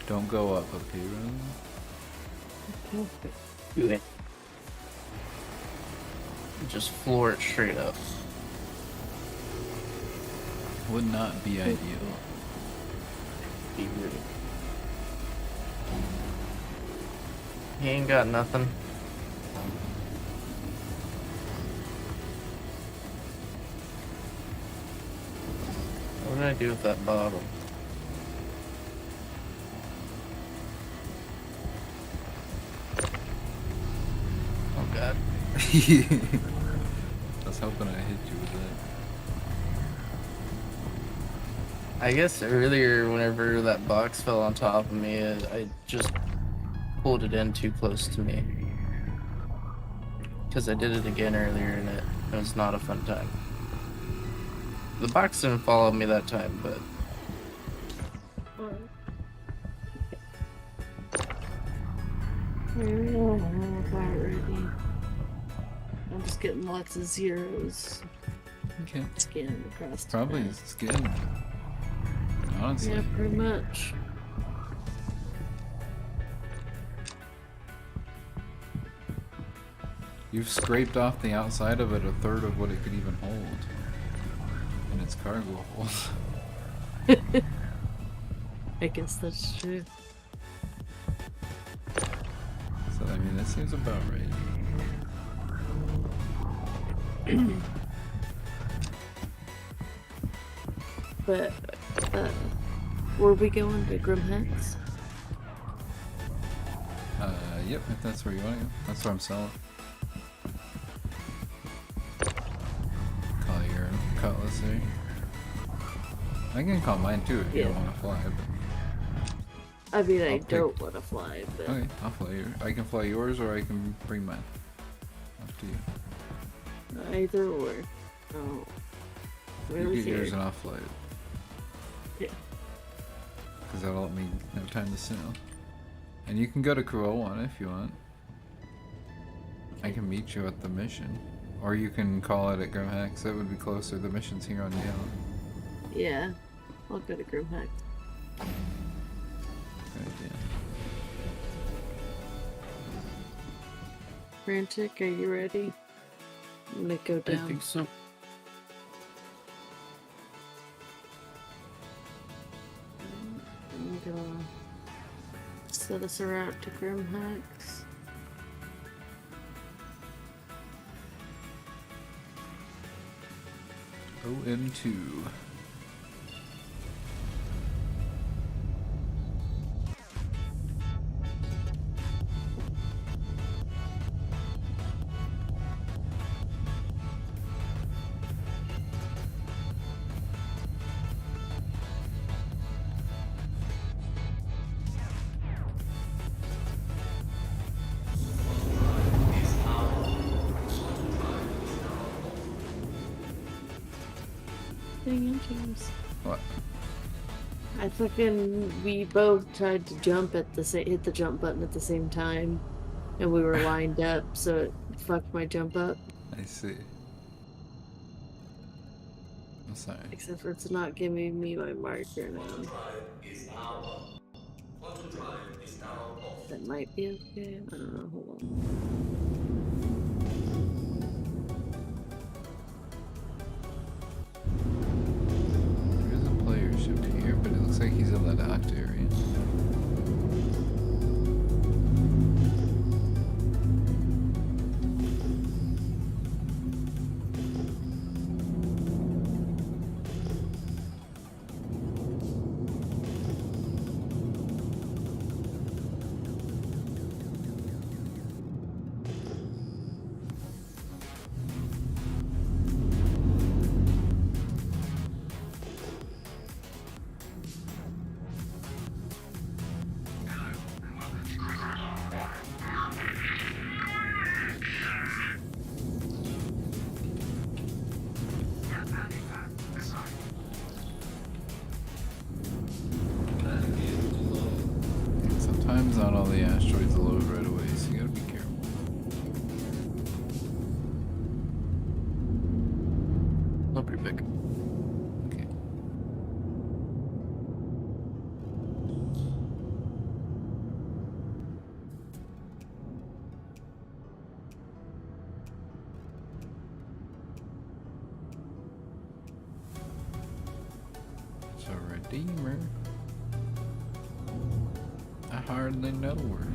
Don't go up, okay, Rose? Do it. Just floor it straight up. Would not be ideal. Be rude. He ain't got nothing. What did I do with that bottle? Oh god. I was hoping I hit you with that. I guess earlier, whenever that box fell on top of me, I just pulled it in too close to me. Because I did it again earlier and it was not a fun time. The box didn't follow me that time, but... I'm just getting lots of zeros. Okay. Scanning across the Probably map. skin. Honestly. Yeah, pretty much. You've scraped off the outside of it a third of what it could even hold. In its cargo hold. I guess that's true. So, I mean, that seems about right. But, were we going to Grimhex? Yep, if that's where you want to go. That's where I'm selling. Call your cutlass there. I can call mine too if you don't want to fly. But... I mean, I I'll pick- don't want to fly, but... Okay, I'll fly your. I can fly yours or I can bring mine. Up to you. Either or. Oh. You Really get yours here. and I'll fly it. Yeah. Because that'll let me have time to sail. And you can go to Kurowan if you want. I can meet you at the mission. Or you can call it at Grimhex. That would be closer. The mission's here on Yale. Yeah. I'll go to Grimhex. Good idea. Frantic, are you ready? I'm gonna go I down. think so. I'm gonna set us a route to Grimhex. OM2. thing in, James? What? We both tried to jump at hit the jump button at the same time, and we were lined up, so it fucked my jump up. I see. I'm sorry. Except for it's not giving me my marker now. That might be okay. I don't know. Hold on. There is a player ship here, but it looks like he's in the docked area. Sometimes not all the asteroids load right away, so you gotta be careful. Not pretty big. Okay. It's a redeemer. I hardly know her.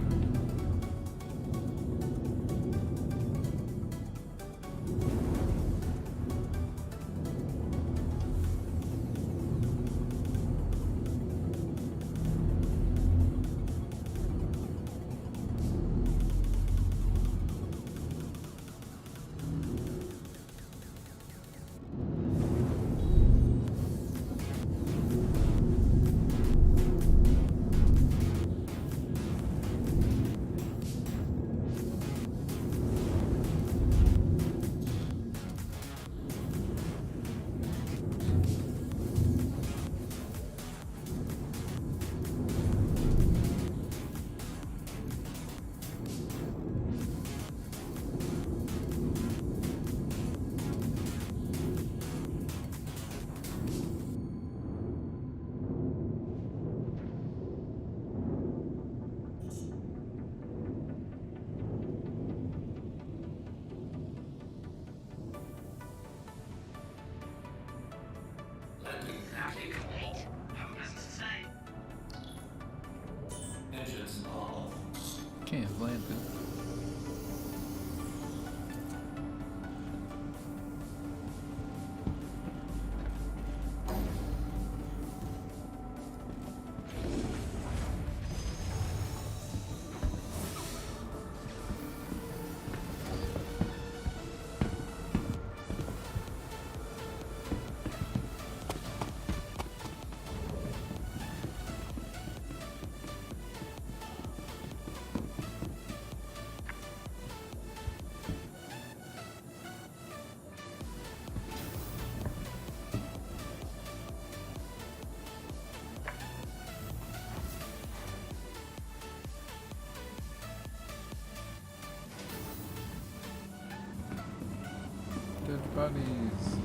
Can't have landed. Dead bodies.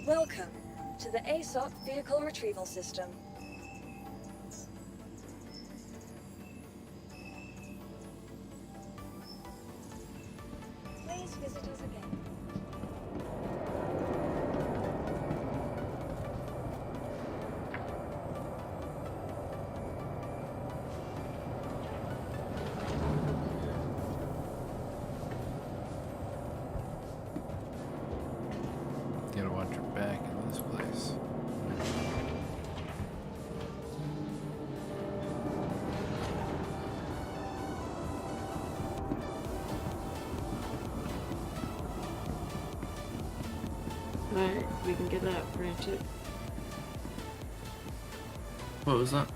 Welcome to the ASOP Vehicle Retrieval System. Please visit us again. Gotta watch your back in this place. Alright, we can get out, Ratchet. What was that?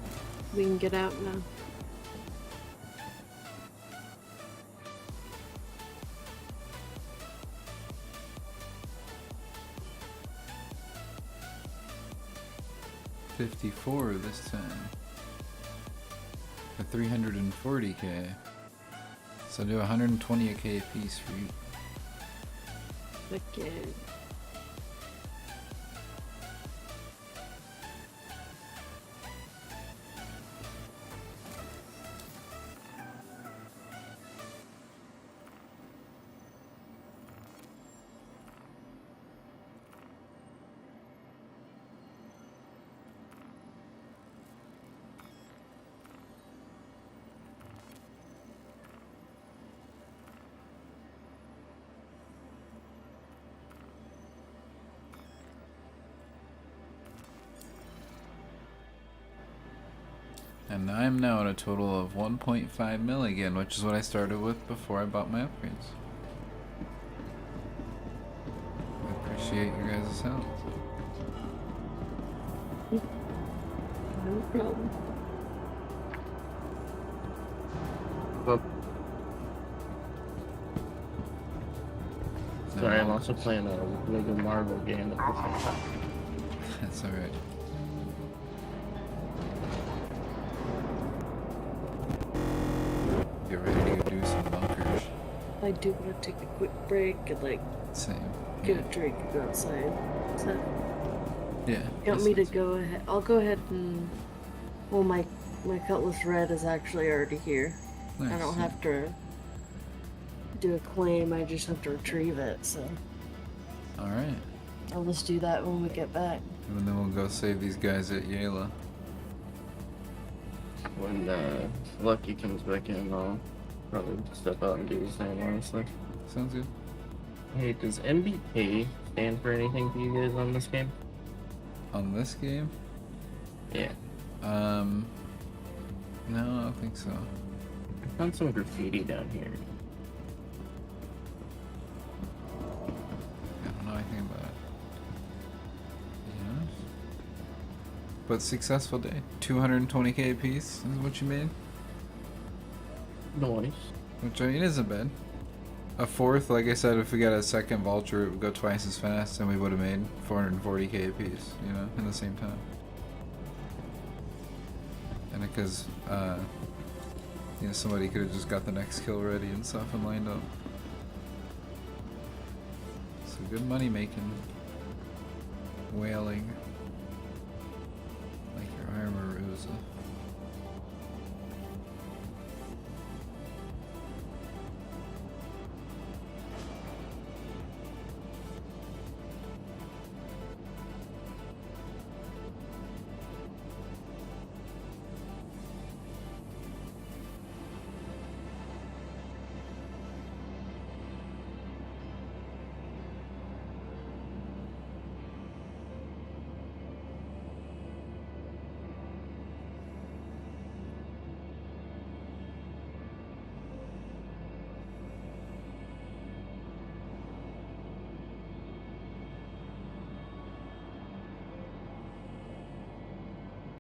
We can get out now. 54 this time. For 340k. So do 120k a piece for you. Okay. And I'm now at a total of 1.5 mil again, which is what I started with before I bought my upgrades. I appreciate your guys' help. No problem. Well, No, sorry, I'm also playing a Lego Marvel game at the same time. That's alright. Get ready to go do some bunkers. I do want to take a quick break and like Same. get a drink and go outside. So Yeah. you want me to go ahead? I'll go ahead and. Well, my Cutlass Red is actually already here. Nice, I don't yeah. have to do a claim. I just have to retrieve it. So Alright. I'll just do that when we get back. And then we'll go save these guys at Yela. When Lucky comes back in, I'll probably step out and do the same, honestly. Sounds good. Hey, does MBK stand for anything for you guys on this game? On this game? Yeah. No, I don't think so. I found some graffiti down here. I don't know anything about it. Yes. But successful day. 220k a piece is what you made? Noise. Which I mean isn't bad. A fourth, like I said, if we got a second vulture, it would go twice as fast and we would have made 440k a piece, you know, in the same time. And because, you know, somebody could have just got the next kill ready and stuff and lined up. So good money making. Whaling.